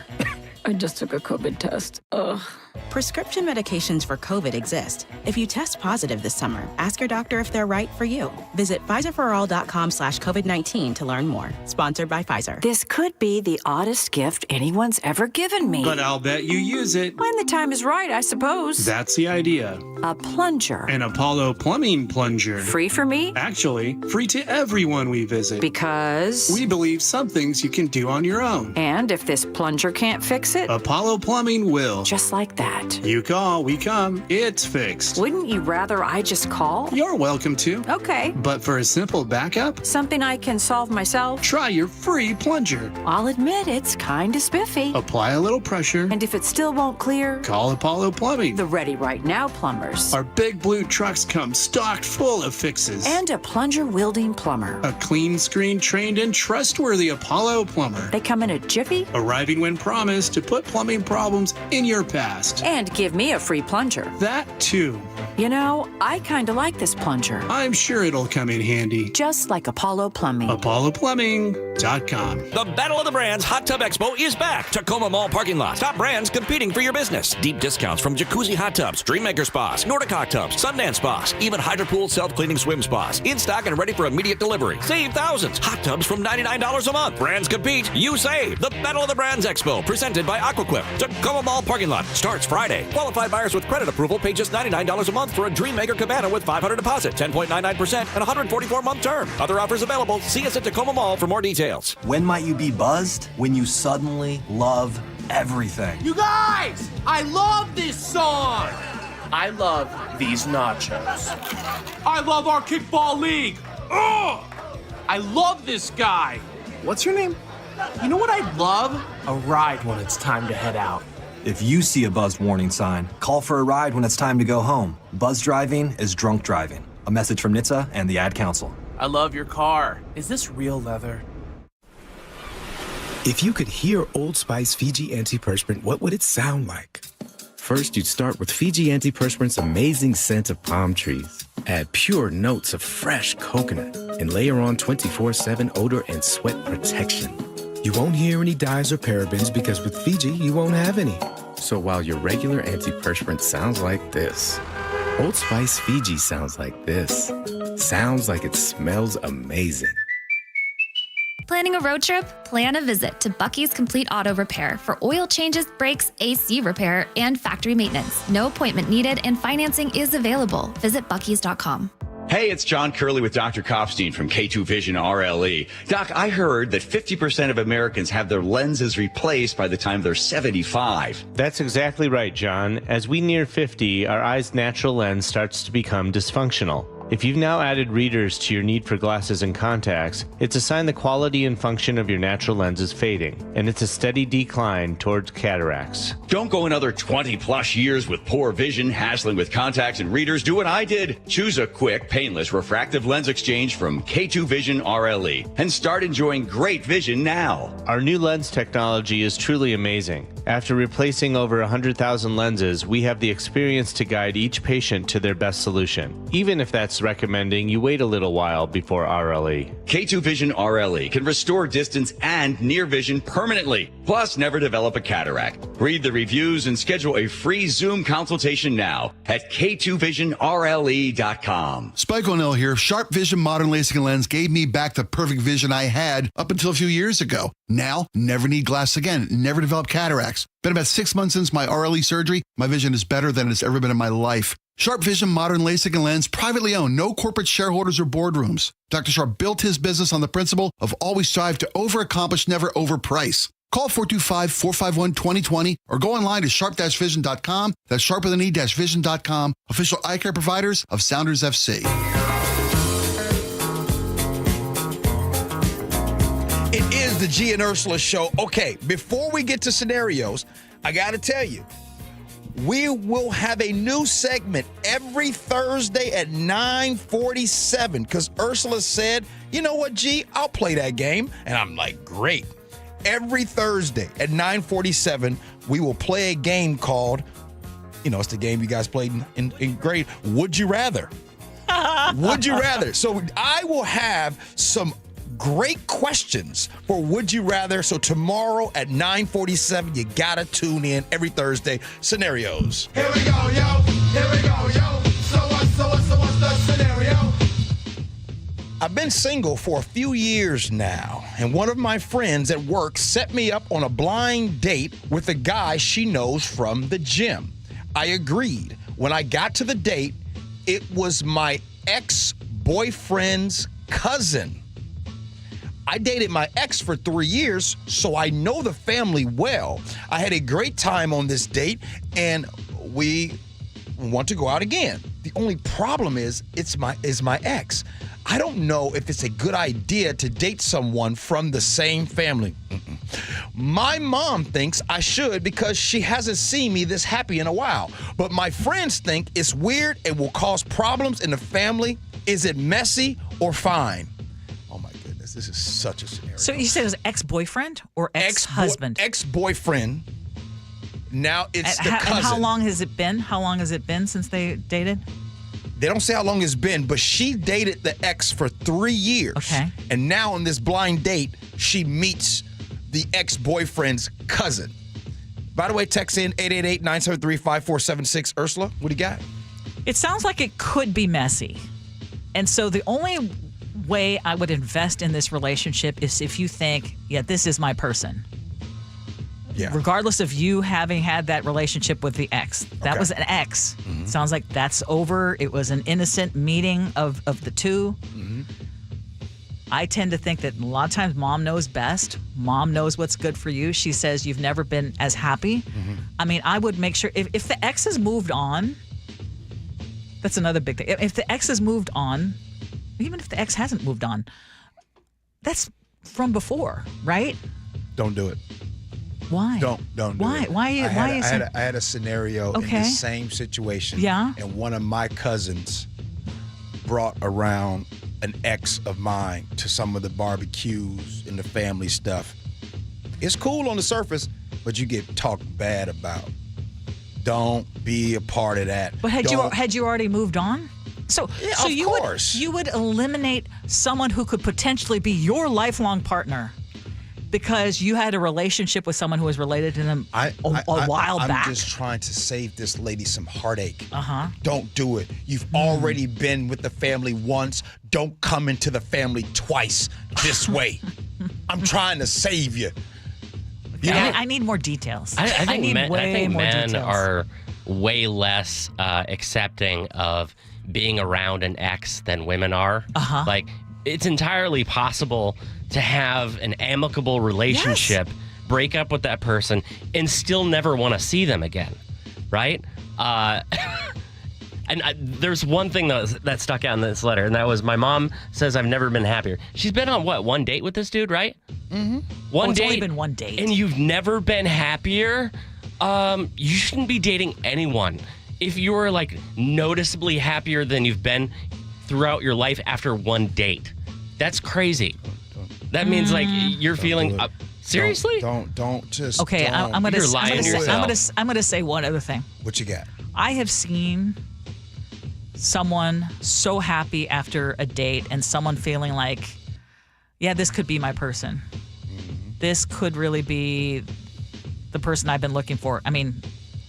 I just took a COVID test. Ugh. Prescription medications for COVID exist. If you test positive this summer, ask your doctor if they're right for you. Visit PfizerForAll.com/COVID-19 to learn more. Sponsored by Pfizer. This could be the oddest gift anyone's ever given me. But I'll bet you use it. When the time is right, I suppose. That's the idea. A plunger. An Apollo plumbing plunger. Free for me? Actually, free to everyone we visit. Because? We believe some things you can do on your own. And if this plunger can't fix it? Apollo Plumbing will. Just like that. You call, we come, it's fixed. Wouldn't you rather I just call? You're welcome to. Okay. But for a simple backup? Something I can solve myself? Try your free plunger. I'll admit it's kind of spiffy. Apply a little pressure. And if it still won't clear? Call Apollo Plumbing. The ready right now plumbers. Our big blue trucks come stocked full of fixes. And a plunger-wielding plumber. A clean screen trained and trustworthy Apollo plumber. They come in a jiffy? Arriving when promised to put plumbing problems in your past. And give me a free plunger. That too. You know, I kind of like this plunger. I'm sure it'll come in handy. Just like Apollo Plumbing. ApolloPlumbing.com. The Battle of the Brands Hot Tub Expo is back. Tacoma Mall parking lot. Top brands competing for your business. Deep discounts from jacuzzi hot tubs, Dreammaker spas, Nordic hot tubs, Sundance spas, even hydropool self-cleaning swim spas. In stock and ready for immediate delivery. Save thousands. Hot tubs from $99 a month. Brands compete. You save. The Battle of the Brands Expo presented by Aquaquip. Tacoma Mall parking lot starts Friday. Qualified buyers with credit approval pay just $99 a month for a Dreammaker cabana with $500 deposit, 10.99%, and 144-month term. Other offers available. See us at Tacoma Mall for more details. When might you be buzzed? When you suddenly love everything. You guys! I love this song! I love these nachos. I love our kickball league! Ugh! I love this guy! What's your name? You know what I'd love? A ride when it's time to head out. If you see a buzzed warning sign, call for a ride when it's time to go home. Buzz driving is drunk driving. A message from NHTSA and the Ad Council. I love your car. Is this real leather? If you could hear Old Spice Fiji Antiperspirant, what would it sound like? First, you'd start with Fiji Antiperspirant's amazing scent of palm trees. Add pure notes of fresh coconut and layer on 24/7 odor and sweat protection. You won't hear any dyes or parabens because with Fiji, you won't have any. So while your regular antiperspirant sounds like this, Old Spice Fiji sounds like this. Sounds like it smells amazing. Planning a road trip? Plan a visit to Bucky's Complete Auto Repair for oil changes, brakes, AC repair, and factory maintenance. No appointment needed and financing is available. Visit buckys.com. Hey, it's John Curley with Dr. Kopstein from K2 Vision RLE. Doc, I heard that 50% of Americans have their lenses replaced by the time they're 75. That's exactly right, John. As we near 50, our eye's natural lens starts to become dysfunctional. If you've now added readers to your need for glasses and contacts, it's a sign the quality and function of your natural lens is fading, and it's a steady decline towards cataracts. Don't go another 20 plus years with poor vision, hassling with contacts and readers. Do what I did. Choose a quick, painless refractive lens exchange from K2 Vision RLE and start enjoying great vision now. Our new lens technology is truly amazing. After replacing over 100,000 lenses, we have the experience to guide each patient to their best solution, even if that's recommending you wait a little while before RLE. K2 Vision RLE can restore distance and near vision permanently, plus never develop a cataract. Read the reviews and schedule a free Zoom consultation now at k2visionrle.com. Spike O'Neill here. Sharp Vision Modern LASIK lens gave me back the perfect vision I had up until a few years ago. Now, never need glasses again, never develop cataracts. Been about 6 months since my RLE surgery. My vision is better than it's ever been in my life. Sharp Vision Modern LASIK lens, privately owned, no corporate shareholders or boardrooms. Dr. Sharp built his business on the principle of always strive to overaccomplish, never overprice. Call 425-451-2020 or go online to sharp-vision.com. That's sharp with an e-vision.com. Official eye care providers of Sounders FC. It is the Gee and Ursula Show. Okay, before we get to scenarios, I got to tell you, we will have a new segment every Thursday at 9:47 because Ursula said, you know what, G, I'll play that game. And I'm like, great. Every Thursday at 9:47, we will play a game called, it's the game you guys played in grade, Would You Rather? Would You Rather? So I will have some great questions for Would You Rather. So tomorrow at 9:47, you gotta tune in every Thursday. Scenarios. Here we go, yo. Here we go, yo. So what's the scenario? I've been single for a few years now, and one of my friends at work set me up on a blind date with a guy she knows from the gym. I agreed. When I got to the date, it was my ex-boyfriend's cousin. I dated my ex for 3 years, so I know the family well. I had a great time on this date, and we want to go out again. The only problem is my ex. I don't know if it's a good idea to date someone from the same family. My mom thinks I should because she hasn't seen me this happy in a while. But my friends think it's weird and will cause problems in the family. Is it messy or fine? Oh my goodness, this is such a scenario. So you said it was ex-boyfriend or ex-husband? Ex-boyfriend. Now it's the cousin. And how long has it been? How long has it been since they dated? They don't say how long it's been, but she dated the ex for 3 years. Okay. And now on this blind date, she meets the ex-boyfriend's cousin. By the way, text in 888-973-5476. Ursula, what do you got? It sounds like it could be messy. And so the only way I would invest in this relationship is if you think, yeah, this is my person. Yeah. Regardless of you having had that relationship with the ex. That was an ex. Mm-hmm. Sounds like that's over. It was an innocent meeting of the two. Mm-hmm. I tend to think that a lot of times mom knows best. Mom knows what's good for you. She says you've never been as happy. Mm-hmm. I mean, I would make sure if the ex has moved on, that's another big thing. If the ex has moved on, even if the ex hasn't moved on, that's from before, right? Don't do it. Why? Don't do Why? it. Why? I had a scenario in the same situation. Yeah. And one of my cousins brought around an ex of mine to some of the barbecues and the family stuff. It's cool on the surface, but you get talked bad about. Don't be a part of that. But had you already moved on? So you would eliminate someone who could potentially be your lifelong partner because you had a relationship with someone who was related to them a while back. I'm just trying to save this lady some heartache. Uh-huh. Don't do it. You've already been with the family once. Don't come into the family twice this way. I'm trying to save you. I need more details. I think men details. are way less accepting of being around an ex than women are. Uh-huh. Like, it's entirely possible to have an amicable relationship, break up with that person, and still never want to see them again, right? And there's one thing that stuck out in this letter, and that was my mom says I've never been happier. She's been on, one date with this dude, right? Mm-hmm. It's only been one date. And you've never been happier? You shouldn't be dating anyone. If you're like noticeably happier than you've been throughout your life after one date, that's crazy. That means like you're feeling seriously. Don't just. Okay, don't. I'm You're lying to yourself. I'm gonna say one other thing. What you got? I have seen someone so happy after a date and someone feeling like, yeah, this could be my person. This could really be the person I've been looking for. I mean,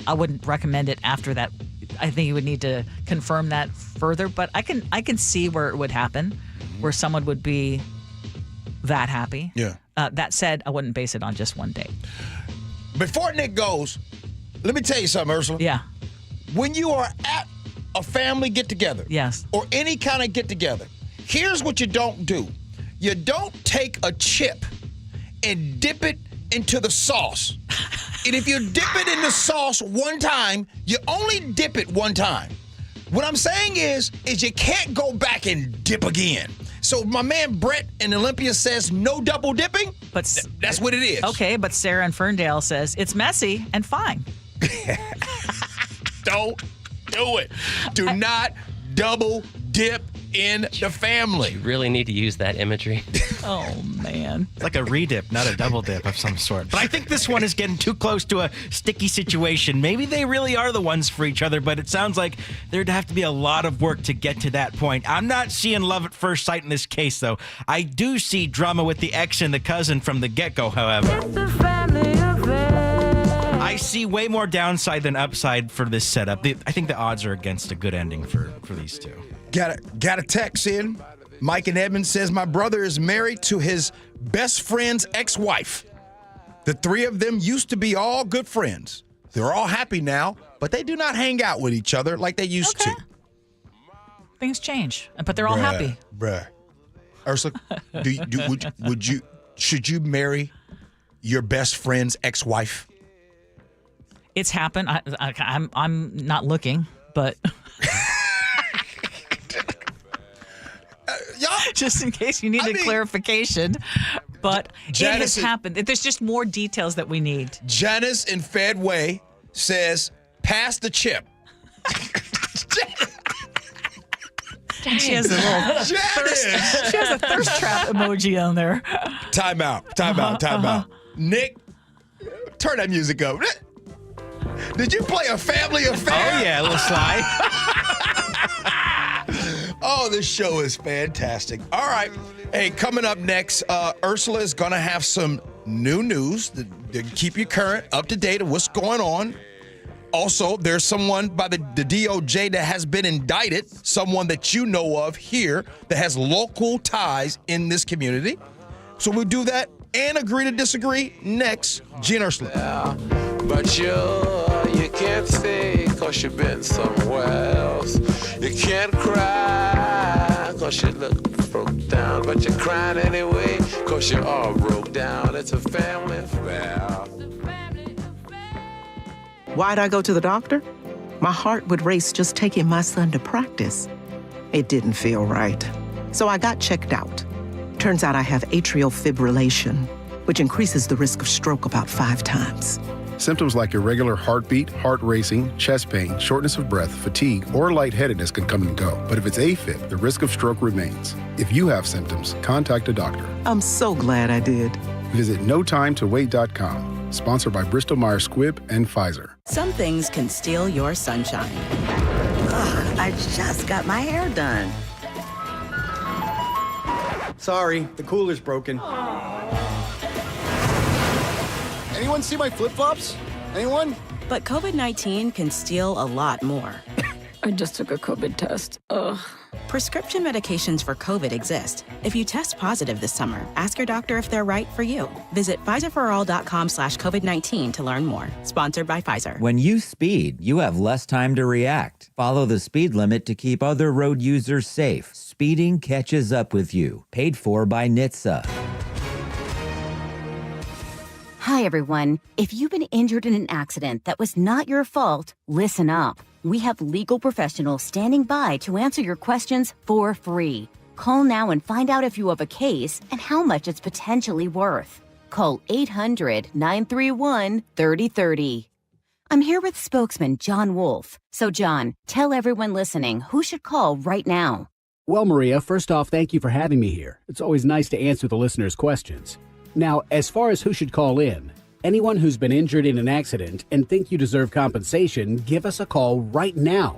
I wouldn't recommend it after that. I think you would need to confirm that further, but I can see where it would happen, where someone would be that happy. Yeah. That said, I wouldn't base it on just one date. Before Nick goes, let me tell you something, Ursula. Yeah. When you are at a family get-together, yes, or any kind of get-together, here's what you don't do. You don't take a chip and dip it into the sauce. And if you dip it in the sauce one time, you only dip it one time. What I'm saying is you can't go back and dip again. So my man Brett in Olympia says no double dipping, but that's what it is. Okay, but Sarah in Ferndale says it's messy and fine. Don't do it. Do not double dip in the family. You really need to use that imagery. Oh, man. It's like a redip, not a double dip of some sort. But I think this one is getting too close to a sticky situation. Maybe they really are the ones for each other, but it sounds like there'd have to be a lot of work to get to that point. I'm not seeing love at first sight in this case, though. I do see drama with the ex and the cousin from the get-go, however. It's a family affair. I see way more downside than upside for this setup. I think the odds are against a good ending for these two. Got a text in. Mike in Edmonds says, my brother is married to his best friend's ex-wife. The three of them used to be all good friends. They're all happy now, but they do not hang out with each other like they used to. Things change, but they're all happy. Bruh. Ursula, should you marry your best friend's ex-wife? It's happened. I'm not looking, but just in case you need clarification. But Janice it has happened. There's just more details that we need. Janice in Fedway says, pass the chip. She has a little thirst. She has a thirst trap emoji on there. Time out. Nick, turn that music up. Did you play a family affair? Oh, yeah, a little slide. Oh, this show is fantastic. All right. Hey, coming up next, Ursula is going to have some new news to keep you current, up to date of what's going on. Also, there's someone by the DOJ that has been indicted, someone that you know of here that has local ties in this community. So we'll do that and agree to disagree next. Gee and Ursula. Yeah, but you can't say because you've been somewhere else. You can't cry because you look broke down, but you're crying anyway because you're all broke down. It's a family affair. Why'd I go to the doctor? My heart would race just taking my son to practice. It didn't feel right. So I got checked out. Turns out I have atrial fibrillation, which increases the risk of stroke about 5 times. Symptoms like irregular heartbeat, heart racing, chest pain, shortness of breath, fatigue, or lightheadedness can come and go. But if it's AFib, the risk of stroke remains. If you have symptoms, contact a doctor. I'm so glad I did. Visit notimetowait.com. Sponsored by Bristol-Myers Squibb and Pfizer. Some things can steal your sunshine. Ugh, I just got my hair done. Sorry, the cooler's broken. Anyone see my flip-flops? Anyone? But COVID-19 can steal a lot more. I just took a COVID test. Ugh. Prescription medications for COVID exist. If you test positive this summer, ask your doctor if they're right for you. Visit PfizerForAll.com/COVID-19 to learn more. Sponsored by Pfizer. When you speed, you have less time to react. Follow the speed limit to keep other road users safe. Speeding catches up with you. Paid for by NHTSA. Hi, everyone. If you've been injured in an accident that was not your fault, listen up. We have legal professionals standing by to answer your questions for free. Call now and find out if you have a case and how much it's potentially worth. Call 800-931-3030. I'm here with spokesman John Wolf. So, John, tell everyone listening who should call right now. Well, Maria, first off, thank you for having me here. It's always nice to answer the listeners' questions. Now, as far as who should call in, anyone who's been injured in an accident and think you deserve compensation, give us a call right now.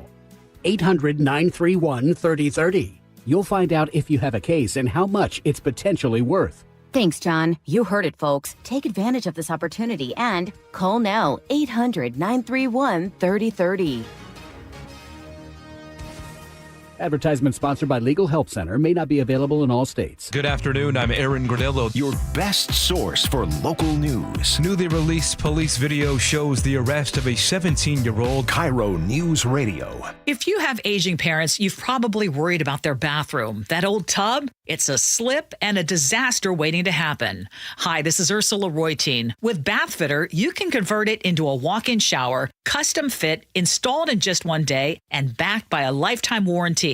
800-931-3030. You'll find out if you have a case and how much it's potentially worth. Thanks, John. You heard it, folks. Take advantage of this opportunity and call now. 800-931-3030. Advertisement sponsored by Legal Help Center. May not be available in all states. Good afternoon, I'm Aaron Granillo. Your best source for local news. Newly released police video shows the arrest of a 17-year-old. KIRO Newsradio. If you have aging parents, you've probably worried about their bathroom. That old tub? It's a slip and a disaster waiting to happen. Hi, this is Ursula Reutin. With Bathfitter, you can convert it into a walk-in shower, custom fit, installed in just one day, and backed by a lifetime warranty.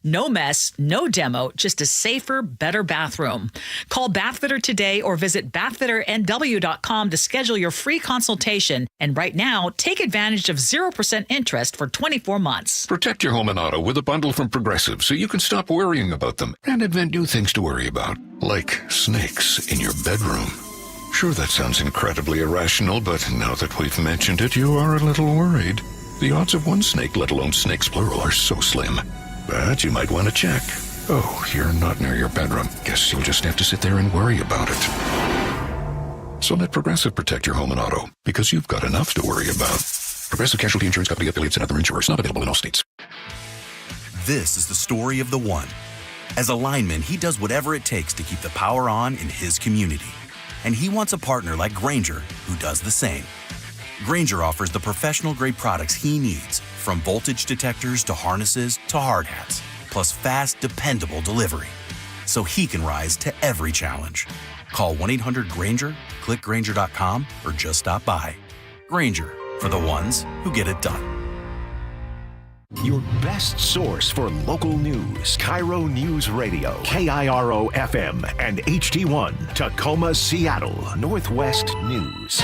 No mess, no demo, just a safer, better bathroom. Call Bathfitter today or visit bathfitternw.com to schedule your free consultation. And right now, take advantage of 0% interest for 24 months. Protect your home and auto with a bundle from Progressive so you can stop worrying about them and invent new things to worry about, like snakes in your bedroom. Sure, that sounds incredibly irrational, but now that we've mentioned it, you are a little worried. The odds of one snake, let alone snakes plural, are so slim. But you might want to check. Oh, you're not near your bedroom. Guess you'll just have to sit there and worry about it. So let Progressive protect your home and auto, because you've got enough to worry about. Progressive Casualty Insurance Company, affiliates, and other insurers. Not available in all states. This is the story of the one. As a lineman, he does whatever it takes to keep the power on in his community. And he wants a partner like Grainger who does the same. Grainger offers the professional-grade products he needs, from voltage detectors to harnesses to hard hats, plus fast, dependable delivery, so he can rise to every challenge. Call 1-800-GRAINGER, click Grainger.com, or just stop by. Grainger, for the ones who get it done. Your best source for local news. KIRO Newsradio, KIRO FM, and HD1, Tacoma, Seattle, Northwest News.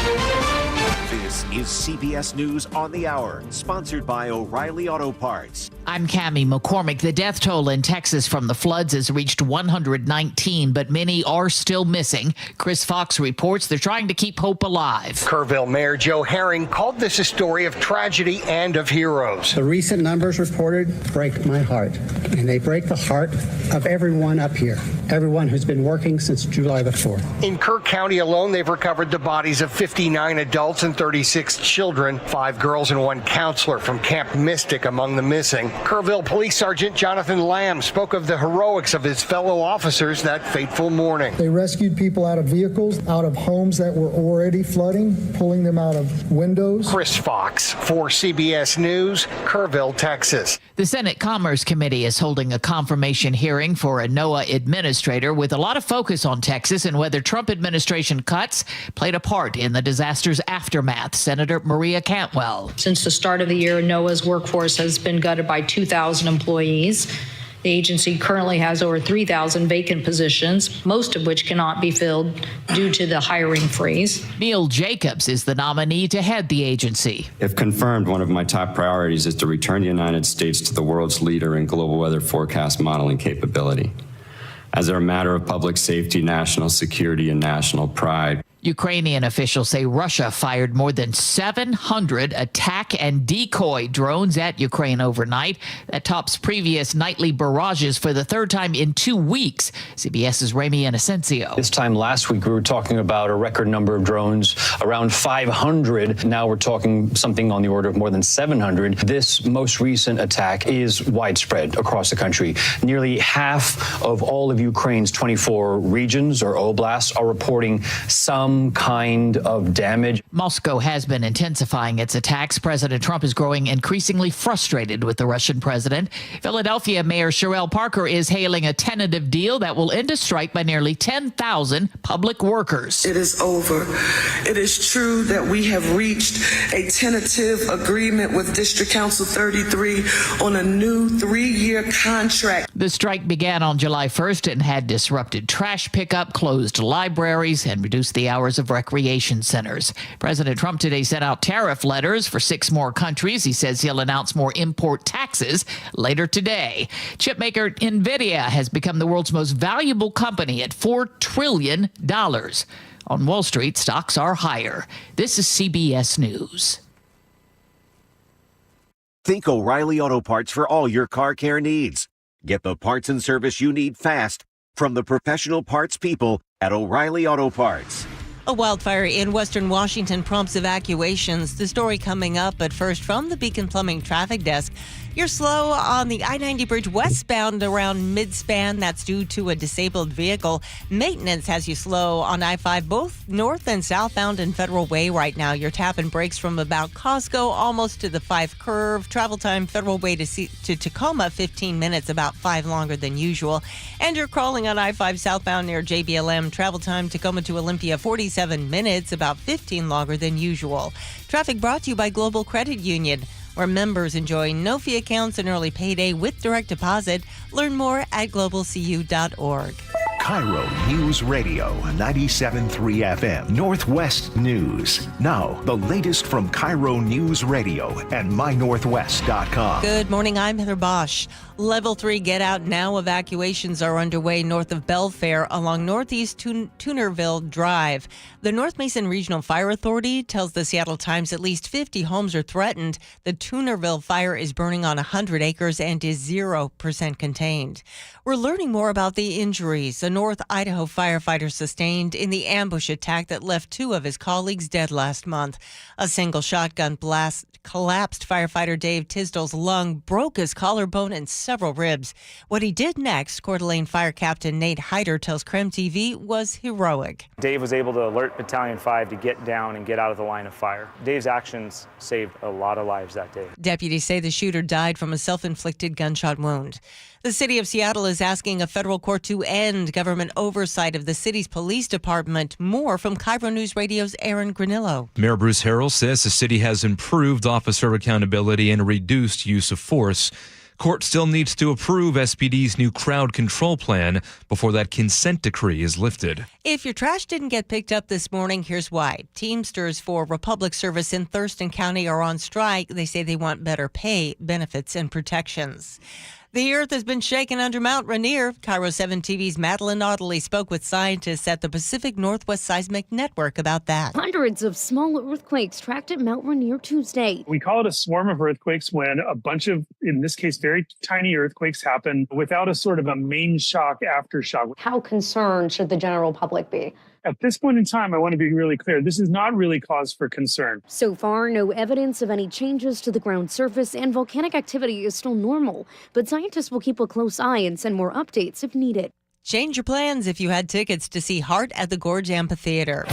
This is CBS News on the Hour, sponsored by O'Reilly Auto Parts. I'm Cammie McCormick. The death toll in Texas from the floods has reached 119, but many are still missing. Chris Fox reports they're trying to keep hope alive. Kerrville Mayor Joe Herring called this a story of tragedy and of heroes. The recent numbers reported break my heart, and they break the heart of everyone up here, everyone who's been working since July the 4th. In Kirk County alone, they've recovered the bodies of 59 adults and 36 children, 5 girls and 1 counselor from Camp Mystic among the missing. Kerrville Police Sergeant Jonathan Lamb spoke of the heroics of his fellow officers that fateful morning. They rescued people out of vehicles, out of homes that were already flooding, pulling them out of windows. Chris Fox for CBS News, Kerrville, Texas. The Senate Commerce Committee is holding a confirmation hearing for a NOAA administrator with a lot of focus on Texas and whether Trump administration cuts played a part in the disaster's aftermath. Senator Maria Cantwell. Since the start of the year, NOAA's workforce has been gutted by 2,000 employees. The agency currently has over 3,000 vacant positions, most of which cannot be filled due to the hiring freeze. Neil Jacobs is the nominee to head the agency. If confirmed, one of my top priorities is to return the United States to the world's leader in global weather forecast modeling capability. As a matter of public safety, national security, and national pride. Ukrainian officials say Russia fired more than 700 attack and decoy drones at Ukraine overnight. That tops previous nightly barrages for the third time in 2 weeks. CBS's Ramy Inocencio. This time last week, we were talking about a record number of drones, around 500. Now we're talking something on the order of more than 700. This most recent attack is widespread across the country. Nearly half of all of Ukraine's 24 regions or oblasts are reporting some kind of damage. Moscow has been intensifying its attacks. President Trump is growing increasingly frustrated with the Russian president. Philadelphia Mayor Sherelle Parker is hailing a tentative deal that will end a strike by nearly 10,000 public workers. It is over. It is true that we have reached a tentative agreement with District Council 33 on a new 3-year contract. The strike began on July 1st and had disrupted trash pickup, closed libraries, and reduced the hours of recreation centers. President Trump today sent out tariff letters for 6 more countries. He says he'll announce more import taxes later today. Chipmaker NVIDIA has become the world's most valuable company at $4 trillion. On Wall Street, stocks are higher. This is CBS News. Think O'Reilly Auto Parts for all your car care needs. Get the parts and service you need fast from the professional parts people at O'Reilly Auto Parts. A wildfire in western Washington prompts evacuations. The story coming up, but first from the Beacon Plumbing Traffic Desk. You're slow on the I-90 bridge westbound around mid-span. That's due to a disabled vehicle. Maintenance has you slow on I-5, both north and southbound in Federal Way right now. You're tapping brakes from about Costco almost to the 5 curve. Travel time Federal Way to Tacoma, 15 minutes, about 5 longer than usual. And you're crawling on I-5 southbound near JBLM. Travel time Tacoma to Olympia, 47 minutes, about 15 longer than usual. Traffic brought to you by Global Credit Union, where members enjoy no-fee accounts and early payday with direct deposit. Learn more at globalcu.org. KIRO News Radio 97.3 FM Northwest News. Now, the latest from KIRO News Radio and mynorthwest.com. Good morning, I'm Heather Bosch. Level 3 Get Out Now evacuations are underway north of Belfair along Northeast Tunerville Drive. The North Mason Regional Fire Authority tells the Seattle Times at least 50 homes are threatened. The Tunerville fire is burning on 100 acres and is 0% contained. We're learning more about the injuries a North Idaho firefighter sustained in the ambush attack that left 2 of his colleagues dead last month. A single shotgun blast collapsed firefighter Dave Tisdall's lung, broke his collarbone and several ribs. What he did next, Coeur d'Alene Fire Captain Nate Hyder tells KREM TV, was heroic. Dave was able to alert Battalion 5 to get down and get out of the line of fire. Dave's actions saved a lot of lives that day. Deputies say the shooter died from a self-inflicted gunshot wound. The city of Seattle is asking a federal court to end government oversight of the city's police department. More from KIRO News Radio's Aaron Granillo. Mayor Bruce Harrell says the city has improved officer accountability and reduced use of force. Court still needs to approve SPD's new crowd control plan before that consent decree is lifted. If your trash didn't get picked up this morning, here's why. Teamsters for Republic Service in Thurston County are on strike. They say they want better pay, benefits, and protections. The earth has been shaken under Mount Rainier. KIRO 7 TV's Madeline Audley spoke with scientists at the Pacific Northwest Seismic Network about that. Hundreds of small earthquakes tracked at Mount Rainier Tuesday. We call it a swarm of earthquakes when a bunch of, in this case, very tiny earthquakes happen without a sort of a main shock, aftershock. How concerned should the general public be? At this point in time, I want to be really clear. This is not really cause for concern. So far, no evidence of any changes to the ground surface, and volcanic activity is still normal. But scientists will keep a close eye and send more updates if needed. Change your plans if you had tickets to see Heart at the Gorge Amphitheater.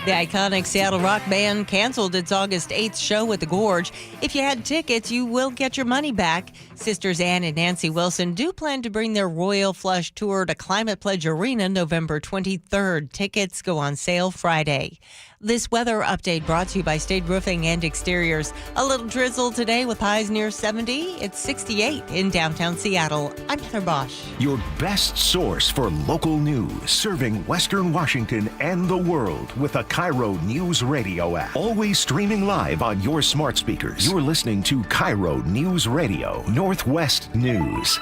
The iconic Seattle rock band canceled its August 8th show at the Gorge. If you had tickets, you will get your money back. Sisters Ann and Nancy Wilson do plan to bring their Royal Flush tour to Climate Pledge Arena November 23rd. Tickets go on sale Friday. This weather update brought to you by State Roofing and Exteriors. A little drizzle today with highs near 70. It's 68 in downtown Seattle. I'm Heather Bosch. Your best source for local news, serving Western Washington and the world with a KIRO Newsradio app. Always streaming live on your smart speakers. You're listening to KIRO Newsradio, Northwest News.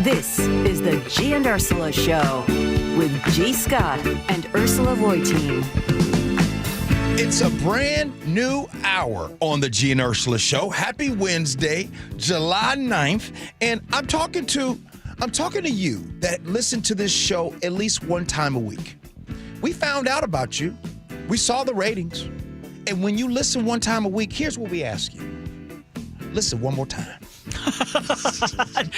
This is the Gee and Ursula Show with G. Scott and Ursula Reutin. It's a brand new hour on the Gee and Ursula Show. Happy Wednesday, July 9th. And I'm talking to you that listen to this show at least one time a week. We found out about you. We saw the ratings. And when you listen one time a week, here's what we ask you. Listen one more time.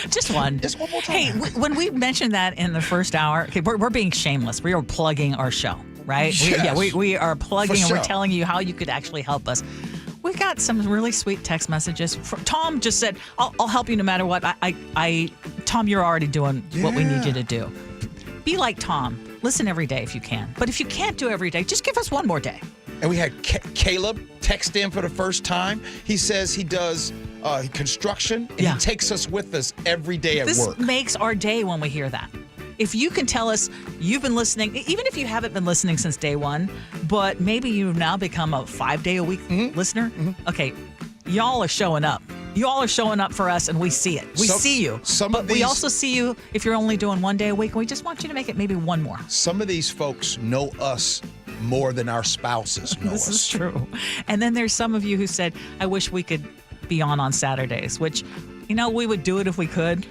Just one. Just one more time. Hey, when we mentioned that in the first hour, okay, we're being shameless. We are plugging our show, right? Yes. We are plugging, and For we're sure. telling you how you could actually help us. We got some really sweet text messages. Tom just said, I'll help you no matter what. Tom, you're already doing what we need you to do. Be like Tom. Listen every day if you can. But if you can't do every day, just give us one more day. And we had Caleb text in for the first time. He says he does construction, and he takes us with us every day at work. This makes our day when we hear that. If you can tell us you've been listening, even if you haven't been listening since day one, but maybe you've now become a 5-day-a-week listener, okay, y'all are showing up. You all are showing up for us, and we see it. We see you. But we also see you if you're only doing 1 day a week, and we just want you to make it maybe one more. Some of these folks know us more than our spouses know us. This is true. And then there's some of you who said, I wish we could be on Saturdays, which, we would do it if we could.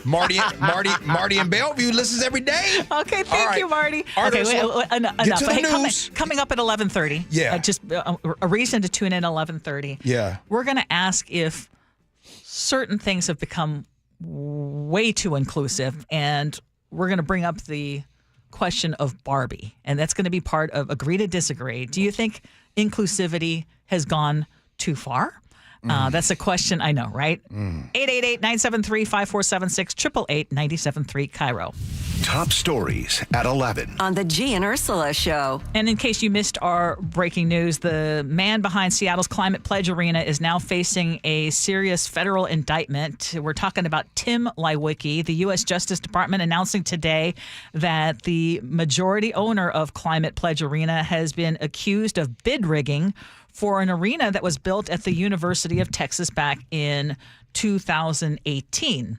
Marty in Bellevue listens every day. Okay, thank you, Marty. All right, okay, enough. Get to the Hey, news. Coming up at 11:30. Yeah. Just a reason to tune in at 11:30. Yeah. We're going to ask if certain things have become way too inclusive, and we're going to bring up the question of Barbie, and that's going to be part of Agree to Disagree. Do you think inclusivity has gone too far? That's a question, I know, right? 888-973-5476, 888-973 KIRO. Top stories at 11. On the Gee and Ursula Show. And in case you missed our breaking news, the man behind Seattle's Climate Pledge Arena is now facing a serious federal indictment. We're talking about Tim Leiweke, the U.S. Justice Department announcing today that the majority owner of Climate Pledge Arena has been accused of bid rigging for an arena that was built at the University of Texas back in 2018.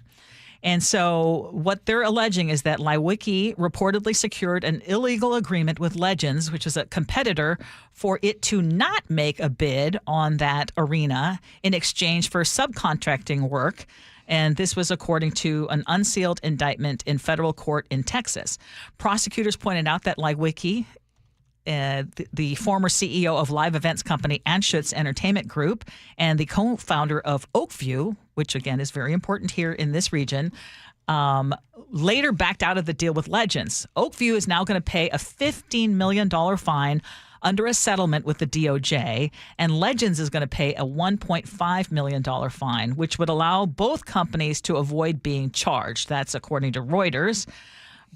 And so what they're alleging is that Leiweke reportedly secured an illegal agreement with Legends, which is a competitor, for it to not make a bid on that arena in exchange for subcontracting work. And this was according to an unsealed indictment in federal court in Texas. Prosecutors pointed out that Leiweke, the former CEO of live events company Anschutz Entertainment Group and the co-founder of Oakview, which again is very important here in this region, later backed out of the deal with Legends. Oakview is now going to pay a $15 million fine under a settlement with the DOJ, and Legends is going to pay a $1.5 million fine, which would allow both companies to avoid being charged. That's according to Reuters.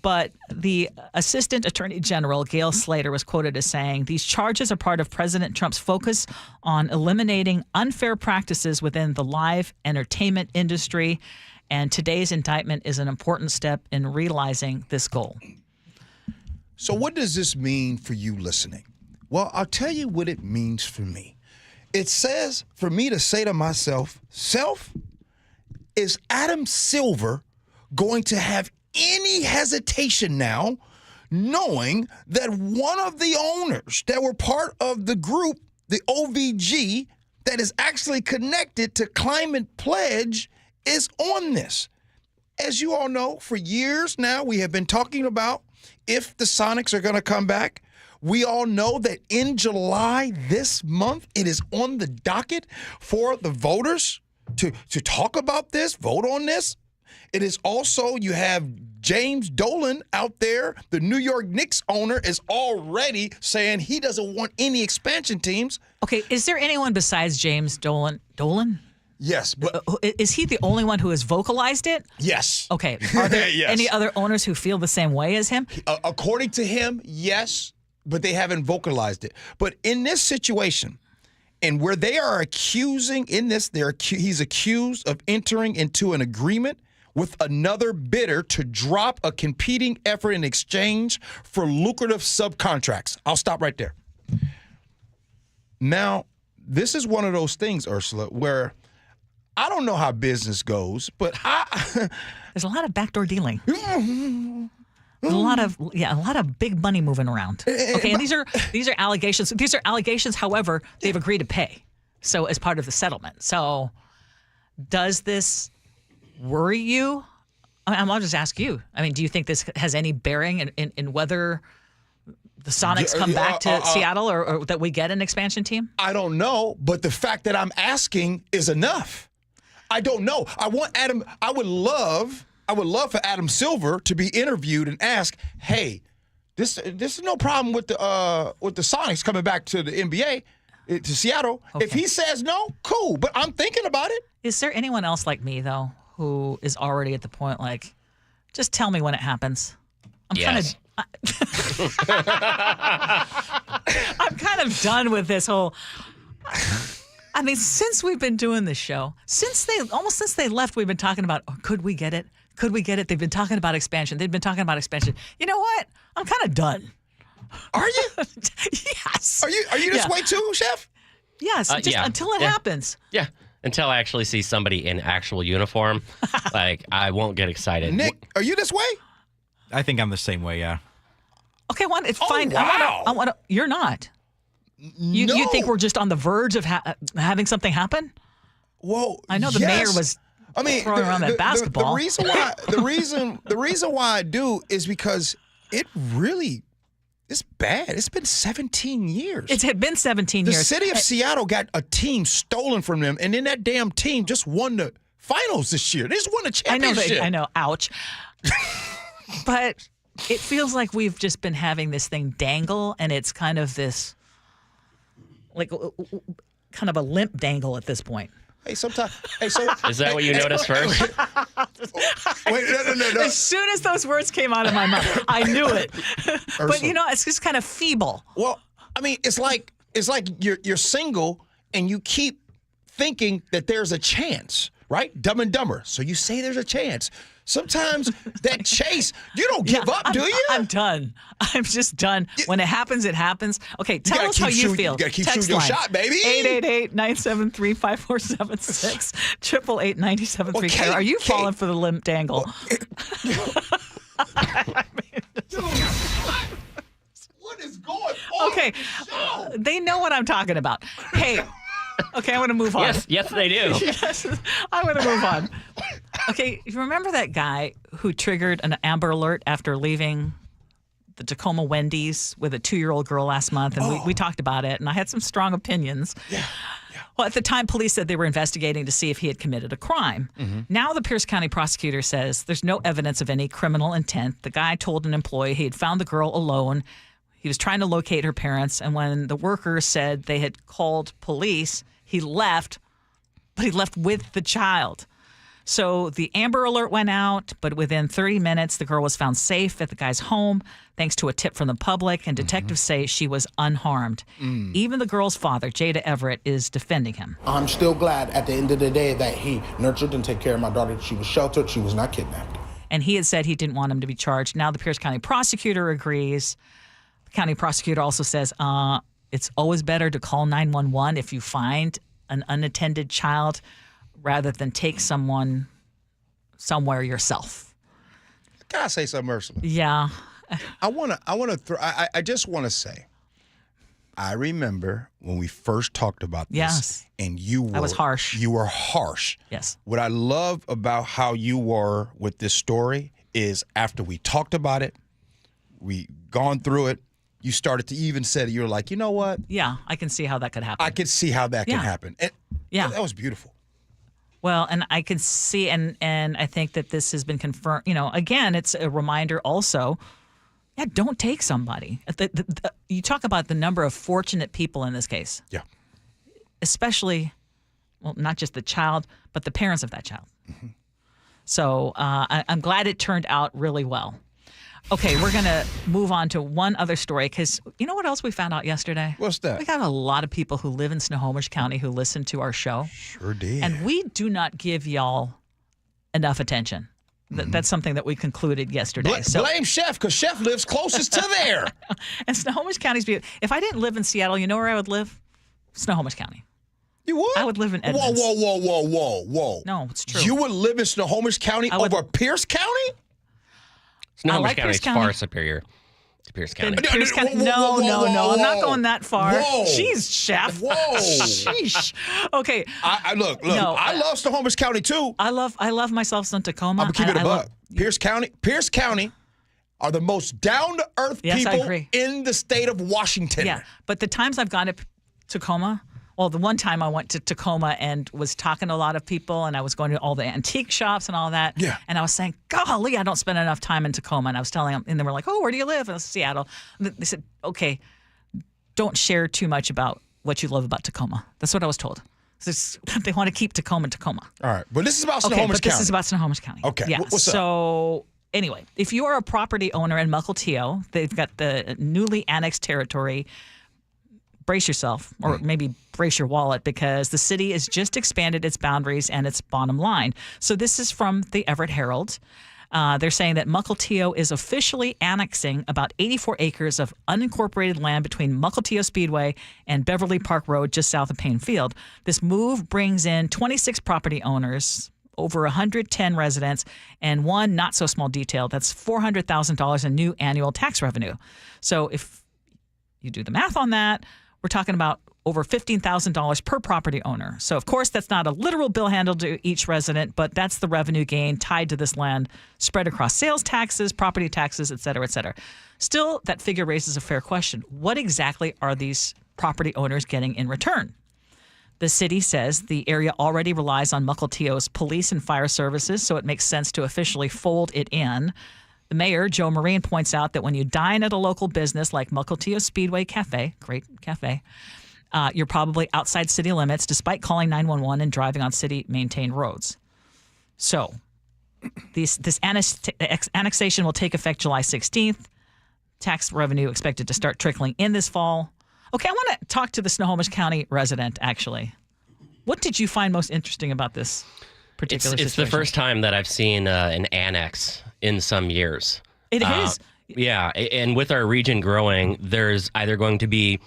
But the Assistant Attorney General, Gail Slater, was quoted as saying, these charges are part of President Trump's focus on eliminating unfair practices within the live entertainment industry. And today's indictment is an important step in realizing this goal. So what does this mean for you listening? Well, I'll tell you what it means for me. It says for me to say to myself, is Adam Silver going to have any hesitation now, knowing that one of the owners that were part of the group, the OVG, that is actually connected to Climate Pledge is on this? As you all know, for years now, we have been talking about if the Sonics are going to come back. We all know that in July this month, it is on the docket for the voters to talk about this, vote on this. It is also, you have James Dolan out there, the New York Knicks owner, is already saying he doesn't want any expansion teams. Okay, is there anyone besides James Dolan? Yes, but is he the only one who has vocalized it? Yes. Okay. Are there Yes. any other owners who feel the same way as him? According to him, yes, but they haven't vocalized it. But in this situation, and where they are accusing in this, he's accused of entering into an agreement with another bidder to drop a competing effort in exchange for lucrative subcontracts. I'll stop right there. Now, this is one of those things, Ursula, where I don't know how business goes, but there's a lot of backdoor dealing. A lot of big money moving around. Okay, and these are allegations. These are allegations, however, they've agreed to pay. So as part of the settlement. So does this worry you? I mean, I'll just ask you. I mean, do you think this has any bearing in whether the Sonics come back to Seattle or that we get an expansion team? I don't know, but the fact that I'm asking is enough. I don't know. I would love for Adam Silver to be interviewed and ask, "Hey, this is no problem with the Sonics coming back to the NBA, to Seattle." Okay. If he says no, cool. But I'm thinking about it. Is there anyone else like me though who is already at the point like, just tell me when it happens? I'm kind of done with this whole. I mean, since we've been doing this show, since they left, we've been talking about, could we get it? Could we get it? They've been talking about expansion. They've been talking about expansion. You know what? I'm kind of done. Are you? Yes. Are you this way too, Chef? Yes. Just until it happens. Yeah. Until I actually see somebody in actual uniform, like I won't get excited. Nick, are you this way? I think I'm the same way. Yeah. Okay. It's fine. Wow. I want to. You're not. You think we're just on the verge of having something happen? Well, I know the mayor was. Throwing around that basketball. The reason why I do is because it's bad. It's been 17 years. It had been 17 years. The city of Seattle got a team stolen from them, and then that damn team just won the finals this year. They just won a championship. I know. Ouch. But it feels like we've just been having this thing dangle, and it's kind of this, like, kind of a limp dangle at this point. Hey, so is that what you noticed first? Wait, no. As soon as those words came out of my mouth, I knew it. But it's just kind of feeble. Well, I mean, it's like you're single and you keep thinking that there's a chance, right? Dumb and Dumber. So you say there's a chance. Sometimes that chase, you don't give up, do you? I'm done. I'm just done. When it happens, it happens. Okay, tell us how you feel. You got to keep shooting your shot, baby. 888-973-5476. 888-973. Okay, Are you falling for the limp dangle? What is going on? Okay, they know what I'm talking about. Hey. Okay, I want to move on. Yes, they do. Yes, I want to move on. Okay, you remember that guy who triggered an Amber Alert after leaving the Tacoma Wendy's with a 2-year-old girl last month? And we talked about it, and I had some strong opinions. Yeah. Well, at the time, police said they were investigating to see if he had committed a crime. Mm-hmm. Now the Pierce County prosecutor says there's no evidence of any criminal intent. The guy told an employee he had found the girl alone. He was trying to locate her parents, and when the workers said they had called police, he left, but he left with the child. So the Amber Alert went out, but within 30 minutes, the girl was found safe at the guy's home, thanks to a tip from the public, and detectives say she was unharmed. Even the girl's father, Jada Everett, is defending him. I'm still glad at the end of the day that he nurtured and took care of my daughter. She was sheltered. She was not kidnapped. And he had said he didn't want him to be charged. Now the Pierce County prosecutor agrees. The county prosecutor also says it's always better to call 911 if you find an unattended child rather than take someone somewhere yourself. Can I say something, Ursula? Yeah. I just want to say, I remember when we first talked about this. Yes. And I was harsh. You were harsh. Yes. What I love about how you were with this story is after we talked about it, we gone through it, you started to even say that you were like, you know what? Yeah, I can see how that could happen. I could see how that can happen. And yeah. That was beautiful. Well, and I can see, and I think that this has been confirmed. Again, it's a reminder also. Yeah, don't take somebody. You talk about the number of fortunate people in this case. Yeah. Especially, well, not just the child, but the parents of that child. Mm-hmm. So I'm glad it turned out really well. Okay, we're going to move on to one other story because you know what else we found out yesterday? What's that? We got a lot of people who live in Snohomish County who listen to our show. Sure did. And we do not give y'all enough attention. That's something that we concluded yesterday. Blame Chef, because Chef lives closest to there. And Snohomish County's beautiful. If I didn't live in Seattle, you know where I would live? Snohomish County. You would? I would live in Edmonds. Whoa. No, it's true. You would live in Snohomish County over Pierce County? Snohomish County is far superior to Pierce County. Pierce County. No. I'm not going that far. Whoa. Jeez, Chef. Whoa. Sheesh. Okay. Look. No, I love Snohomish County too. I love myself some Tacoma. I'm gonna keep it a buck. Pierce County are the most down to earth people in the state of Washington. Yeah, but the times I've gone to Tacoma. Well, the one time I went to Tacoma and was talking to a lot of people, and I was going to all the antique shops and all that. Yeah. And I was saying, golly, I don't spend enough time in Tacoma. And I was telling them, and they were like, oh, where do you live? And I was Seattle. And they said, okay, don't share too much about what you love about Tacoma. That's what I was told. They want to keep Tacoma. All right. But this is about Snohomish County. This is about Snohomish County. Okay. Yeah. What's up? So anyway, if you are a property owner in Mukilteo, they've got the newly annexed territory. Brace yourself, or maybe brace your wallet, because the city has just expanded its boundaries and its bottom line. So this is from the Everett Herald. They're saying that Mukilteo is officially annexing about 84 acres of unincorporated land between Mukilteo Speedway and Beverly Park Road, just south of Payne Field. This move brings in 26 property owners, over 110 residents, and one not so small detail. That's $400,000 in new annual tax revenue. So if you do the math on that, we're talking about over $15,000 per property owner. So, of course, that's not a literal bill handled to each resident, but that's the revenue gain tied to this land spread across sales taxes, property taxes, et cetera, et cetera. Still, that figure raises a fair question. What exactly are these property owners getting in return? The city says the area already relies on Mukilteo's police and fire services, so it makes sense to officially fold it in. The mayor, Joe Marine, points out that when you dine at a local business like Mukilteo Speedway Cafe, great cafe, you're probably outside city limits despite calling 911 and driving on city-maintained roads. So this annexation will take effect July 16th. Tax revenue expected to start trickling in this fall. Okay, I want to talk to the Snohomish County resident, actually. What did you find most interesting about this particular situation? It's the first time that I've seen an annex in some years. It is. Yeah, and with our region growing, there's either going to be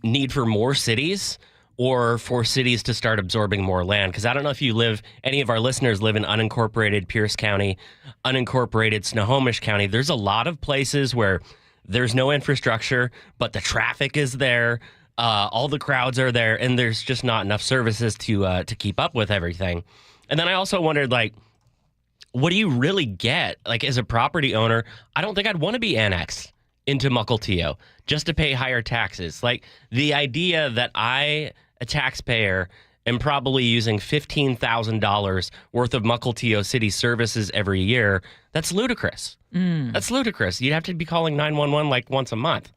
need for more cities or for cities to start absorbing more land. Because I don't know if any of our listeners live in unincorporated Pierce County, unincorporated Snohomish County. There's a lot of places where there's no infrastructure, but the traffic is there. All the crowds are there, and there's just not enough services to keep up with everything. And then I also wondered, what do you really get? As a property owner, I don't think I'd want to be annexed into Mukilteo just to pay higher taxes. The idea that I, a taxpayer, am probably using $15,000 worth of Mukilteo city services every year, that's ludicrous. That's ludicrous. You'd have to be calling 911 once a month.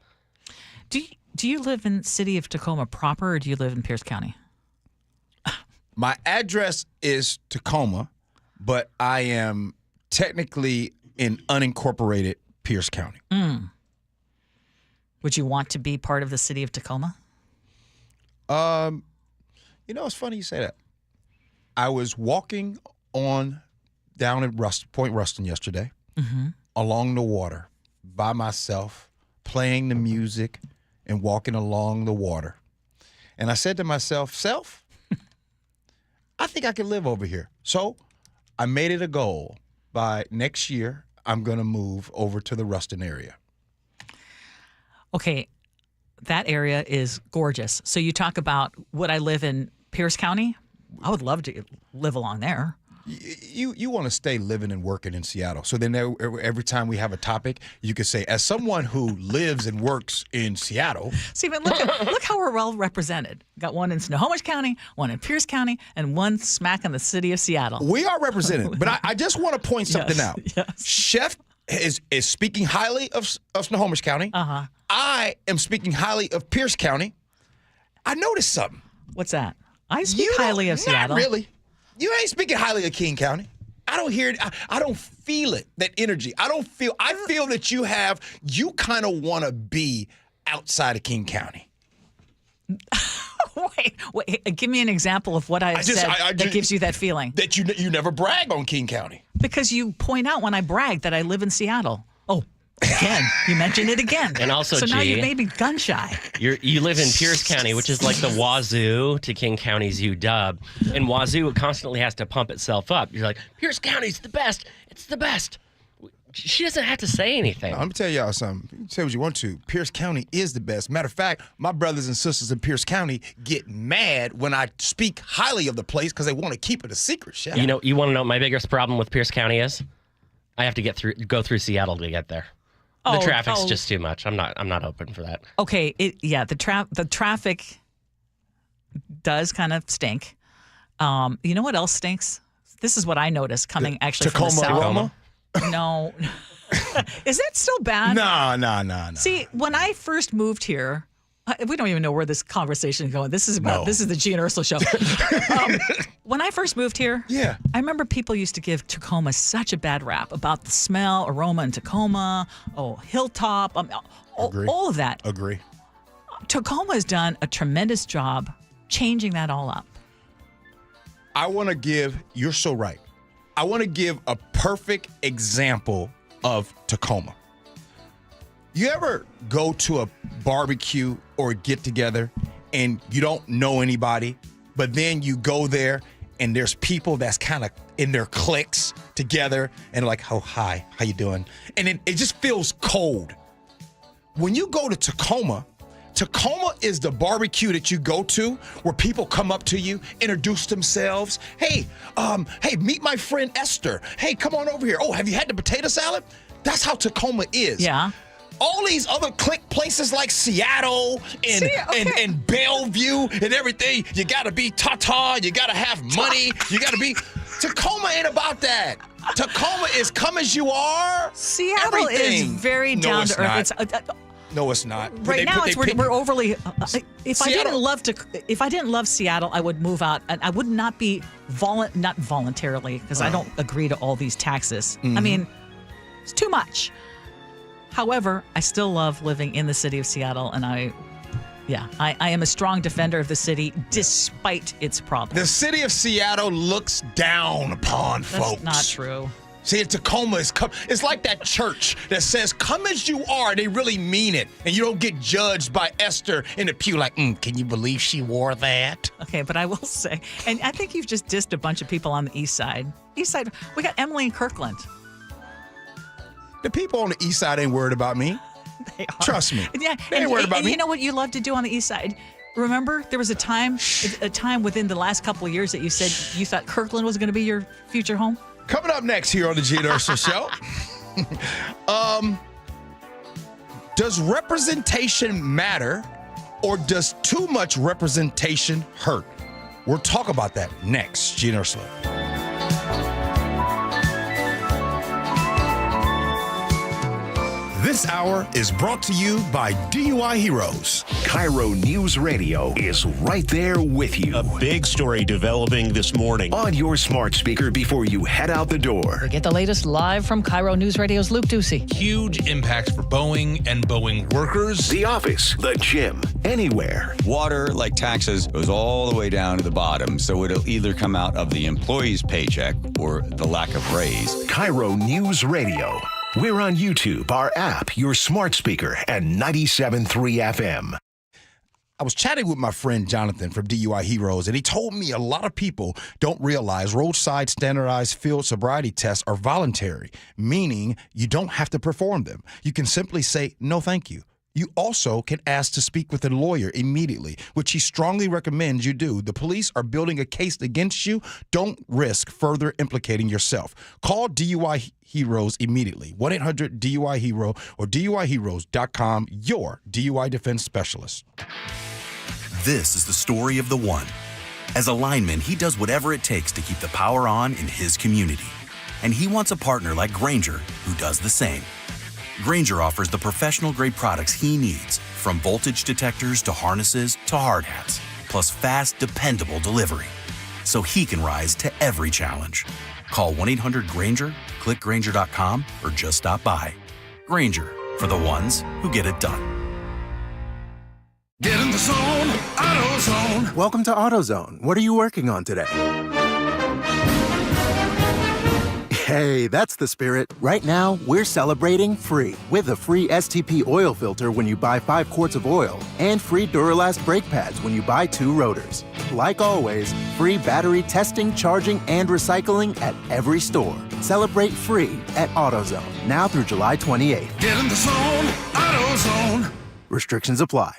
Do you live in the city of Tacoma proper, or do you live in Pierce County? My address is Tacoma, but I am technically in unincorporated Pierce County. Would you want to be part of the city of Tacoma? It's funny you say that. I was walking down at Point Ruston yesterday, along the water, by myself, playing the music and walking along the water. And I said to myself, Self, I think I can live over here. So I made it a goal. By next year, I'm going to move over to the Ruston area. Okay, that area is gorgeous. So you talk about, would I live in Pierce County? I would love to live along there. You want to stay living and working in Seattle. So then every time we have a topic, you could say, as someone who lives and works in Seattle. Stephen, look how we're well represented. Got one in Snohomish County, one in Pierce County, and one smack in the city of Seattle. We are represented. But I just want to point something out. Yes. Chef is speaking highly of Snohomish County. Uh-huh. I am speaking highly of Pierce County. I noticed something. What's that? I speak highly of Seattle. Not really. You ain't speaking highly of King County. I don't hear it. I don't feel it, that energy. I feel that you kind of want to be outside of King County. Wait, give me an example of what I said that gives you that feeling. That you never brag on King County. Because you point out when I brag that I live in Seattle. Oh, again, you mentioned it again. And also, so now you made me gun shy. You live in Pierce County, which is like the Wazoo to King County's UW. And Wazoo constantly has to pump itself up. You're like, Pierce County's the best. It's the best. She doesn't have to say anything. Let me tell y'all something. You can say what you want to. Pierce County is the best. Matter of fact, my brothers and sisters in Pierce County get mad when I speak highly of the place because they want to keep it a secret. You want to know what my biggest problem with Pierce County is? I have to go through Seattle to get there. The traffic's just too much. I'm not open for that. Okay, the traffic does kind of stink. You know what else stinks? This is what I noticed coming from the south. Tacoma? No. Is that still bad? No. See, when I first moved here, we don't even know where this conversation is going. This is the Gee and Ursula Show. When I first moved here, I remember people used to give Tacoma such a bad rap about the smell, aroma in Tacoma, Hilltop, all of that. Agree. Tacoma has done a tremendous job changing that all up. You're so right. I want to give a perfect example of Tacoma. You ever go to a barbecue or a get-together and you don't know anybody, but then you go there and there's people that's kind of in their cliques together and like, oh, hi, how you doing? And it just feels cold. When you go to Tacoma is the barbecue that you go to where people come up to you, introduce themselves. Hey, meet my friend Esther. Hey, come on over here. Oh, have you had the potato salad? That's how Tacoma is. Yeah. All these other clique places like Seattle and Bellevue and everything, you got to be ta-ta, you got to have money, you got to be... Tacoma ain't about that. Tacoma is come as you are. Seattle is very down to earth. No, it's not. Right now, we're overly. If I didn't love Seattle, I would move out, and I would not be not voluntarily because I don't agree to all these taxes. Mm-hmm. I mean, it's too much. However, I still love living in the city of Seattle, and I am a strong defender of the city despite its problems. The city of Seattle looks down upon folks. That's not true. See, Tacoma it's like that church that says, come as you are. They really mean it. And you don't get judged by Esther in the pew like, can you believe she wore that? Okay, but I will say, and I think you've just dissed a bunch of people on the east side. East side, we got Emily in Kirkland. The people on the east side ain't worried about me. They are. Trust me. Yeah, they ain't worried about me. You know what you love to do on the east side? Remember, there was a time within the last couple of years that you said you thought Kirkland was going to be your future home? Coming up next here on the Gee and Ursula Show, does representation matter or does too much representation hurt? We'll talk about that next. Gee and Ursula. This hour is brought to you by DUI Heroes. KIRO Newsradio is right there with you. A big story developing this morning on your smart speaker before you head out the door. We get the latest live from KIRO Newsradio's Luke Ducey. Huge impacts for Boeing and Boeing workers. The office, the gym, anywhere. Water, like taxes, goes all the way down to the bottom, so it'll either come out of the employee's paycheck or the lack of raise. KIRO Newsradio. We're on YouTube, our app, your smart speaker, and 97.3 FM. I was chatting with my friend Jonathan from DUI Heroes, and he told me a lot of people don't realize roadside standardized field sobriety tests are voluntary, meaning you don't have to perform them. You can simply say, no, thank you. You also can ask to speak with a lawyer immediately, which he strongly recommends you do. The police are building a case against you. Don't risk further implicating yourself. Call DUI Heroes immediately. 1-800-DUI-HERO or DUIHeroes.com, your DUI defense specialist. This is the story of the one. As a lineman, he does whatever it takes to keep the power on in his community. And he wants a partner like Grainger who does the same. Grainger offers the professional-grade products he needs, from voltage detectors to harnesses to hard hats, plus fast, dependable delivery, so he can rise to every challenge. Call 1-800-GRAINGER, click Grainger.com, or just stop by. Grainger, for the ones who get it done. Get in the zone, AutoZone. Welcome to AutoZone. What are you working on today? Hey, that's the spirit. Right now, we're celebrating free with a free STP oil filter when you buy 5 quarts of oil and free Duralast brake pads when you buy 2 rotors. Like always, free battery testing, charging, and recycling at every store. Celebrate free at AutoZone now through July 28th. Get in the zone, AutoZone. Restrictions apply.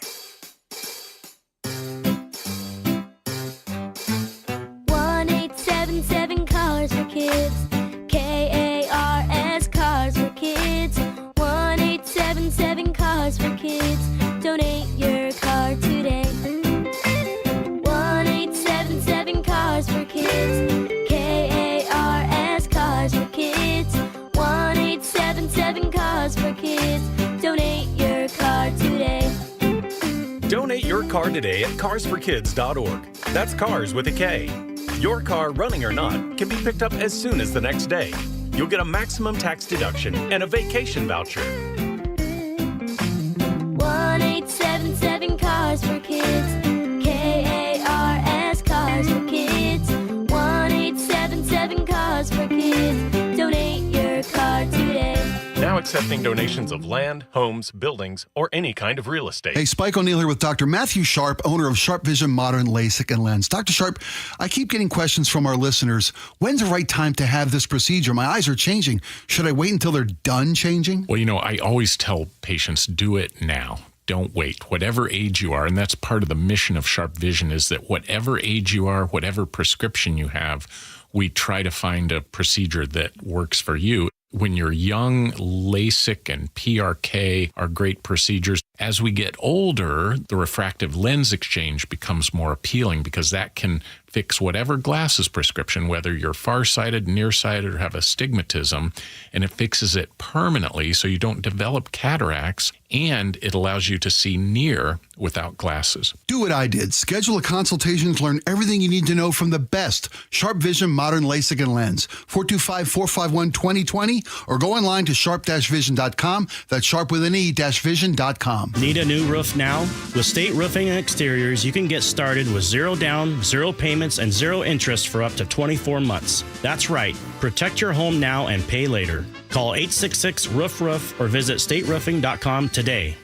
1-877 Cars for Kids. KARS Cars for Kids. 1-877 Cars for Kids. Donate your car today. 1-877 Cars for Kids. KARS Cars for Kids. 1-877 Cars for Kids. Donate your car today. Donate your car today at carsforkids.org. That's cars with a K. Your car, running or not, can be picked up as soon as the next day. You'll get a maximum tax deduction and a vacation voucher. 1-877 Cars for Kids. KARS Cars for Kids. 1-877 Cars for Kids. Donate your car today. Now accepting donations of land, homes, buildings, or any kind of real estate. Hey, Spike O'Neill here with Dr. Matthew Sharp, owner of Sharp Vision Modern LASIK and Lens. Dr. Sharp, I keep getting questions from our listeners. When's the right time to have this procedure? My eyes are changing. Should I wait until they're done changing? Well, I always tell patients, do it now. Don't wait. Whatever age you are, and that's part of the mission of Sharp Vision, is that whatever age you are, whatever prescription you have, we try to find a procedure that works for you. When you're young, LASIK and PRK are great procedures. As we get older, the refractive lens exchange becomes more appealing because that can fix whatever glasses prescription, whether you're farsighted, nearsighted, or have astigmatism, and it fixes it permanently so you don't develop cataracts, and it allows you to see near without glasses. Do what I did. Schedule a consultation to learn everything you need to know from the best Sharp Vision Modern LASIK and Lens. 425-451-2020 or go online to sharp-vision.com. That's sharp with an E-vision.com. Need a new roof now? With State Roofing and Exteriors, you can get started with 0 down, 0 payments, and 0 interest for up to 24 months. That's right. Protect your home now and pay later. Call 866-ROOF-ROOF or visit stateroofing.com today.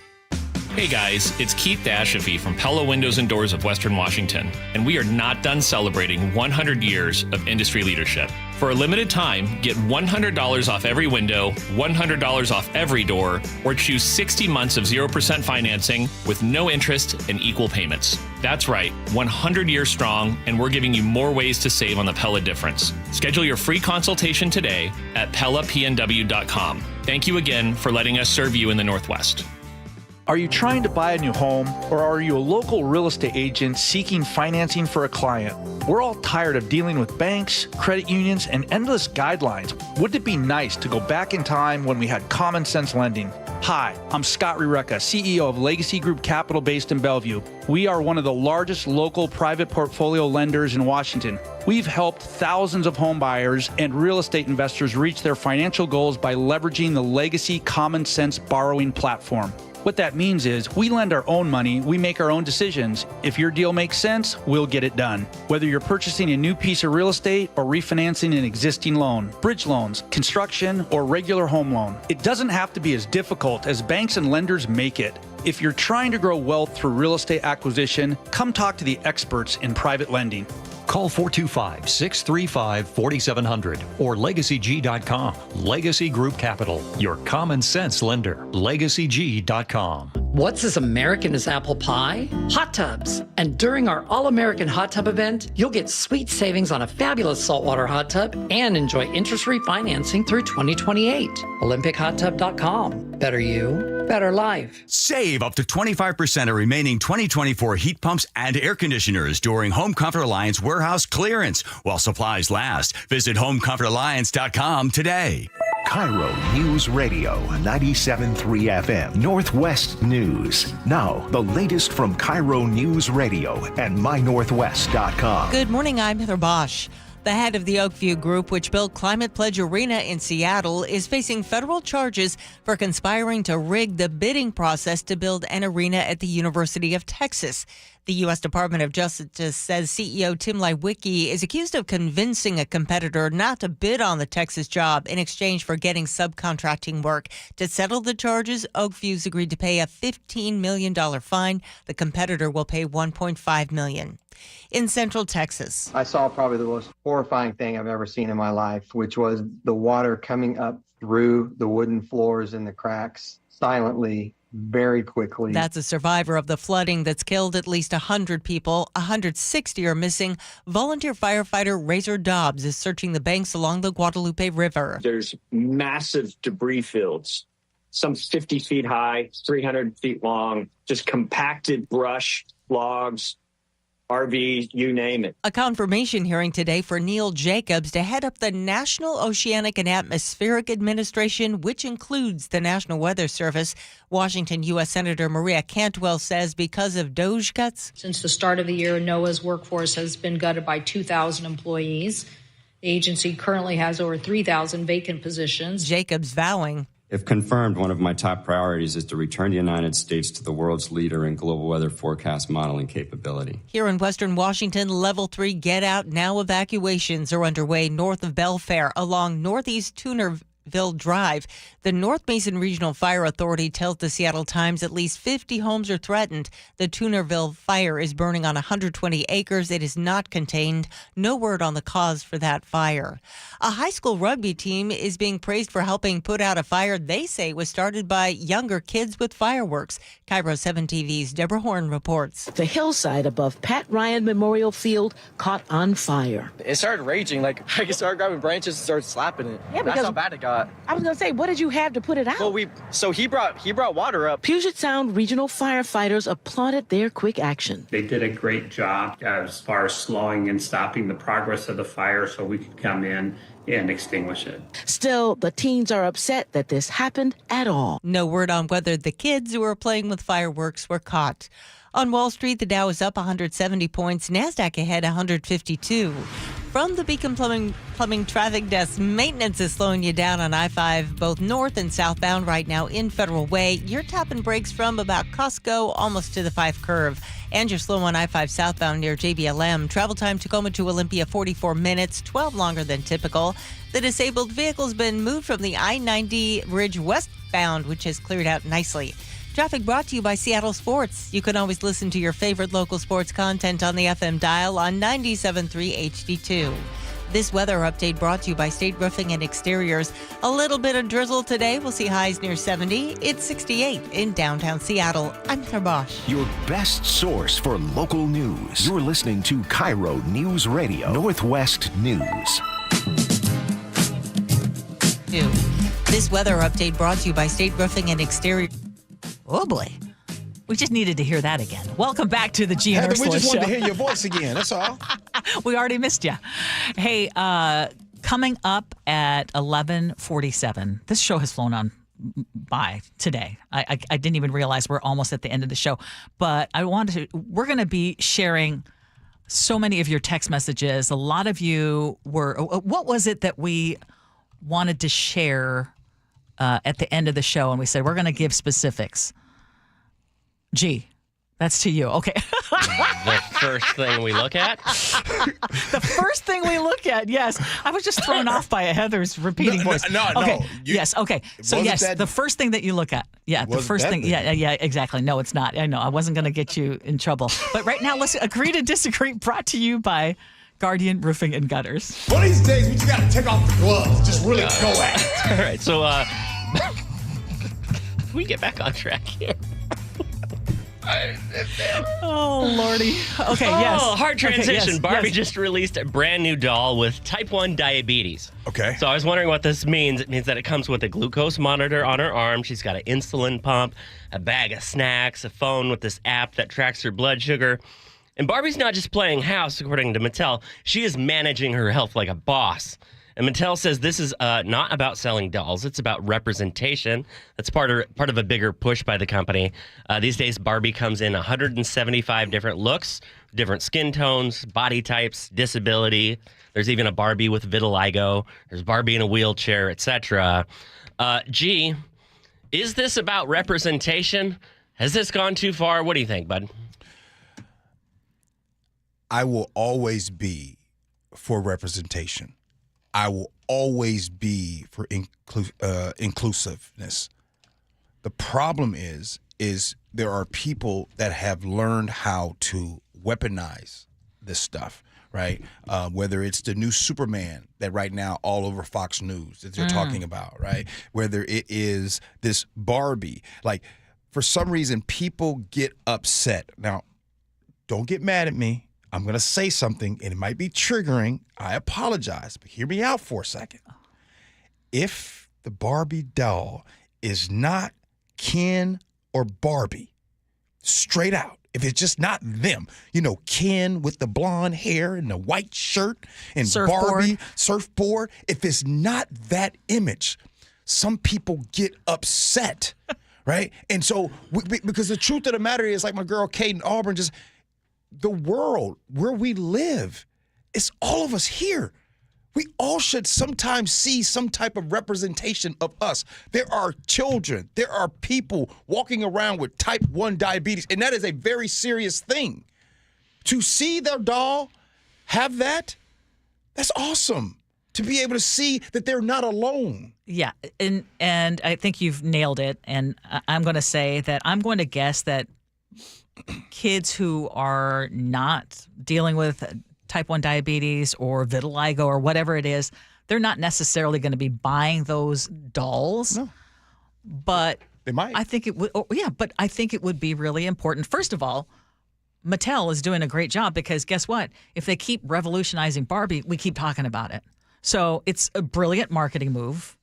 Hey guys, it's Keith Ashafy from Pella Windows and Doors of Western Washington, and we are not done celebrating 100 years of industry leadership. For a limited time, get $100 off every window, $100 off every door, or choose 60 months of 0% financing with no interest and equal payments. That's right, 100 years strong, and we're giving you more ways to save on the Pella difference. Schedule your free consultation today at PellaPNW.com. Thank you again for letting us serve you in the Northwest. Are you trying to buy a new home, or are you a local real estate agent seeking financing for a client? We're all tired of dealing with banks, credit unions, and endless guidelines. Wouldn't it be nice to go back in time when we had common sense lending? Hi, I'm Scott Riereka, CEO of Legacy Group Capital based in Bellevue. We are one of the largest local private portfolio lenders in Washington. We've helped thousands of home buyers and real estate investors reach their financial goals by leveraging the Legacy Common Sense borrowing platform. What that means is we lend our own money, we make our own decisions. If your deal makes sense, we'll get it done. Whether you're purchasing a new piece of real estate or refinancing an existing loan, bridge loans, construction, or regular home loan, it doesn't have to be as difficult as banks and lenders make it. If you're trying to grow wealth through real estate acquisition, come talk to the experts in private lending. Call 425-635-4700 or LegacyG.com. Legacy Group Capital, your common sense lender. LegacyG.com. What's as American as apple pie? Hot tubs. And during our All-American Hot Tub event, you'll get sweet savings on a fabulous saltwater hot tub and enjoy interest-free financing through 2028. OlympicHotTub.com. Better you, better life. Save up to 25% of remaining 2024 heat pumps and air conditioners during Home Comfort Alliance warehouse clearance while supplies last. Visit HomeComfortAlliance.com today. KIRO News Radio 97.3 FM Northwest News. Now, the latest from KIRO News Radio and MyNorthwest.com. Good morning, I'm Heather Bosch. The head of the Oakview Group, which built Climate Pledge Arena in Seattle, is facing federal charges for conspiring to rig the bidding process to build an arena at the University of Texas. The U.S. Department of Justice says CEO Tim Leiweke is accused of convincing a competitor not to bid on the Texas job in exchange for getting subcontracting work. To settle the charges, Oakview's agreed to pay a $15 million fine. The competitor will pay $1.5 million. In Central Texas, I saw probably the most horrifying thing I've ever seen in my life, which was the water coming up through the wooden floors and the cracks silently, very quickly. That's a survivor of the flooding that's killed at least 100 people. 160 are missing. Volunteer firefighter Razor Dobbs is searching the banks along the Guadalupe River. There's massive debris fields, some 50 feet high, 300 feet long, just compacted brush, logs, RVs, you name it. A confirmation hearing today for Neil Jacobs to head up the National Oceanic and Atmospheric Administration, which includes the National Weather Service. Washington U.S. Senator Maria Cantwell says because of DOGE cuts. Since the start of the year, NOAA's workforce has been gutted by 2,000 employees. The agency currently has over 3,000 vacant positions. Jacobs vowing, if confirmed, one of my top priorities is to return the United States to the world's leader in global weather forecast modeling capability. Here in Western Washington, Level 3 Get Out Now evacuations are underway north of Belfair along Northeast Tunerville Drive. The North Mason Regional Fire Authority tells the Seattle Times at least 50 homes are threatened. The Tunerville fire is burning on 120 acres. It is not contained. No word on the cause for that fire. A high school rugby team is being praised for helping put out a fire they say was started by younger kids with fireworks. KIRO 7 TV's Deborah Horn reports. The hillside above Pat Ryan Memorial Field caught on fire. It started raging. I started grabbing branches and started slapping it. Yeah, that's how bad it got. I was going to say, what did you have to put it out? Well, he brought water up. Puget Sound regional firefighters applauded their quick action. They did a great job as far as slowing and stopping the progress of the fire so we could come in and extinguish it. Still, the teens are upset that this happened at all. No word on whether the kids who were playing with fireworks were caught. On Wall Street, the Dow is up 170 points, NASDAQ ahead 152. From the Beacon Plumbing Traffic Desk, maintenance is slowing you down on I-5, both north and southbound right now in Federal Way. You're tapping brakes from about Costco almost to the 5 curve. And you're slow on I-5 southbound near JBLM. Travel time Tacoma to Olympia, 44 minutes, 12 longer than typical. The disabled vehicle's been moved from the I-90 Ridge westbound, which has cleared out nicely. Traffic brought to you by Seattle Sports. You can always listen to your favorite local sports content on the FM dial on 97.3 HD2. This weather update brought to you by State Roofing and Exteriors. A little bit of drizzle today. We'll see highs near 70. It's 68 in downtown Seattle. I'm Heather Bosch. Your best source for local news. You're listening to KIRO News Radio, Northwest News. This weather update brought to you by State Roofing and Exteriors. Oh, boy. We just needed to hear that again. Welcome back to the Gee and Ursula Show. We just wanted to hear your voice again. That's all. We already missed you. Hey, coming up at 11:47, this show has flown on by today. I didn't even realize we're almost at the end of the show. But we're going to be sharing so many of your text messages. A lot of you were, what was it that we wanted to share at the end of the show, and we said we're going to give specifics. Gee, that's to you. Okay. The first thing we look at? The first thing we look at, yes. I was just thrown off by Heather's repeating voice. No. Yes, okay. So, yes, the first thing that you look at. Yeah, the first thing. Yeah, exactly. No, it's not. I know. I wasn't going to get you in trouble. But right now, let's agree to disagree, brought to you by Guardian Roofing and Gutters. One of these days, we just got to take off the gloves. Just really go at it. All right, so we get back on track here. Oh, Lordy. Okay, yes. Oh, hard transition. Okay, yes, Barbie yes. just released a brand new doll with type 1 diabetes. Okay. So I was wondering what this means. It means that it comes with a glucose monitor on her arm. She's got an insulin pump, a bag of snacks, a phone with this app that tracks her blood sugar. And Barbie's not just playing house, according to Mattel. She is managing her health like a boss. And Mattel says this is not about selling dolls. It's about representation. That's part of a bigger push by the company. These days, Barbie comes in 175 different looks, different skin tones, body types, disability. There's even a Barbie with vitiligo. There's Barbie in a wheelchair, etc. Gee, is this about representation? Has this gone too far? What do you think, bud? I will always be for representation. I will always be for inclusiveness. The problem is there are people that have learned how to weaponize this stuff, right? Whether it's the new Superman that right now all over Fox News that they're talking about, right? Whether it is this Barbie. Like, for some reason, people get upset. Now, don't get mad at me. I'm going to say something, and it might be triggering. I apologize, but hear me out for a second. If the Barbie doll is not Ken or Barbie, straight out, if it's just not them, Ken with the blonde hair and the white shirt and Barbie, surfboard, if it's not that image, some people get upset, right? And so, because the truth of the matter is, like my girl Kate in Auburn, just the world where we live, it's all of us here. We all should sometimes see some type of representation of us. There are children, there are people walking around with type 1 diabetes, and that is a very serious thing. To see their doll have that's awesome. To be able to see that they're not alone. Yeah, and I think you've nailed it, and I'm going to say that I'm going to guess that kids who are not dealing with type 1 diabetes or vitiligo or whatever it is, they're not necessarily going to be buying those dolls. No. But they might. I think it would. But I think it would be really important. First of all, Mattel is doing a great job because guess what? If they keep revolutionizing Barbie, we keep talking about it. So it's a brilliant marketing move.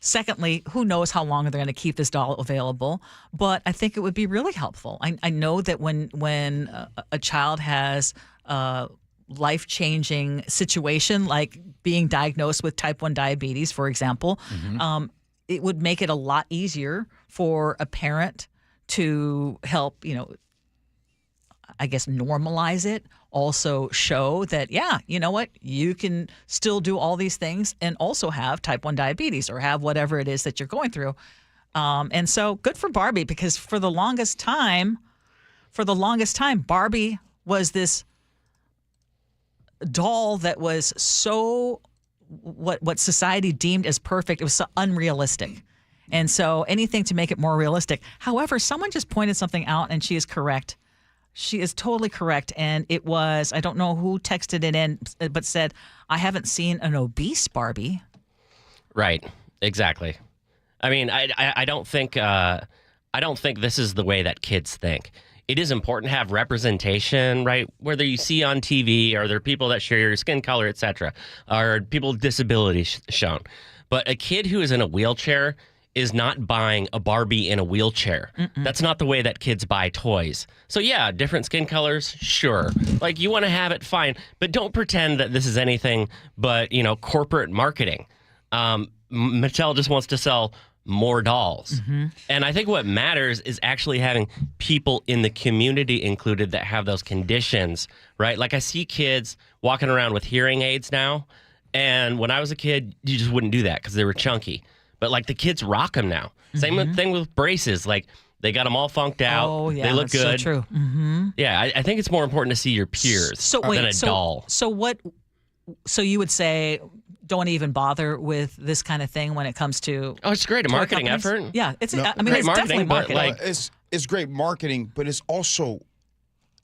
Secondly, who knows how long they're going to keep this doll available, but I think it would be really helpful. I know that when a child has a life-changing situation, like being diagnosed with type 1 diabetes, for example, it would make it a lot easier for a parent to help, I guess, normalize it. Also show that, yeah, you know what, you can still do all these things and also have type 1 diabetes or have whatever it is that you're going through. And so good for Barbie, because for the longest time, Barbie was this doll that was so what society deemed as perfect. It was so unrealistic. And so anything to make it more realistic. However, someone just pointed something out, and she is correct. She is totally correct. And it was, I don't know who texted it in, but said, I haven't seen an obese Barbie. Right. Exactly. I mean, I don't think this is the way that kids think. It is important to have representation, right? Whether you see on TV, or there are people that share your skin color, etc., or people with disabilities shown. But a kid who is in a wheelchair is not buying a Barbie in a wheelchair. That's not the way that kids buy toys. So yeah, different skin colors, sure. Like, you want to have it, fine. But don't pretend that this is anything but, corporate marketing. Mattel just wants to sell more dolls. And I think what matters is actually having people in the community included that have those conditions, right? Like, I see kids walking around with hearing aids now. And when I was a kid, you just wouldn't do that because they were chunky. But like, the kids rock them now. Same thing with braces. Like, they got them all funked out. Oh, yeah, they look that's good. So true. Yeah, I think it's more important to see your peers than a doll. So you would say, don't even bother with this kind of thing when it comes to. Oh, it's great, a marketing effort. Yeah, it's. No, I mean, it's definitely marketing. But it's great marketing, but it's also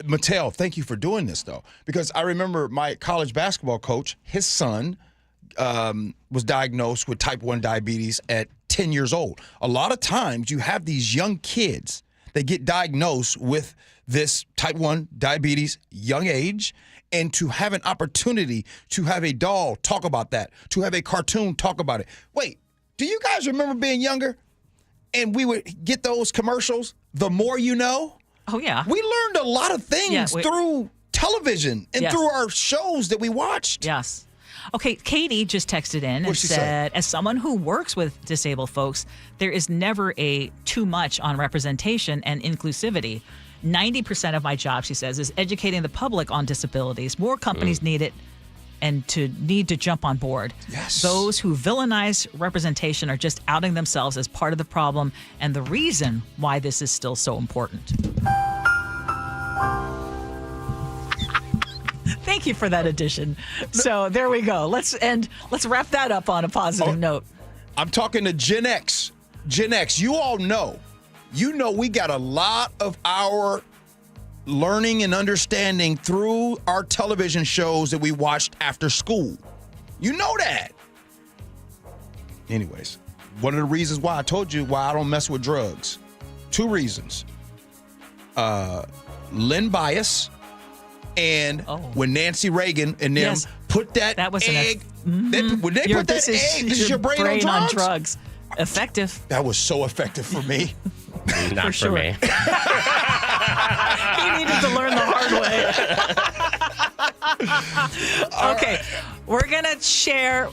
Mattel. Thank you for doing this, though, because I remember my college basketball coach. His son was diagnosed with type 1 diabetes at 10 years old. A lot of times you have these young kids they get diagnosed with this type 1 diabetes, young age, and to have an opportunity to have a doll talk about that, to have a cartoon talk about it. Wait, do you guys remember being younger? And we would get those commercials, The More You Know? Oh, yeah. We learned a lot of things through television and through our shows that we watched. Yes. Okay, Katie just texted in and said, as someone who works with disabled folks, there is never a too much on representation and inclusivity. 90% of my job, she says, is educating the public on disabilities. More companies need it and need to jump on board. Yes. Those who villainize representation are just outing themselves as part of the problem and the reason why this is still so important. Thank you for that addition. So there we go. Let's wrap that up on a positive note. I'm talking to Gen X. Gen X, you all know. You know we got a lot of our learning and understanding through our television shows that we watched after school. You know that. Anyways, one of the reasons why I told you why I don't mess with drugs. 2 reasons. Lynn Bias and when Nancy Reagan and them put that was egg, when they put that egg, this is your brain on drugs. Effective. That was so effective for me. Not for me. He needed to learn the hard way. Okay, we're going to share.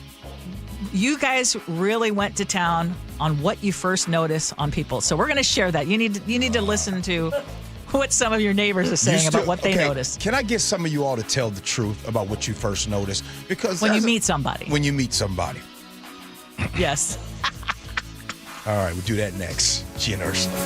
You guys really went to town on what you first noticed on people. So we're going to share that. You need to listen to what some of your neighbors are saying about what they noticed. Can I get some of you all to tell the truth about what you first noticed? Because when you meet somebody. When you meet somebody. Yes. All right, we'll do that next. Gee and Ursula.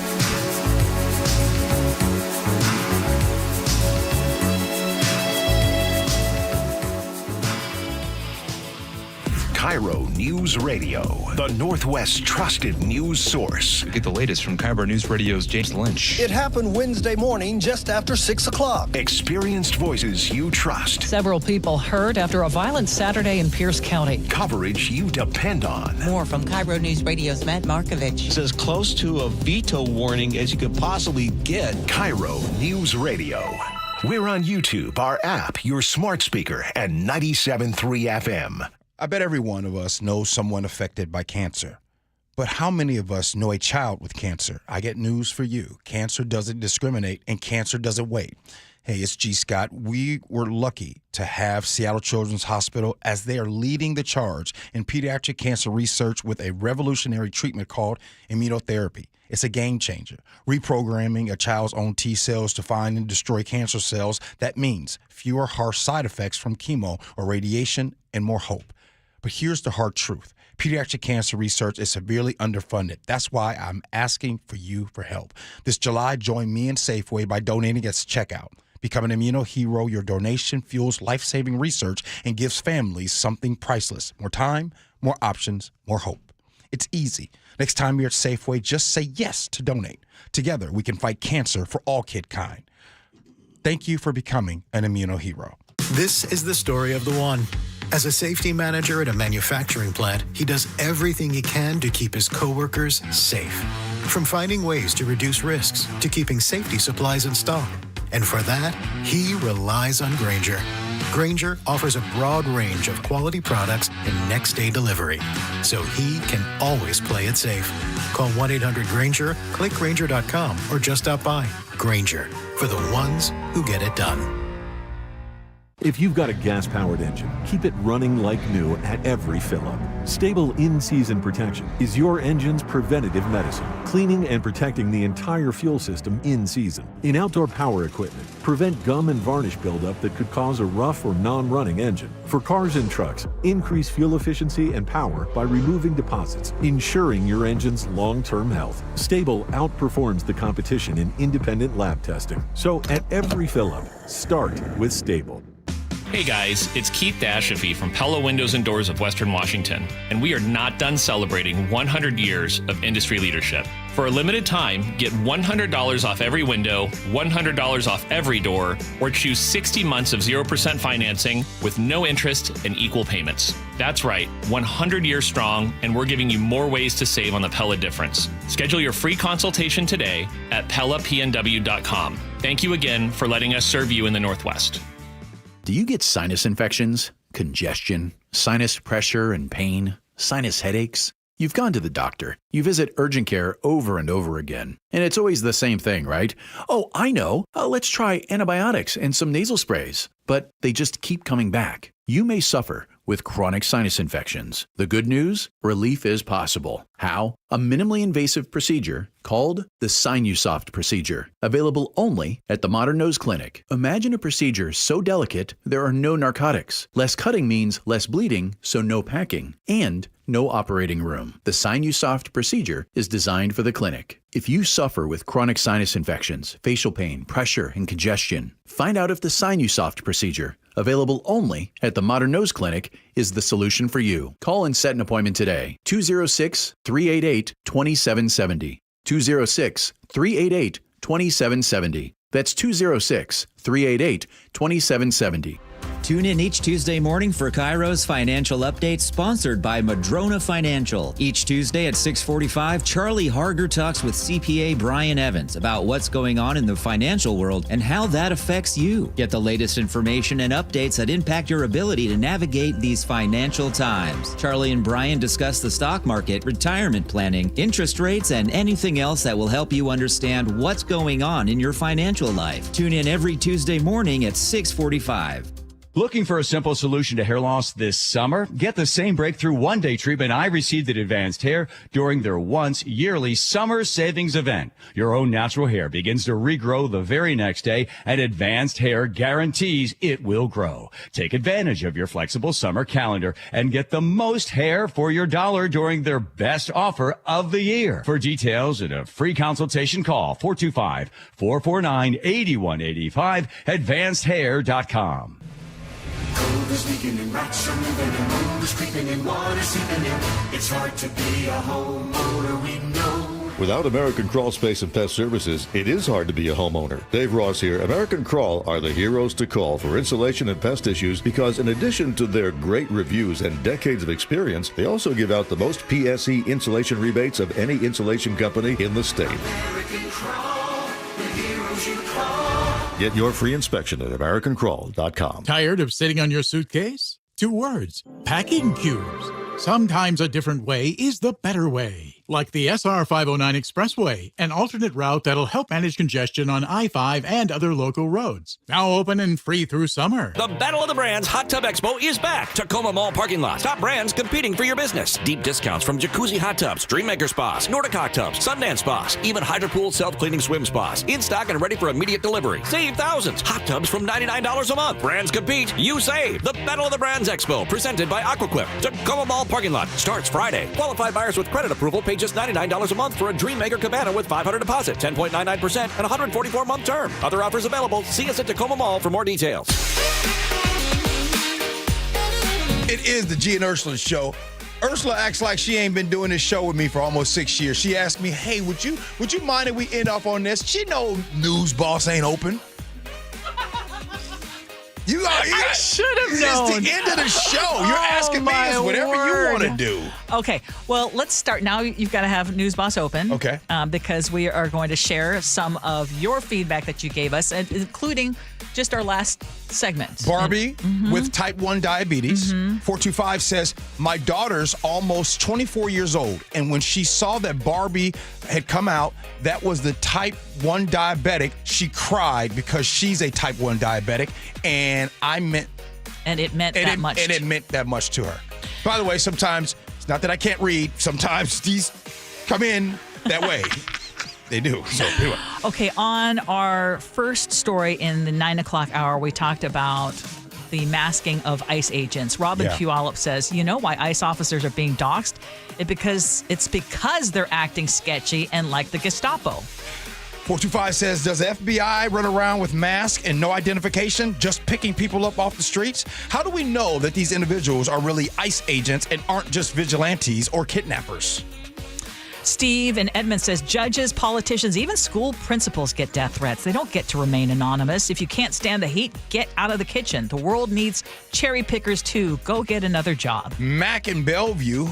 KIRO News Radio, the Northwest's trusted news source. Get the latest from KIRO News Radio's James Lynch. It happened Wednesday morning just after 6 o'clock. Experienced voices you trust. Several people hurt after a violent Saturday in Pierce County. Coverage you depend on. More from KIRO News Radio's Matt Markovich. It's as close to a veto warning as you could possibly get. KIRO News Radio. We're on YouTube, our app, your smart speaker, and 97.3 FM. I bet every one of us knows someone affected by cancer. But how many of us know a child with cancer? I get news for you. Cancer doesn't discriminate, and cancer doesn't wait. Hey, it's G. Scott. We were lucky to have Seattle Children's Hospital as they are leading the charge in pediatric cancer research with a revolutionary treatment called immunotherapy. It's a game changer. Reprogramming a child's own T cells to find and destroy cancer cells. That means fewer harsh side effects from chemo or radiation and more hope. But here's the hard truth. Pediatric cancer research is severely underfunded. That's why I'm asking for you for help. This July, join me and Safeway by donating at checkout. Become an Immuno Hero. Your donation fuels life-saving research and gives families something priceless. More time, more options, more hope. It's easy. Next time you're at Safeway, just say yes to donate. Together, we can fight cancer for all kidkind. Thank you for becoming an Immuno Hero. This is the story of the one. As a safety manager at a manufacturing plant, he does everything he can to keep his coworkers safe. From finding ways to reduce risks to keeping safety supplies in stock. And for that, he relies on Grainger. Grainger offers a broad range of quality products and next-day delivery, so he can always play it safe. Call 1-800-GRAINGER, click Grainger.com, or just stop by. Grainger, for the ones who get it done. If you've got a gas-powered engine, keep it running like new at every fill-up. Stable in-season protection is your engine's preventative medicine, cleaning and protecting the entire fuel system in season. In outdoor power equipment, prevent gum and varnish buildup that could cause a rough or non-running engine. For cars and trucks, increase fuel efficiency and power by removing deposits, ensuring your engine's long-term health. Stable outperforms the competition in independent lab testing. So at every fill-up, start with Stable. Hey guys, it's Keith Dashafee from Pella Windows and Doors of Western Washington, and we are not done celebrating 100 years of industry leadership. For a limited time, get $100 off every window, $100 off every door, or choose 60 months of 0% financing with no interest and equal payments. That's right, 100 years strong, and we're giving you more ways to save on the Pella difference. Schedule your free consultation today at PellaPNW.com. Thank you again for letting us serve you in the Northwest. Do you get sinus infections, congestion, sinus pressure and pain, sinus headaches? You've gone to the doctor. You visit urgent care over and over again. And it's always the same thing, right? Oh, I know. Let's try antibiotics and some nasal sprays. But they just keep coming back. You may suffer with chronic sinus infections. The good news? Relief is possible. How? A minimally invasive procedure called the Sinusoft procedure, available only at the Modern Nose Clinic. Imagine a procedure so delicate there are no narcotics. Less cutting means less bleeding, so no packing, and no operating room. The Sinusoft procedure is designed for the clinic. If you suffer with chronic sinus infections, facial pain, pressure, and congestion, find out if the Sinusoft procedure, available only at the Modern Nose Clinic, is the solution for you. Call and set an appointment today. 206-388-2770. 206-388-2770. That's 206-388-2770. Tune in each Tuesday morning for KIRO's Financial Update, sponsored by Madrona Financial. Each Tuesday at 6:45, Charlie Harger talks with CPA Brian Evans about what's going on in the financial world and how that affects you. Get the latest information and updates that impact your ability to navigate these financial times. Charlie and Brian discuss the stock market, retirement planning, interest rates, and anything else that will help you understand what's going on in your financial life. Tune in every Tuesday morning at 6:45. Looking for a simple solution to hair loss this summer? Get the same breakthrough one-day treatment I received at Advanced Hair during their once-yearly summer savings event. Your own natural hair begins to regrow the very next day, and Advanced Hair guarantees it will grow. Take advantage of your flexible summer calendar and get the most hair for your dollar during their best offer of the year. For details and a free consultation, call 425-449-8185, advancedhair.com. Cold is leaking in rats are moving and moon's creeping in water seeping in. It's hard to be a homeowner, we know. Without American Crawl Space and Pest Services, it is hard to be a homeowner. Dave Ross here. American Crawl are the heroes to call for insulation and pest issues because in addition to their great reviews and decades of experience, they also give out the most PSE insulation rebates of any insulation company in the state. American Crawl, the heroes you call. Get your free inspection at AmericanCrawl.com. Tired of sitting on your suitcase? 2 words. Packing cubes. Sometimes a different way is the better way. Like the SR 509 Expressway, an alternate route that'll help manage congestion on I-5 and other local roads. Now open and free through summer. The Battle of the Brands Hot Tub Expo is back. Tacoma Mall parking lot. Top brands competing for your business. Deep discounts from Jacuzzi Hot Tubs, Dreammaker Spas, Nordic Hot Tubs, Sundance Spas, even Hydro Pool self-cleaning swim spas. In stock and ready for immediate delivery. Save thousands. Hot tubs from $99 a month. Brands compete. You save. The Battle of the Brands Expo, presented by Aquaquip. Tacoma Mall parking lot starts Friday. Qualified buyers with credit approval pay just $99 a month for a Dreammaker Cabana with $500 deposit, 10.99%, and 144-month term. Other offers available. See us at Tacoma Mall for more details. It is the Gee and Ursula Show. Ursula acts like she ain't been doing this show with me for almost 6 years. She asked me, hey, would you mind if we end off on this? She know News Boss ain't open. I should have known. It's the end of the show. You're asking me whatever you want to do. Okay, well, let's start. Now you've got to have News Boss open. Okay. Because we are going to share some of your feedback that you gave us, including just our last segment. Barbie with type 1 diabetes. 425 says, my daughter's almost 24 years old. And when she saw that Barbie had come out, that was the type 1 diabetic, she cried because she's a type 1 diabetic. And it meant that much. And it meant that much to her. By the way, sometimes, it's not that I can't read, sometimes these come in that way. They do. So anyway. Okay, on our first story in the 9 o'clock hour, we talked about the masking of ICE agents. Robin Puyallup says, you know why ICE officers are being doxxed? It's because they're acting sketchy and like the Gestapo. 425 says, does the FBI run around with masks and no identification, just picking people up off the streets? How do we know that these individuals are really ICE agents and aren't just vigilantes or kidnappers? Steve in Edmond says judges, politicians, even school principals get death threats. They don't get to remain anonymous. If you can't stand the heat, get out of the kitchen. The world needs cherry pickers too. Go get another job. Mac in Bellevue,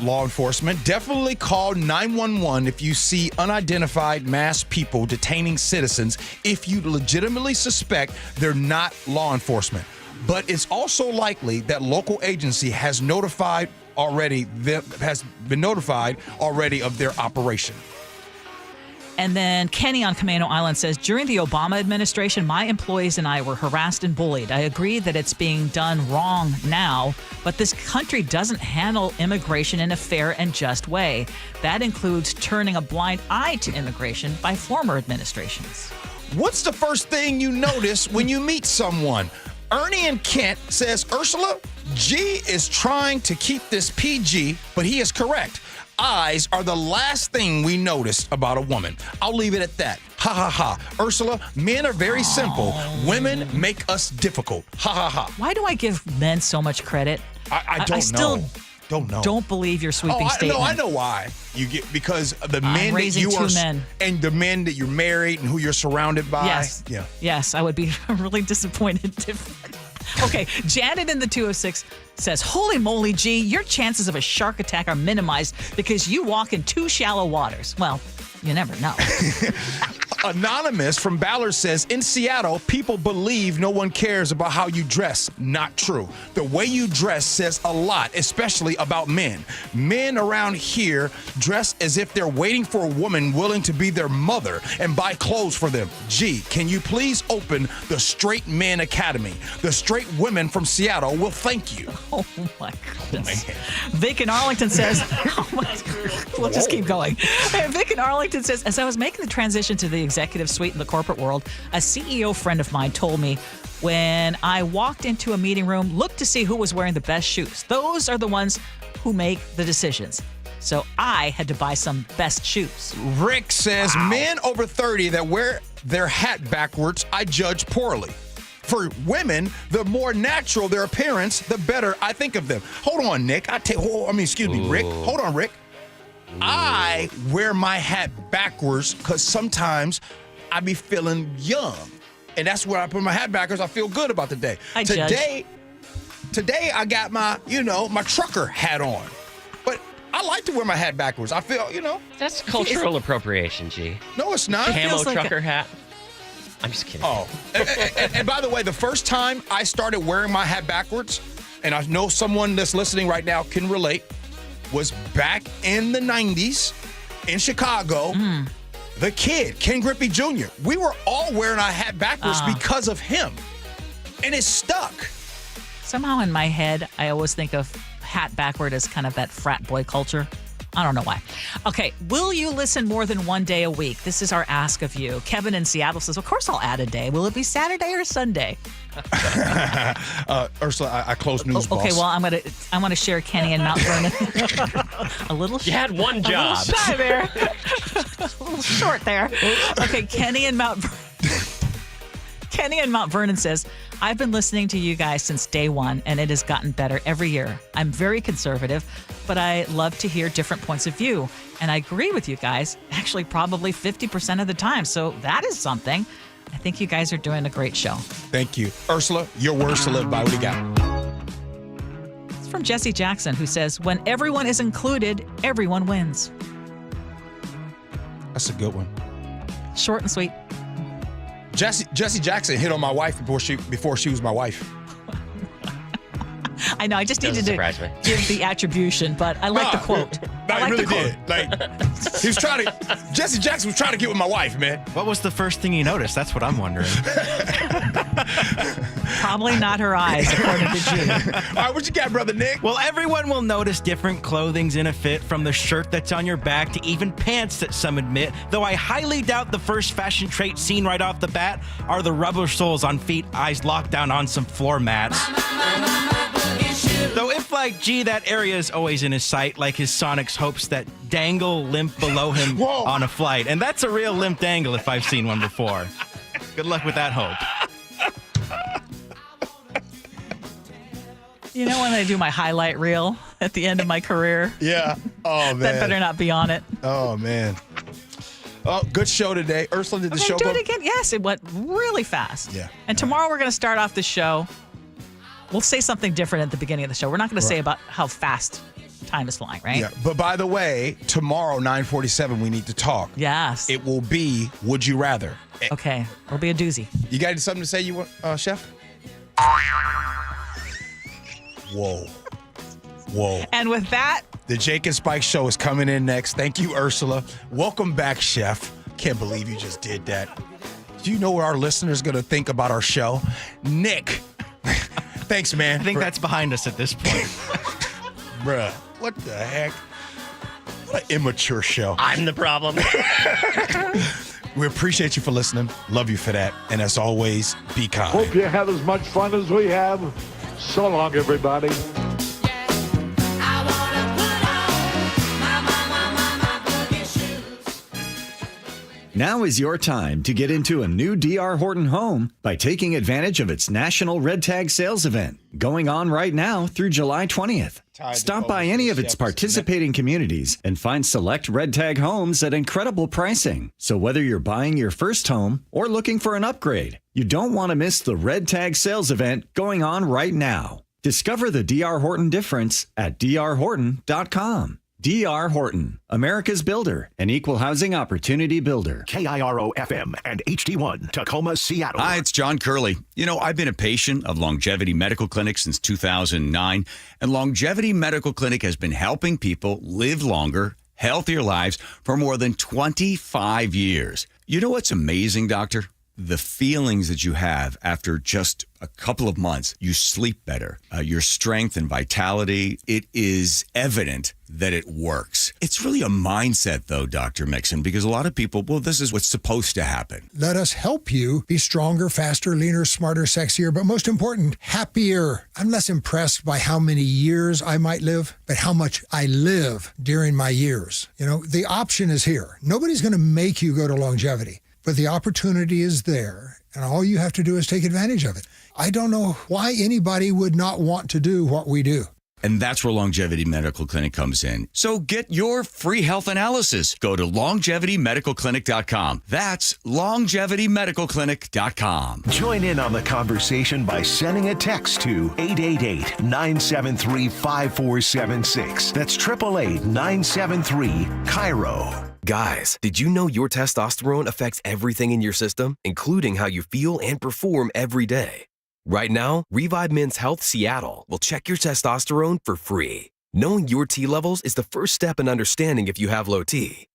law enforcement, definitely call 911 if you see unidentified masked people detaining citizens if you legitimately suspect they're not law enforcement. But it's also likely that local agency has been notified already of their operation. And then Kenny on Camano Island says, during the Obama administration, my employees and I were harassed and bullied. I agree that it's being done wrong now, but this country doesn't handle immigration in a fair and just way. That includes turning a blind eye to immigration by former administrations. What's the first thing you notice when you meet someone? Ernie in Kent says, Ursula, G is trying to keep this PG, but he is correct. Eyes are the last thing we notice about a woman. I'll leave it at that. Ha ha ha. Ursula, men are very simple. Women make us difficult. Ha ha ha. Why do I give men so much credit? I don't know. Don't believe your sweeping statement. No, I know why. Because the men that you are and the men that you're married and who you're surrounded by. Yes. Yeah. Yes, I would be really disappointed if. Okay, Janet in the 206 says, holy moly, G, your chances of a shark attack are minimized because you walk in too shallow waters. Well, you never know. Anonymous from Ballard says, in Seattle, people believe no one cares about how you dress. Not true. The way you dress says a lot, especially about men. Men around here dress as if they're waiting for a woman willing to be their mother and buy clothes for them. Gee, can you please open the Straight Men Academy? The straight women from Seattle will thank you. Oh, my goodness. Vic in Arlington says, we'll just keep going. Vic in Arlington says, as I was making the transition to the executive suite in the corporate world, a CEO friend of mine told me when I walked into a meeting room, look to see who was wearing the best shoes. Those are the ones who make the decisions. So I had to buy some best shoes. Rick says, men over 30 that wear their hat backwards, I judge poorly. For women, the more natural their appearance, the better I think of them. Hold on, Nick. Rick. Hold on, Rick. I wear my hat backwards because sometimes I be feeling young. And that's where I put my hat backwards. I feel good about the day. Today I got my trucker hat on. But I like to wear my hat backwards. I feel, That's cultural appropriation, G. No, it's not. Camo trucker hat. I'm just kidding. Oh. and by the way, the first time I started wearing my hat backwards, and I know someone that's listening right now can relate, was back in the 90s in Chicago. The kid, Ken Griffey Jr., we were all wearing our hat backwards because of him. And it stuck. Somehow in my head, I always think of hat backward as kind of that frat boy culture. I don't know why. Okay, will you listen more than one day a week? This is our ask of you. Kevin in Seattle says, of course I'll add a day. Will it be Saturday or Sunday? Ursula, I closed news, boss. Okay, well, I'm gonna share Kenny and Mount Vernon. A little. You had one job. A little shy there. A little short there. Okay, Kenny and Mount Vernon says, I've been listening to you guys since day one, and it has gotten better every year. I'm very conservative, but I love to hear different points of view. And I agree with you guys, actually probably 50% of the time. So that is something. I think you guys are doing a great show. Thank you. Ursula, your words to live by. What do you got? It's from Jesse Jackson, who says, when everyone is included, everyone wins. That's a good one. Short and sweet. Jesse Jackson hit on my wife before she was my wife. I know. I just needed to give the attribution, but I like the quote. I really did. He was trying to. Jesse Jackson was trying to get with my wife, man. What was the first thing you noticed? That's what I'm wondering. Probably not her eyes, according to Gene. All right, what you got, brother Nick? Well, everyone will notice different clothing's in a fit, from the shirt that's on your back to even pants that some admit. Though I highly doubt the first fashion trait seen right off the bat are the rubber soles on feet, eyes locked down on some floor mats. Though if like, gee, that area is always in his sight, like his Sonic's hopes that dangle limp below him on a flight. And that's a real limp dangle if I've seen one before. Good luck with that hope. You know when I do my highlight reel at the end of my career? Yeah. Oh, man. That better not be on it. Oh, man. Oh, good show today. Ursula, did the show do go? it again? Yes, it went really fast. Yeah. And tomorrow we're going to start off the show. We'll say something different at the beginning of the show. We're not going to say about how fast time is flying, right? Yeah. But by the way, tomorrow, 9:47, we need to talk. Yes. It will be Would You Rather. Okay. It'll be a doozy. You got something to say, you want, Chef? Whoa. And with that, the Jake and Spike show is coming in next. Thank you, Ursula. Welcome back, Chef. Can't believe you just did that. Do you know what our listeners are going to think about our show? Nick. Thanks, man. I think that's behind us at this point. Bruh, what the heck? What an immature show. I'm the problem. We appreciate you for listening. Love you for that. And as always, be kind. Hope you had as much fun as we have. So long, everybody. Now is your time to get into a new D.R. Horton home by taking advantage of its National Red Tag Sales Event, going on right now through July 20th. Stop by any of its participating communities and find select Red Tag homes at incredible pricing. So whether you're buying your first home or looking for an upgrade, you don't want to miss the Red Tag Sales Event going on right now. Discover the D.R. Horton difference at drhorton.com. D.R. Horton, America's builder, an equal housing opportunity builder. KIRO FM and HD1, Tacoma, Seattle. Hi, it's John Curley. You know, I've been a patient of Longevity Medical Clinic since 2009, and Longevity Medical Clinic has been helping people live longer, healthier lives for more than 25 years. You know what's amazing, Doctor? The feelings that you have after just a couple of months. You sleep better. Your strength and vitality, it is evident that it works. It's really a mindset, though, Dr. Mixon, because a lot of people, well, this is what's supposed to happen. Let us help you be stronger, faster, leaner, smarter, sexier, but most important, happier. I'm less impressed by how many years I might live, but how much I live during my years. You know, the option is here. Nobody's going to make you go to longevity. But the opportunity is there, and all you have to do is take advantage of it. I don't know why anybody would not want to do what we do. And that's where Longevity Medical Clinic comes in. So get your free health analysis. Go to longevitymedicalclinic.com. That's longevitymedicalclinic.com. Join in on the conversation by sending a text to 888-973-5476. That's 888-973-KIRO. Guys, did you know your testosterone affects everything in your system, including how you feel and perform every day? Right now, Revive Men's Health Seattle will check your testosterone for free. Knowing your T levels is the first step in understanding if you have low T.